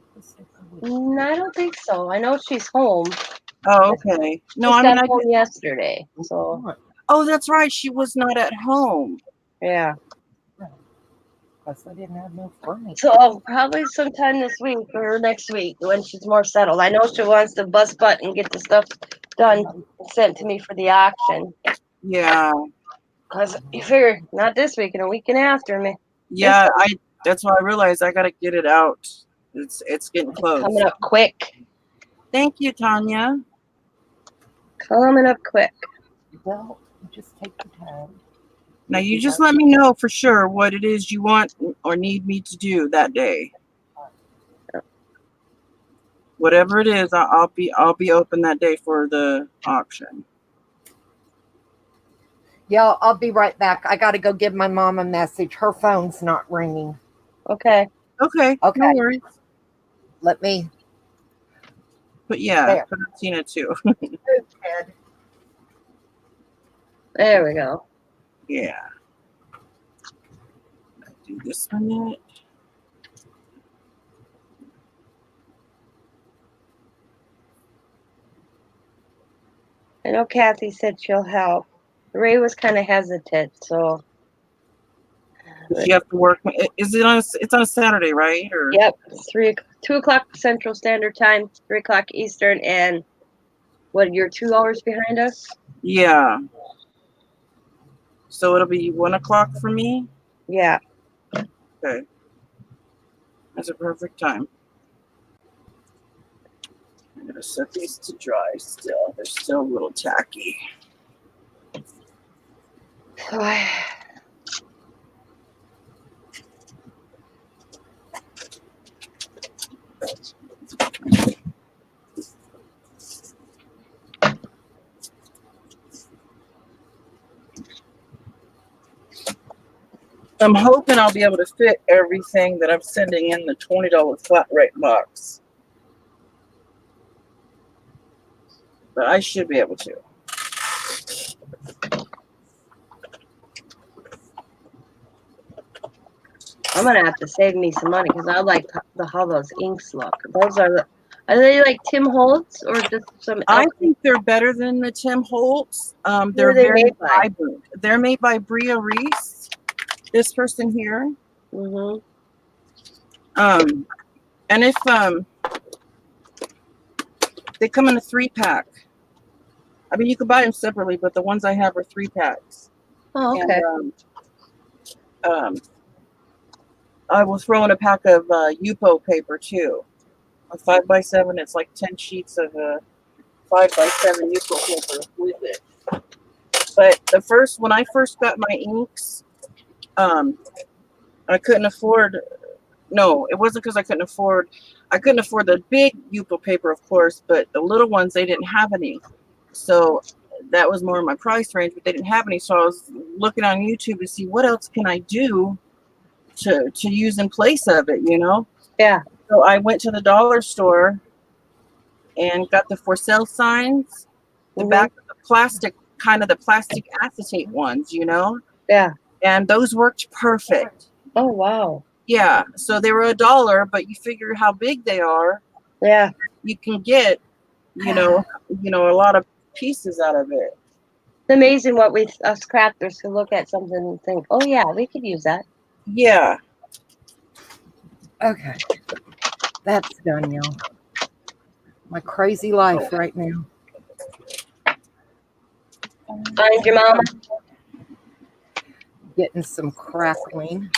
don't think so. I know she's home. Oh, okay. No, She I mean, got home yesterday. So oh, that's right. She was not at home. yeah. Because I didn't have no furniture. So probably sometime this week or next week when she's more settled. I know she wants to bust butt and get the stuff done and sent to me for the auction. Yeah. Because you figure not this week and a weekend after me. Yeah, that's why I realized I gotta get it out. It's getting close. Coming up quick. Thank you, Tanya. Coming up quick. Well, just take your time. Now you just let me know for sure what it is you want or need me to do that day. Whatever it is, I'll be open that day for the auction. Yeah, I'll be right back. I got to go give my mom a message. Her phone's not ringing. Okay. Okay. Okay. No worries. Let me. But yeah, There. put Tina too. There we go. Yeah. Do this one yet? I know Kathy said she'll help. Ray was kind of hesitant, so. You have to work. Is it on? It's on a Saturday, right? Or Yep, 2 o'clock Central Standard Time, 3 o'clock Eastern, and what? You're 2 hours behind us. yeah. So it'll be 1 o'clock for me. Yeah. Okay. That's a perfect time. I'm gonna set these to dry still. They're still a little tacky. So I, I'm hoping I'll be able to fit everything that I'm sending in the $20 flat rate box. But I should be able to. I'm gonna have to save me some money because I like how those inks look. Those are they like Tim Holtz or just some? I think they're better than the Tim Holtz. They're are they very made by? vibrant. They're made by Bria Reese. This person here. Mhm. And if they come in a 3-pack. I mean, you could buy them separately, but the ones I have are 3-packs. Oh, okay. And I will throw in a pack of Yupo paper too. A 5x7. It's like 10 sheets of 5x7 Yupo paper with it. But when I first got my inks, I couldn't afford. No, it wasn't because I couldn't afford. I couldn't afford the big Yupo paper, of course, but the little ones, they didn't have any. So that was more in my price range, but they didn't have any. So I was looking on YouTube to see what else can I do to use in place of it, you know? Yeah. So I went to the dollar store and got the for sale signs, the Mhm. back of the plastic, kind of the plastic acetate ones, you know? Yeah. And those worked perfect. Oh, wow. Yeah. So they were $1, but you figure how big they are, Yeah. you can get, you know, a lot of pieces out of it. It's amazing what us crafters can look at something and think, oh, yeah, we could use that. Yeah. Okay. That's done, y'all. My crazy life right now. Find your mama. Getting some crackling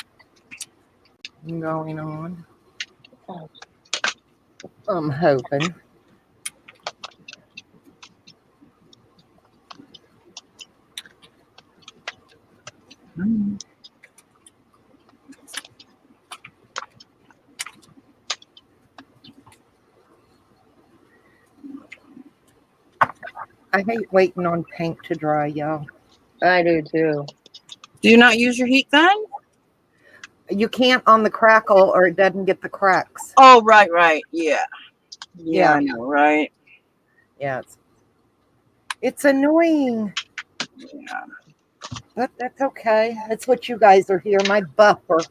going on. I'm hoping. I hate waiting on paint to dry, y'all. I do too. Do you not use your heat gun? You can't on the crackle or it doesn't get the cracks. Oh, right. Yeah. Yeah. I know, right? Yeah, it's annoying, Yeah. but that's okay. That's what you guys are here, my buffer.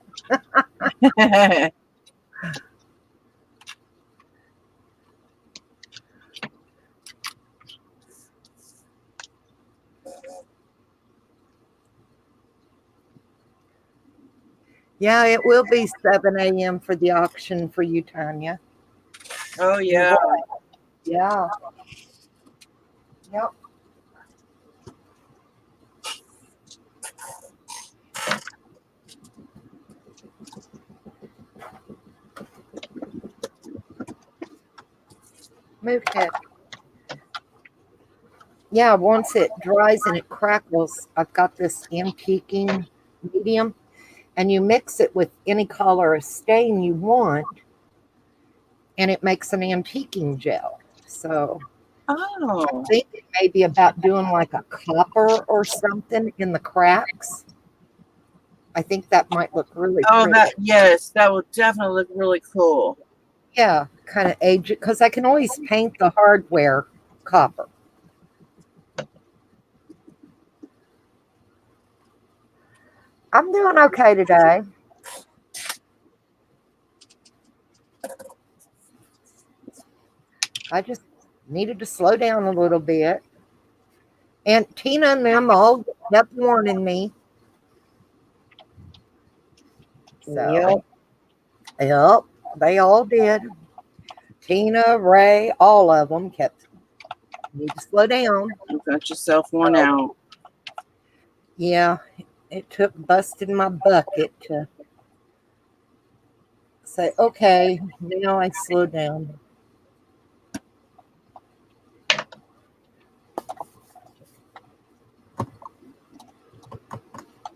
Yeah, it will be 7 a.m. for the auction for you, Tanya. Oh, yeah. Yeah. Yep. Move head. Yeah, once it dries and it crackles, I've got this antiquing medium, and you mix it with any color of stain you want, and it makes an antiquing gel. So I Oh. think it may be about doing like a copper or something in the cracks. I think that might look really Oh, pretty. yes, that would definitely look really cool. Yeah, kind of age it, because I can always paint the hardware copper. I'm doing okay today. I just needed to slow down a little bit. And Tina and them all kept warning me. So, yep, they all did. Tina, Ray, all of them kept, need to slow down. You got yourself one out. Yeah, it took busting my bucket to say, okay, now I slow down.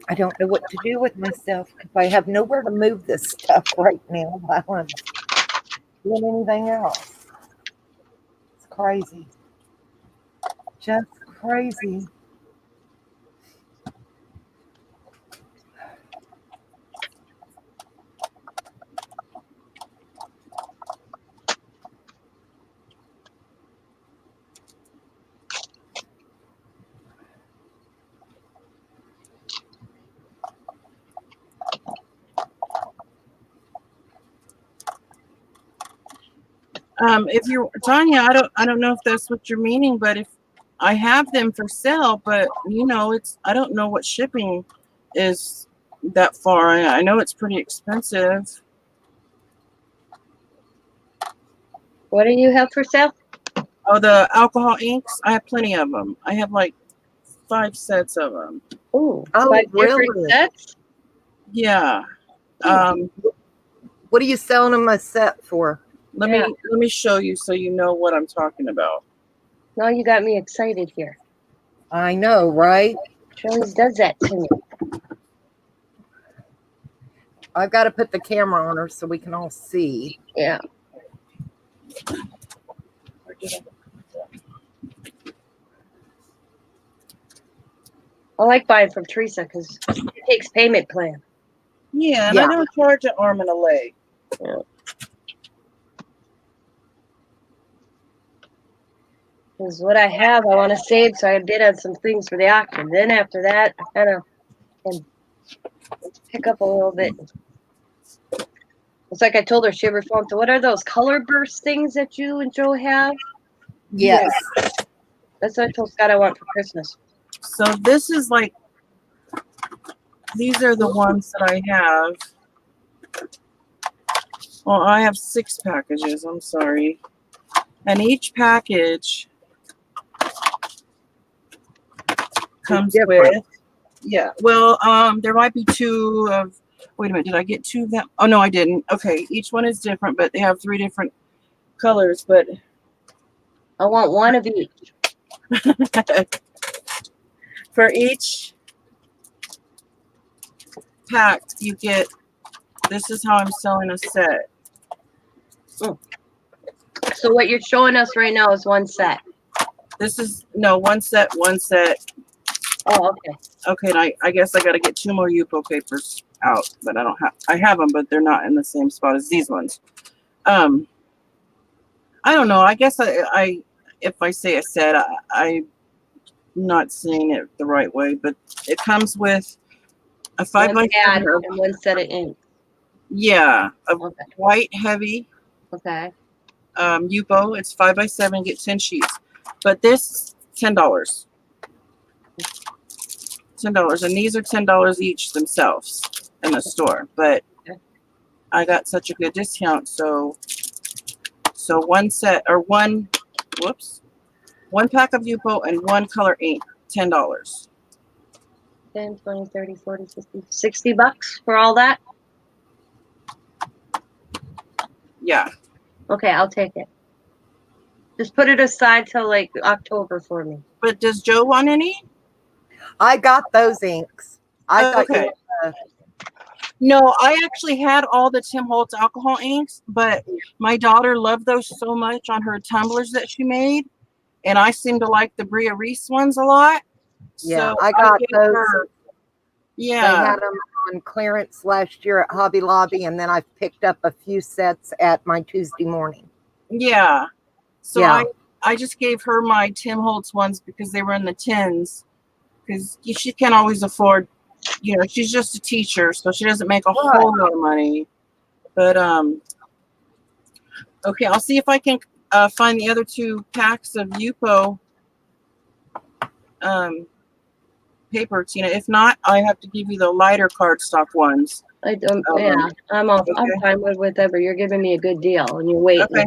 I don't know what to do with myself because I have nowhere to move this stuff right now while I'm doing anything else. It's crazy. Just crazy. If you're Tanya, I don't know if that's what you're meaning, but if I have them for sale, but I don't know what shipping is that far. I know it's pretty expensive. What do you have for sale? Oh, the alcohol inks. I have plenty of them. I have like 5 sets of them. Ooh, Oh, 5 different really? sets? Yeah. What are you selling them a set for? Let Yeah. me show you so you know what I'm talking about. Now you got me excited here. I know, right? She always does that to me. I've got to put the camera on her so we can all see. Yeah. I like buying from Teresa because it takes payment plan. Yeah, and Yeah. I don't charge an arm and a leg. Because what I have, I want to save, so I bid on some things for the auction. Then after that, I kind of can pick up a little bit. It's like I told her, she ever phoned to, what are those color burst things that you and Joe have? Yes. That's what I told Scott I want for Christmas. So this is like, these are the ones that I have. Well, I have 6 packages. I'm sorry. And each package comes different. with, yeah. Well, there might be 2 of. Wait a minute. Did I get 2 of them? Oh no, I didn't. Okay, each one is different, but they have 3 different colors. But I want one of each. for each pack, you get. This is how I'm selling a set. So what you're showing us right now is one set. This is no 1 set, 1 set. Oh, okay. Okay, and I guess I got to get 2 more Yupo papers out, but I have them, but they're not in the same spot as these ones. I don't know. I guess I if I say a set, I'm not saying it the right way, but it comes with a 5x7. One pad and one set of ink. Yeah, a Okay. white heavy Okay. Yupo. It's 5x7. Get 10 sheets, but this $10. $10, and these are $10 each themselves in the store. But I got such a good discount, so one set or one pack of Yupo and 1 color ink, $10. 10, 20, 30, 40, 50, $60 for all that? Yeah. Okay, I'll take it. Just put it aside till like October for me. But does Joe want any? I got those inks. I thought Okay. No, I actually had all the Tim Holtz alcohol inks, but my daughter loved those so much on her tumblers that she made, and I seem to like the Bria Reese ones a lot. Yeah, So I got gave those. her- They yeah, had them on clearance last year at Hobby Lobby, and then I picked up a few sets at my Tuesday morning. yeah. So Yeah. I just gave her my Tim Holtz ones because they were in the tins, because she can't always afford, she's just a teacher, so she doesn't make a whole lot of money. But okay, I'll see if I can find the other 2 packs of Yupo paper, Tina. If not, I have to give you the lighter cardstock ones. I don't. Um, Yeah, I'm okay. fine with whatever. You're giving me a good deal, and you're waiting. Okay.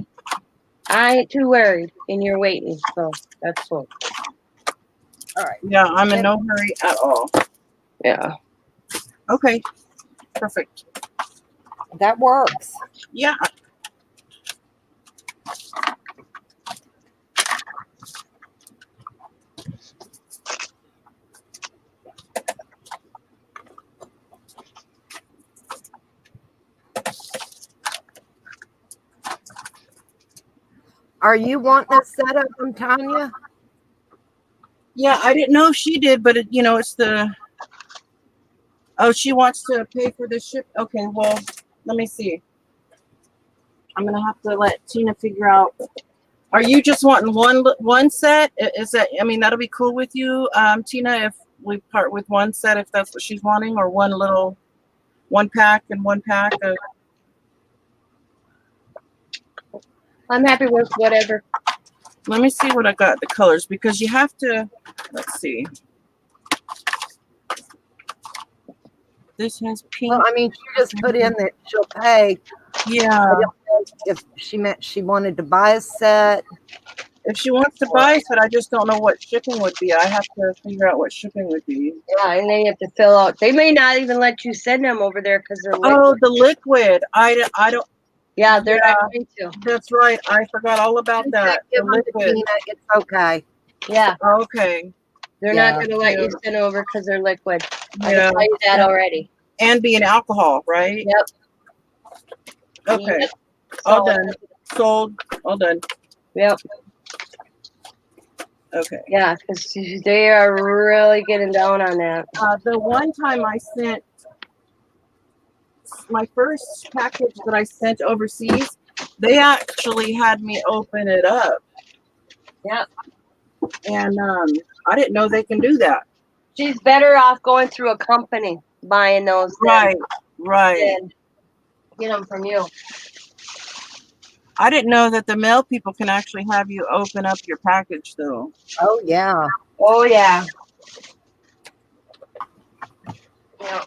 I ain't too worried, and you're waiting, so that's cool. All right. Yeah, I'm in no hurry at all. Yeah. Okay, perfect. That works. Yeah. Are you wanting a set of them, Tanya? Yeah, I didn't know if she did, but it's the. Oh, she wants to pay for the ship. Okay, well, let me see. I'm gonna have to let Tina figure out. Are you just wanting one set? Is that? I mean, that'll be cool with you, Tina, if we part with one set, if that's what she's wanting, or one pack and 1 pack of. I'm happy with whatever. Let me see what I got, the colors, because you have to, let's see. This has pink. Well, I mean, she just put in that she'll pay. Yeah. I don't know if she meant she wanted to buy a set. If she wants to buy it, I just don't know what shipping would be. I have to figure out what shipping would be. Yeah, and then you have to fill out. They may not even let you send them over there because they're liquid. Oh, the liquid. I don't. Yeah, they're yeah. not going to. That's right. I forgot all about that. The Give them to liquid. Tina. It's okay. Yeah, Okay. they're Yeah. not going to let you Yeah. send over because they're liquid. I Yeah. can tell you that already. And be an alcohol, right? Yep. Okay. Yep. All So, done. Sold. All done. Yep. Okay. Yeah, because they are really getting down on that. The one time I sent my first package that I sent overseas, they actually had me open it up. Yep. And I didn't know they can do that. She's better off going through a company buying those Right. Right. than get them from you. I didn't know that the mail people can actually have you open up your package though. Oh yeah. Oh, yeah. Yeah.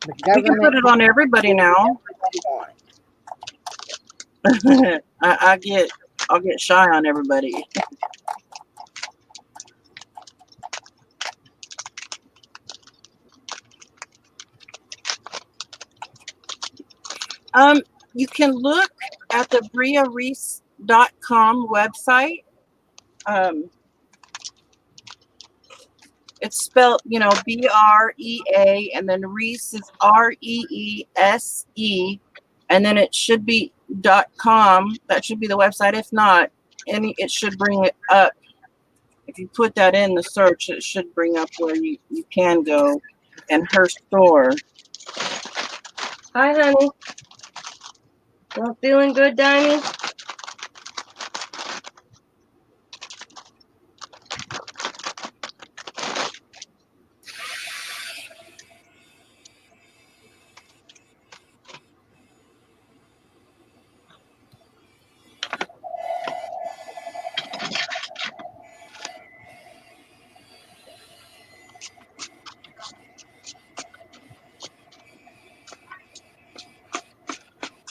The We can put government it on everybody now. I'll get shy on everybody. You can look at the BriaReese.com website. It's spelled, BREA, and then Reese is REESE, and then it should be .com. That should be the website. If not, it should bring it up. If you put that in the search, it should bring up where you can go, and her store. Hi, honey. Not feeling good, Diney?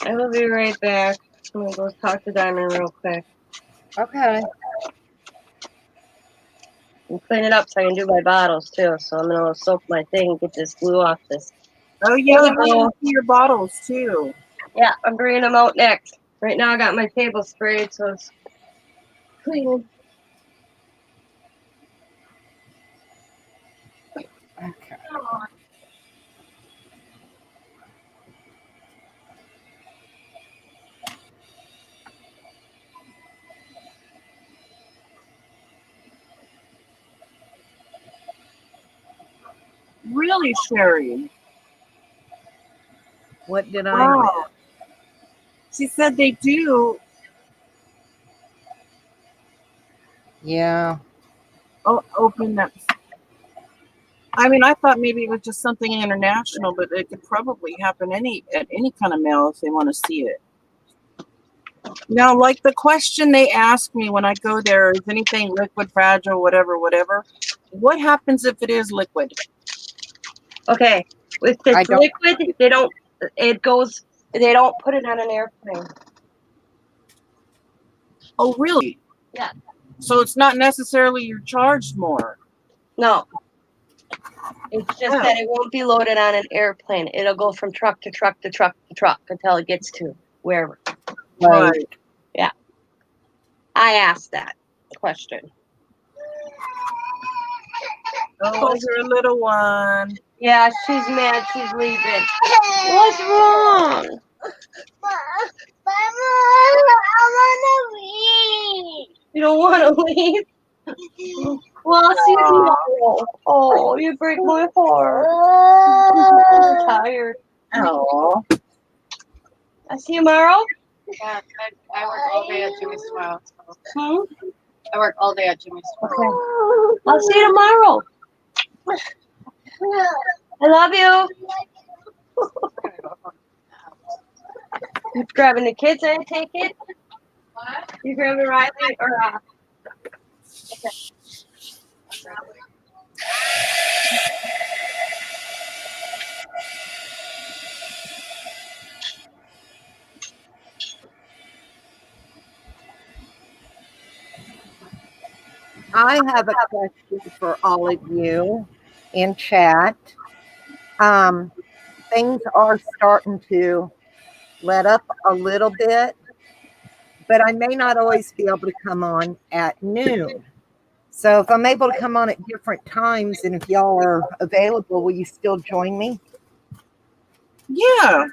I will be right back. I'm going to go talk to Diamond real quick Okay. and clean it up so I can do my bottles, too. So I'm going to soak my thing and get this glue off this. Oh yeah, There I we go. want to see your bottles too. Yeah, I'm bringing them out next. Right now I got my table sprayed, so it's clean. Okay. Really, Sherry? What did I Wow. miss? She said they do. Yeah. Oh, open that. I mean, I thought maybe it was just something international, but it could probably happen at any kind of mail if they want to see it. Now, like the question they ask me when I go there, is anything liquid, fragile, whatever, whatever? What happens if it is liquid? Okay, with this I don't- liquid, they don't put it on an airplane. Oh, really? Yeah. So it's not necessarily you're charged more. No. It's just Oh. that it won't be loaded on an airplane. It'll go from truck to truck to truck to truck until it gets to wherever. Right. I asked that question. Oh, you're a little one. Yeah, she's mad. She's leaving. What's wrong? You don't want to leave? Well, I'll see you tomorrow. Oh, you break my heart. I'm tired. Oh. I'll see you tomorrow. Yeah, I work all day at Jimmy's tomorrow. So Hmm? I work all day at Jimmy's tomorrow. Okay. I'll see you tomorrow. I love you. You grabbing the kids, I take it? You grabbing Riley or I have a question for all of you in chat. Things are starting to let up a little bit, but I may not always be able to come on at noon. So if I'm able to come on at different times and if y'all are available, will you still join me? Yeah.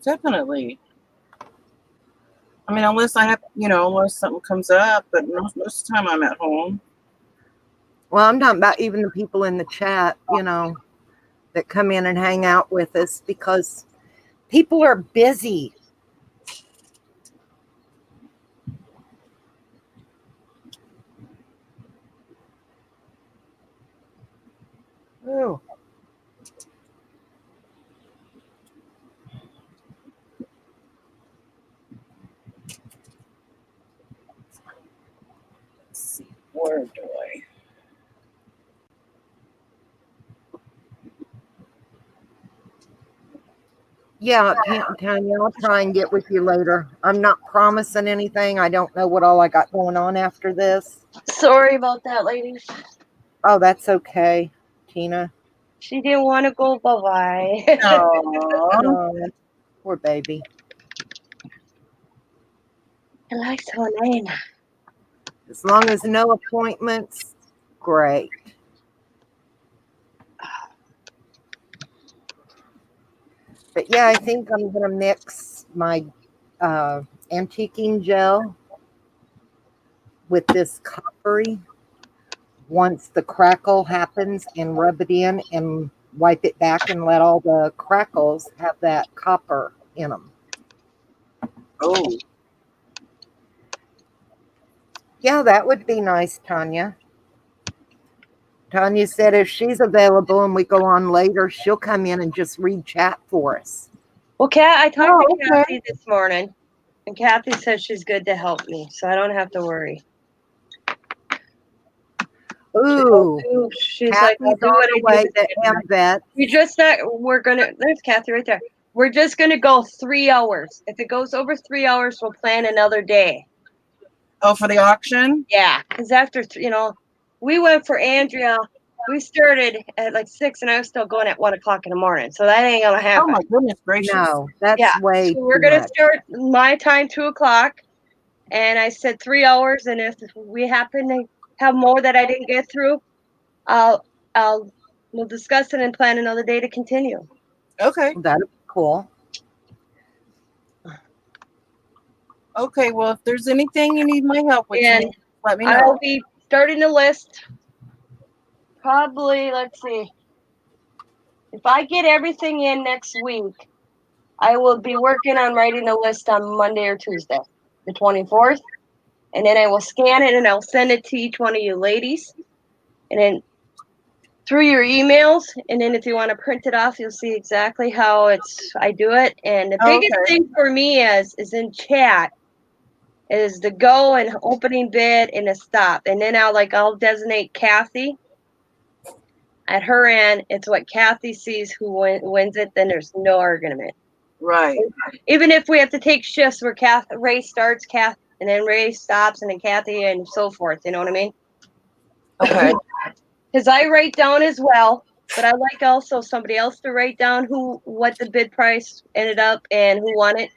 Definitely. I mean, unless I have, unless something comes up, but most of the time I'm at home. Well, I'm talking about even the people in the chat, that come in and hang out with us because people are busy. Oh. Let's see, where do I? Yeah, Tanya, I'll try and get with you later. I'm not promising anything. I don't know what all I got going on after this. sorry about that, ladies. Oh, that's okay, Tina. She didn't want to go bye-bye. Aw. Oh, poor baby. I like her name. As long as no appointments, great. But yeah, I think I'm going to mix my antiquing gel with this coppery once the crackle happens and rub it in and wipe it back and let all the crackles have that copper in them. Oh, Yeah, that would be nice, Tanya. Tanya said if she's available and we go on later, she'll come in and just read chat for us. Well, I talked to Oh, okay. Kathy this morning, and Kathy said she's good to help me, so I don't have to worry. Ooh, She's like, I'll Kathy's do on what the I way do. to MVet. There's Kathy right there. We're just going to go 3 hours. If it goes over 3 hours, we'll plan another day. Oh, for the auction? Yeah, because after, we went for Andrea. We started at like 6, and I was still going at 1 o'clock in the morning. So that ain't going to Oh happen. my goodness gracious. No, that's Yeah, way so we're too going to much. start my time 2 o'clock. And I said 3 hours. And if we happen to have more that I didn't get through, we'll discuss it and plan another day to continue. Okay. That'd be cool. Okay. Well, if there's anything you need my help with, And let me I'll know. be starting a list. Probably, let's see. If I get everything in next week, I will be working on writing a list on Monday or Tuesday, the 24th. And then I will scan it and I'll send it to each one of you ladies. And then through your emails. And then if you want to print it off, you'll see exactly how I do it. And the biggest thing for me is in chat is the go and opening bid and a stop. And then I'll designate Kathy. At her end, it's what Kathy sees who wins it. Then there's no argument. Right. Even if we have to take shifts where Ray starts, and then Ray stops, and then Kathy, and so forth. You know what I mean? Okay. Because I write down as well, but I like also somebody else to write down what the bid price ended up and who won it,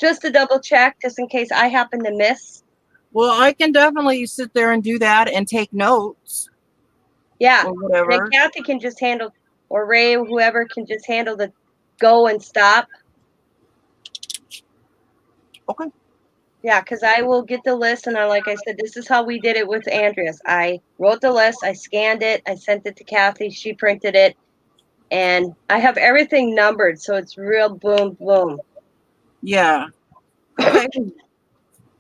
just to double check, just in case I happen to miss. Well, I can definitely sit there and do that and take notes. Yeah. Or And whatever. then Kathy can just handle, or Ray, whoever can just handle the go and stop. Okay. Yeah, because I will get the list, and like I said, this is how we did it with Andreas. I wrote the list, I scanned it, I sent it to Kathy, she printed it, and I have everything numbered, so it's real boom, boom. Yeah. Okay.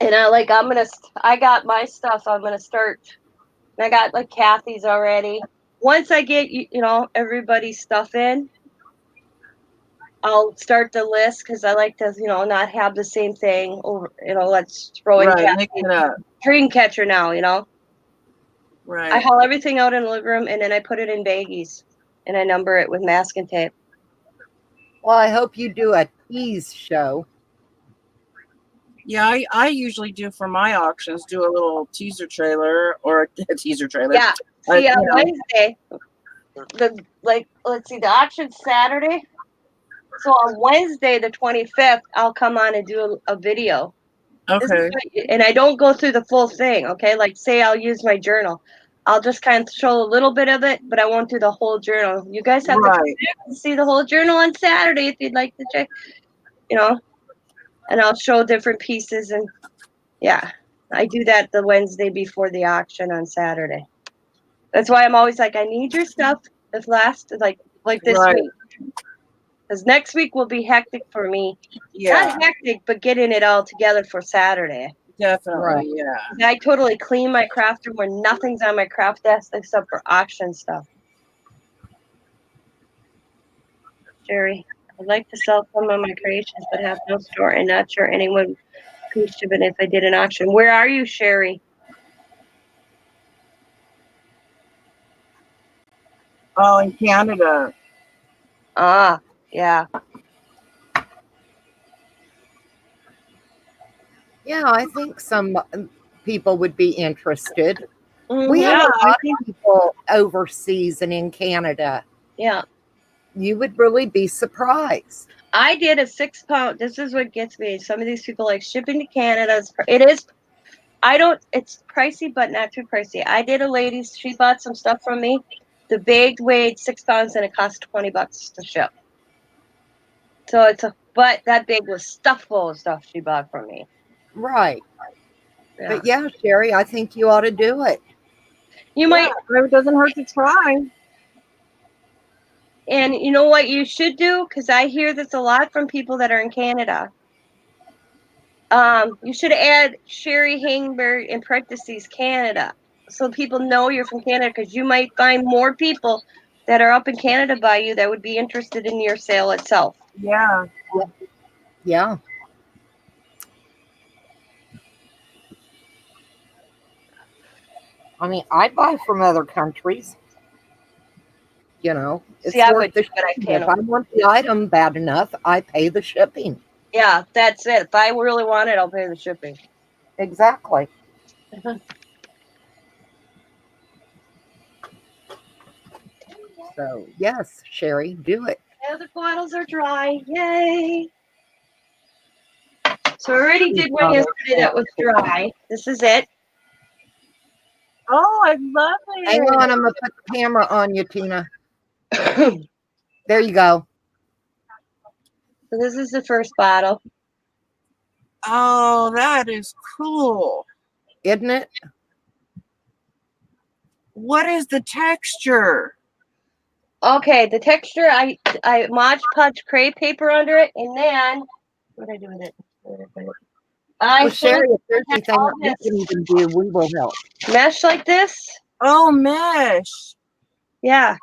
And I got my stuff, I'm gonna start. And I got like Kathy's already. Once I get everybody's stuff in, I'll start the list because I like to, not have the same thing over. Let's throw in Right, mix it up. dream catcher now. I Right. haul everything out in the living room and then I put it in baggies and I number it with masking tape. Well, I hope you do a tease show. Yeah, I usually do for my auctions, do a little teaser trailer or a teaser trailer. Yeah. See, you on know. Wednesday, let's see, the auction's Saturday. So on Wednesday, the 25th, I'll come on and do a video. Okay. And I don't go through the full thing, okay? Like, say I'll use my journal. I'll just kind of show a little bit of it, but I won't do the whole journal. You guys have Right. to see the whole journal on Saturday if you'd like to check, and I'll show different pieces. And yeah, I do that the Wednesday before the auction on Saturday. That's why I'm always like, I need your stuff this last, like this Right. week. Because next week will be hectic for me. Yeah, Not hectic, but getting it all together for Saturday. definitely. Right. Yeah. I totally clean my craft room where nothing's on my craft desk except for auction stuff. Jerry, I'd like to sell some of my creations, but have no store and not sure anyone could ship it if I did an auction. Where are you, Sherry? Oh, in Canada. Ah, yeah. Yeah, I think some people would be interested. Mhm. We have Yeah, a lot of people overseas and in Canada. Yeah. You would really be surprised. I did a 6-pound. This is what gets me. Some of these people like shipping to Canada. It's pricey, but not too pricey. I did a lady, she bought some stuff from me. The bag weighed 6 pounds and it cost $20 to ship. So but that bag was stuffed full of stuff she bought from me. Right. Yeah. But yeah, Sherry, I think you ought to do it. You might, it doesn't hurt to try. and you know what you should do? Because I hear this a lot from people that are in Canada. You should add Sherry Hangberg in parentheses Canada, so people know you're from Canada. Because you might find more people that are up in Canada by you that would be interested in your sale itself. Yeah. Yeah. I mean, I buy from other countries. It's See, I worth would, the but I shipping. can't. If I want the item bad enough, I pay the shipping. Yeah, that's it. If I really want it, I'll pay the shipping. Exactly. So, yes, Sherry, do it. Yeah, the bottles are dry. Yay! So I already did one yesterday that was dry. This is it. Oh, I love Hang it. on, I'm going to put the camera on you, Tina. There you go. So this is the first bottle. Oh, that is cool. Isn't it? What is the texture? Okay, the texture, I Mod Podge crepe paper under it, and then what did I do with it? Well, Sherry, if there's had anything all that we this can even do, we will help. mesh like this. Oh, mesh. Yeah,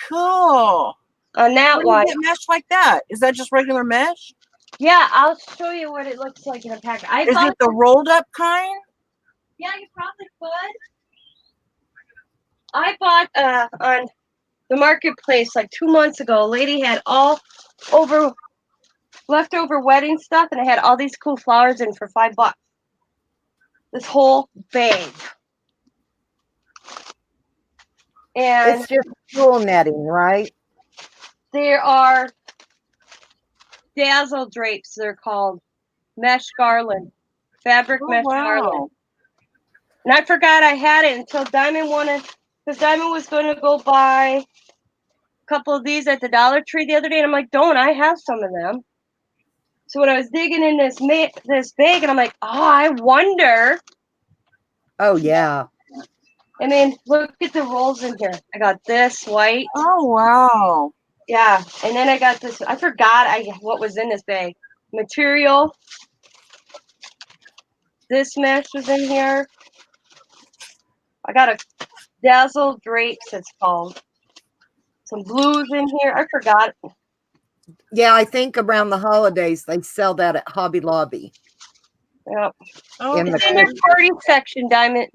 Cool. on that Where do one. you get mesh like that? Is that just regular mesh? Yeah, I'll show you what it looks like in a pack. Is it the rolled up kind? Yeah, you probably could. I bought on the marketplace like 2 months ago. A lady had all over leftover wedding stuff, and it had all these cool flowers in for $5. This whole bag. And It's just tulle netting, right? there are dazzle drapes, they're called. Mesh garland. Fabric Oh, mesh garland. wow. And I forgot I had it until Diamond wanted, because Diamond was going to go buy a couple of these at the Dollar Tree the other day, and I'm like, don't, I have some of them. So when I was digging in this bag, and I'm like, oh, I wonder. Oh, yeah. I mean, look at the rolls in here. I got this white. Oh, wow. Yeah, and then I got this. I forgot what was in this bag. Material. This mesh was in here. I got a dazzle drapes, it's called. Some blues in here. I forgot. Yeah, I think around the holidays they sell that at Hobby Lobby. Yep. Oh, In the It's in their party section, Diamond.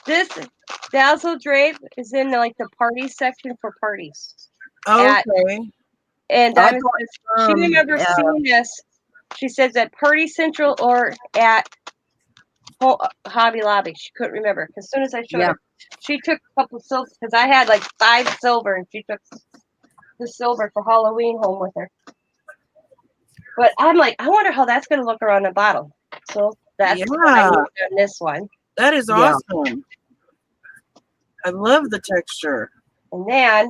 This Dazzle Drape is in like the party section for parties. okay. And I Diamond bought says she some, remembers seeing this. She says at Party Central or at Hobby Lobby. She couldn't remember. As soon as I showed Yeah. her, she took a couple silver because I had like 5 silver, and she took the silver for Halloween home with her. But I'm like, I wonder how that's going to look around the bottle. So that's what I Yeah. used on this one. That is Yeah. awesome. I love the texture. And then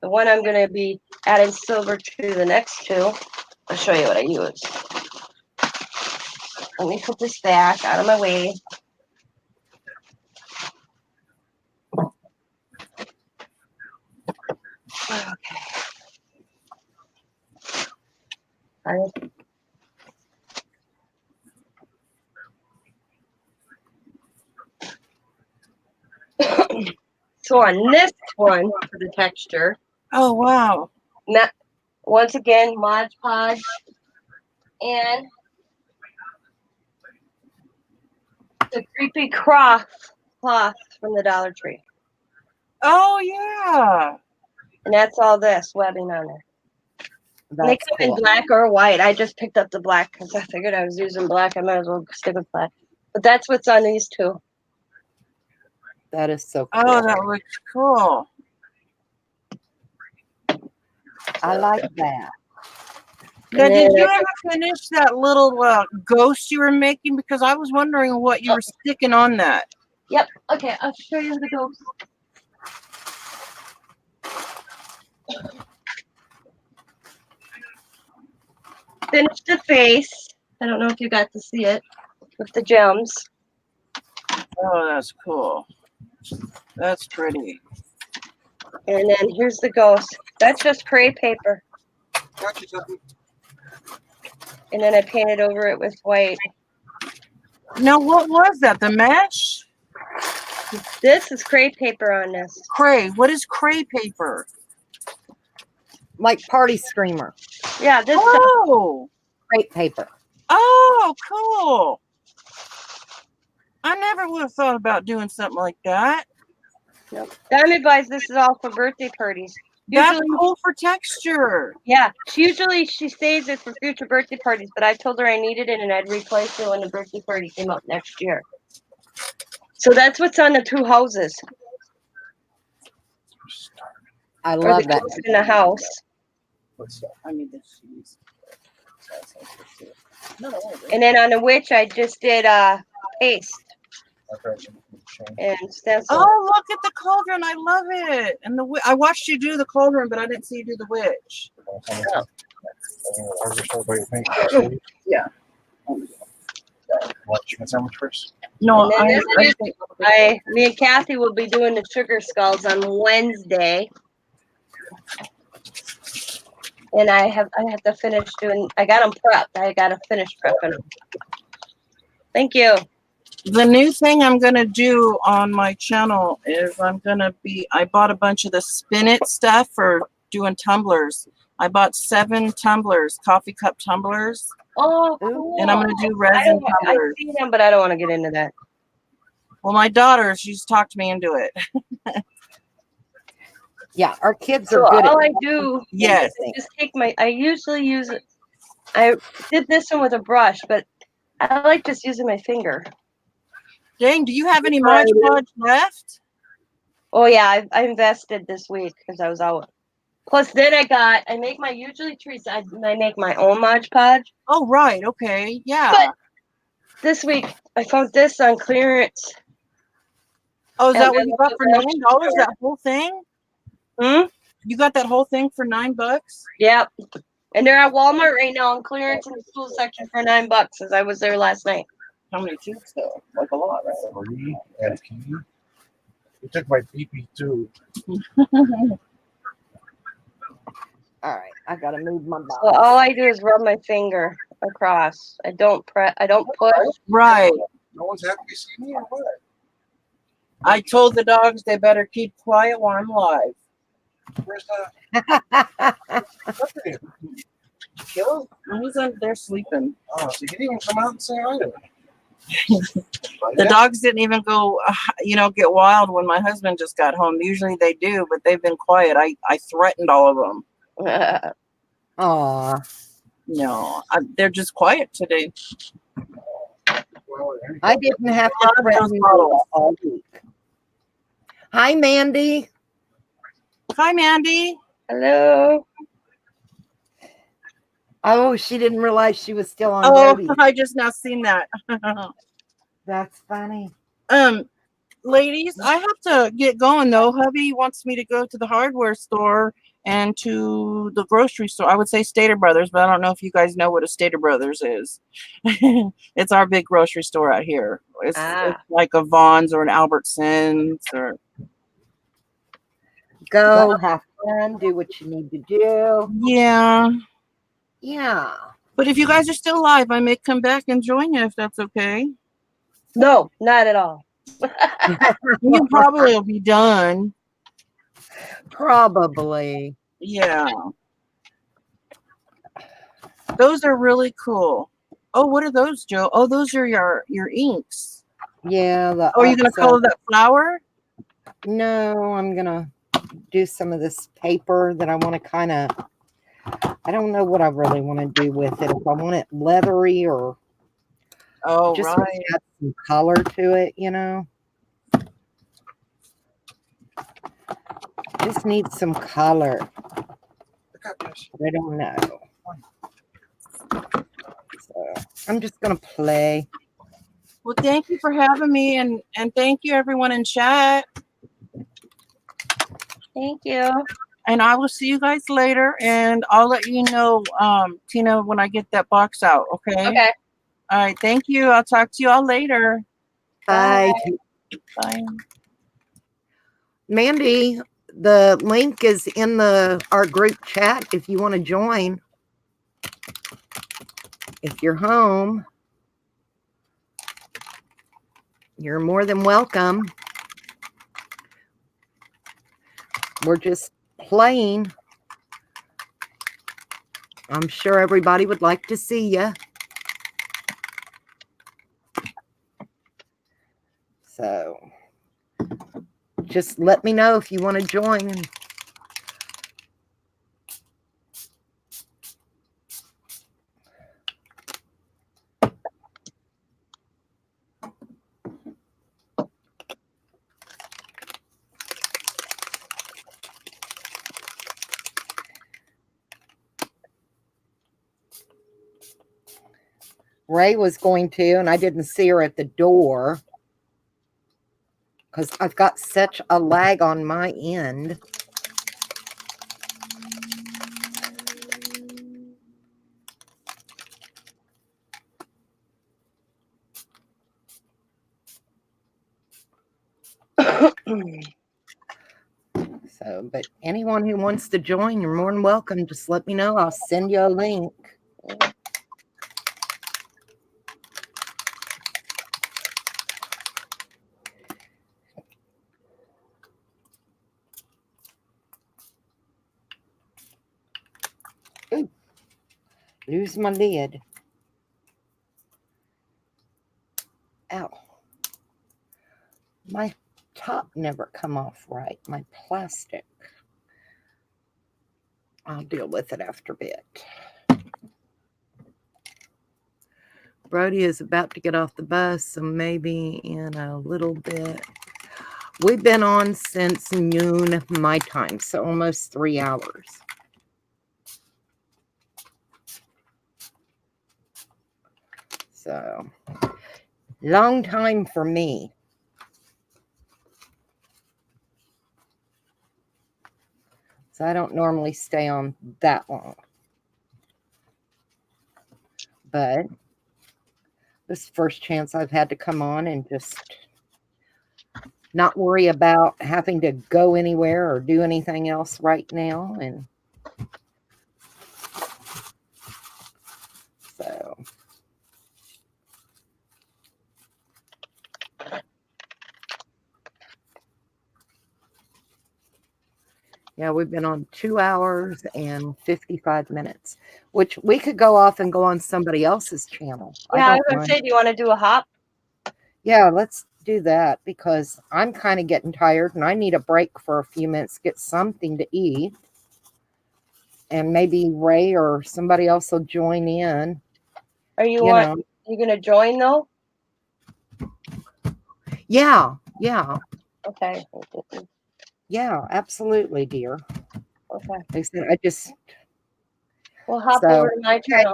the one I'm going to be adding silver to the next two. I'll show you what I use. Let me put this back out of my way. Okay. So on this one for the texture, Oh, wow. once again, Mod Podge and the creepy cloth from the Dollar Tree. Oh, yeah. And that's all this webbing on there. And they That's come in cool. black or white. I just picked up the black because I figured I was using black. I might as well stick with black. But that's what's on these two. That is so cool. Oh, that looks cool. I like that. Now, And did then you I- ever finish that little ghost you were making? Because I was wondering what you were sticking on that. Yep. Okay, I'll show you the ghost. Finish the face. I don't know if you got to see it with the gems. Oh, that's cool. That's pretty. And then here's the ghost. That's just crepe paper. And then I painted over it with white. Now, what was that? The mesh? This is crepe paper on this. Cray. What is cray paper? Like party screamer, Yeah, this stuff. Oh, crepe paper. oh, cool. I never would have thought about doing something like that. Diamond buys this is all for birthday parties. That's Usually, cool for texture. yeah. She saves it for future birthday parties, but I told her I needed it and I'd replace it when the birthday party came up next year. So that's what's on the two houses. I Or love the that. ghost in the house. I need the cheese. And then on the witch I just did paste and stencil. Oh, look at the cauldron. I love it. And I watched you do the cauldron, but I didn't see you do the witch. Yeah. What, chicken sandwich first? No, And then I think me and Kathy will be doing the sugar skulls on Wednesday. And I have to finish doing. I got them prepped. I got to finish prepping them. Thank you. the new thing I'm going to do on my channel is I bought a bunch of the spin it stuff for doing tumblers. I bought 7 tumblers, coffee cup tumblers, Oh, cool. and I'm going to do I resin don't. I tumblers. see them, but I don't want to get into that. Well, my daughter, she's talked me into it. Yeah, our kids So are good all at I do Yes. is just take my. I usually use it. I did this one with a brush, but I like just using my finger. Dang, do you have any Mod Podge left? Oh yeah, I invested this week because I was out. Plus, then I make my usually trees. I make my own Mod Podge. Oh, right. Okay. Yeah. But this week I found this on clearance. Oh, is at that what my you got for local $9? That whole thing? Hmm? You got that whole thing for $9? Yep. And they're at Walmart right now on clearance in the school section for $9 as I was there last night. How many tubes though? Like a lot, right? 3 and key. You took my PP too. All right, I gotta move my So body. all I do is rub my finger across. I don't press. I don't push. Right. No one's happy to see me or what? I told the dogs they better keep quiet while I'm live. Where's that? Look at him. Kill him? He's under there sleeping. Oh, so he didn't even come out and say hi to me. The dogs didn't even go, get wild when my husband just got home. Usually they do, but they've been quiet. I threatened all of them. Aw. No, they're just quiet today. Well, there you I go. didn't have Love to those threaten bottles. all week. Hi, Mandy. Hi, Mandy. Hello. Oh, she didn't realize she was still on Oh, Brody. I just now seen that. That's funny. Ladies, I have to get going though. Hubby wants me to go to the hardware store and to the grocery store. I would say Stater Brothers, but I don't know if you guys know what a Stater Brothers is. It's our big grocery store out here. It's like a Vaughn's or an Albertsons or Go have fun, do what you need to do. yeah. Yeah. But if you guys are still alive, I may come back and join you if that's okay. No, not at all. You probably will be done. Probably. Yeah. Those are really cool. Oh, what are those, Joe? Oh, those are your inks. Yeah. Oh, are you gonna color that flower? No, I'm gonna do some of this paper that I want to kind of. I don't know what I really want to do with it. If I want it leathery or Oh, just right. add some color to it, Just need some color. I got this. I don't know. So I'm just gonna play. Well, thank you for having me, and thank you everyone in chat. Thank you. And I will see you guys later, and I'll let you know, Tina, when I get that box out. Okay. Okay. All right. Thank you. I'll talk to you all later. Bye. Bye. Mandy, the link is in our group chat if you want to join. If you're home, you're more than welcome. We're just playing. I'm sure everybody would like to see you. So just let me know if you want to join. Ray was going to, and I didn't see her at the door because I've got such a lag on my end. So, but anyone who wants to join, you're more than welcome. Just let me know. I'll send you a link. Ooh, lose my lid. Ow. My top never come off right. My plastic. I'll deal with it after a bit. Brody is about to get off the bus, so maybe in a little bit. We've been on since noon my time, so almost 3 hours. So, long time for me. So I don't normally stay on that long. But this is the first chance I've had to come on and just not worry about having to go anywhere or do anything else right now. And so Yeah, we've been on 2 hours and 55 minutes, which we could go off and go on somebody else's channel. Yeah, I was don't gonna mind. say, do you want to do a hop? Yeah, let's do that because I'm kind of getting tired and I need a break for a few minutes, get something to eat. And maybe Ray or somebody else will join in. Are you You want? know, You gonna join though? yeah, Okay. absolutely, dear. Okay. Like I said, I just, We'll hop So, over to my channel.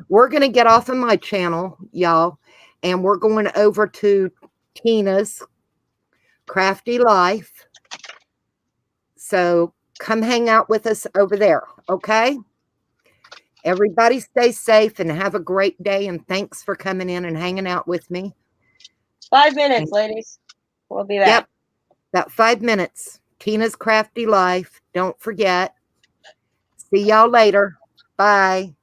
we're going to get off of my channel, y'all, and we're going over to Tina's Crafty Life. So come hang out with us over there, okay? Everybody stay safe and have a great day, and thanks for coming in and hanging out with me. 5 minutes, ladies. We'll be back. Yep, about 5 minutes. Tina's Crafty Life. Don't forget. See y'all later. Bye.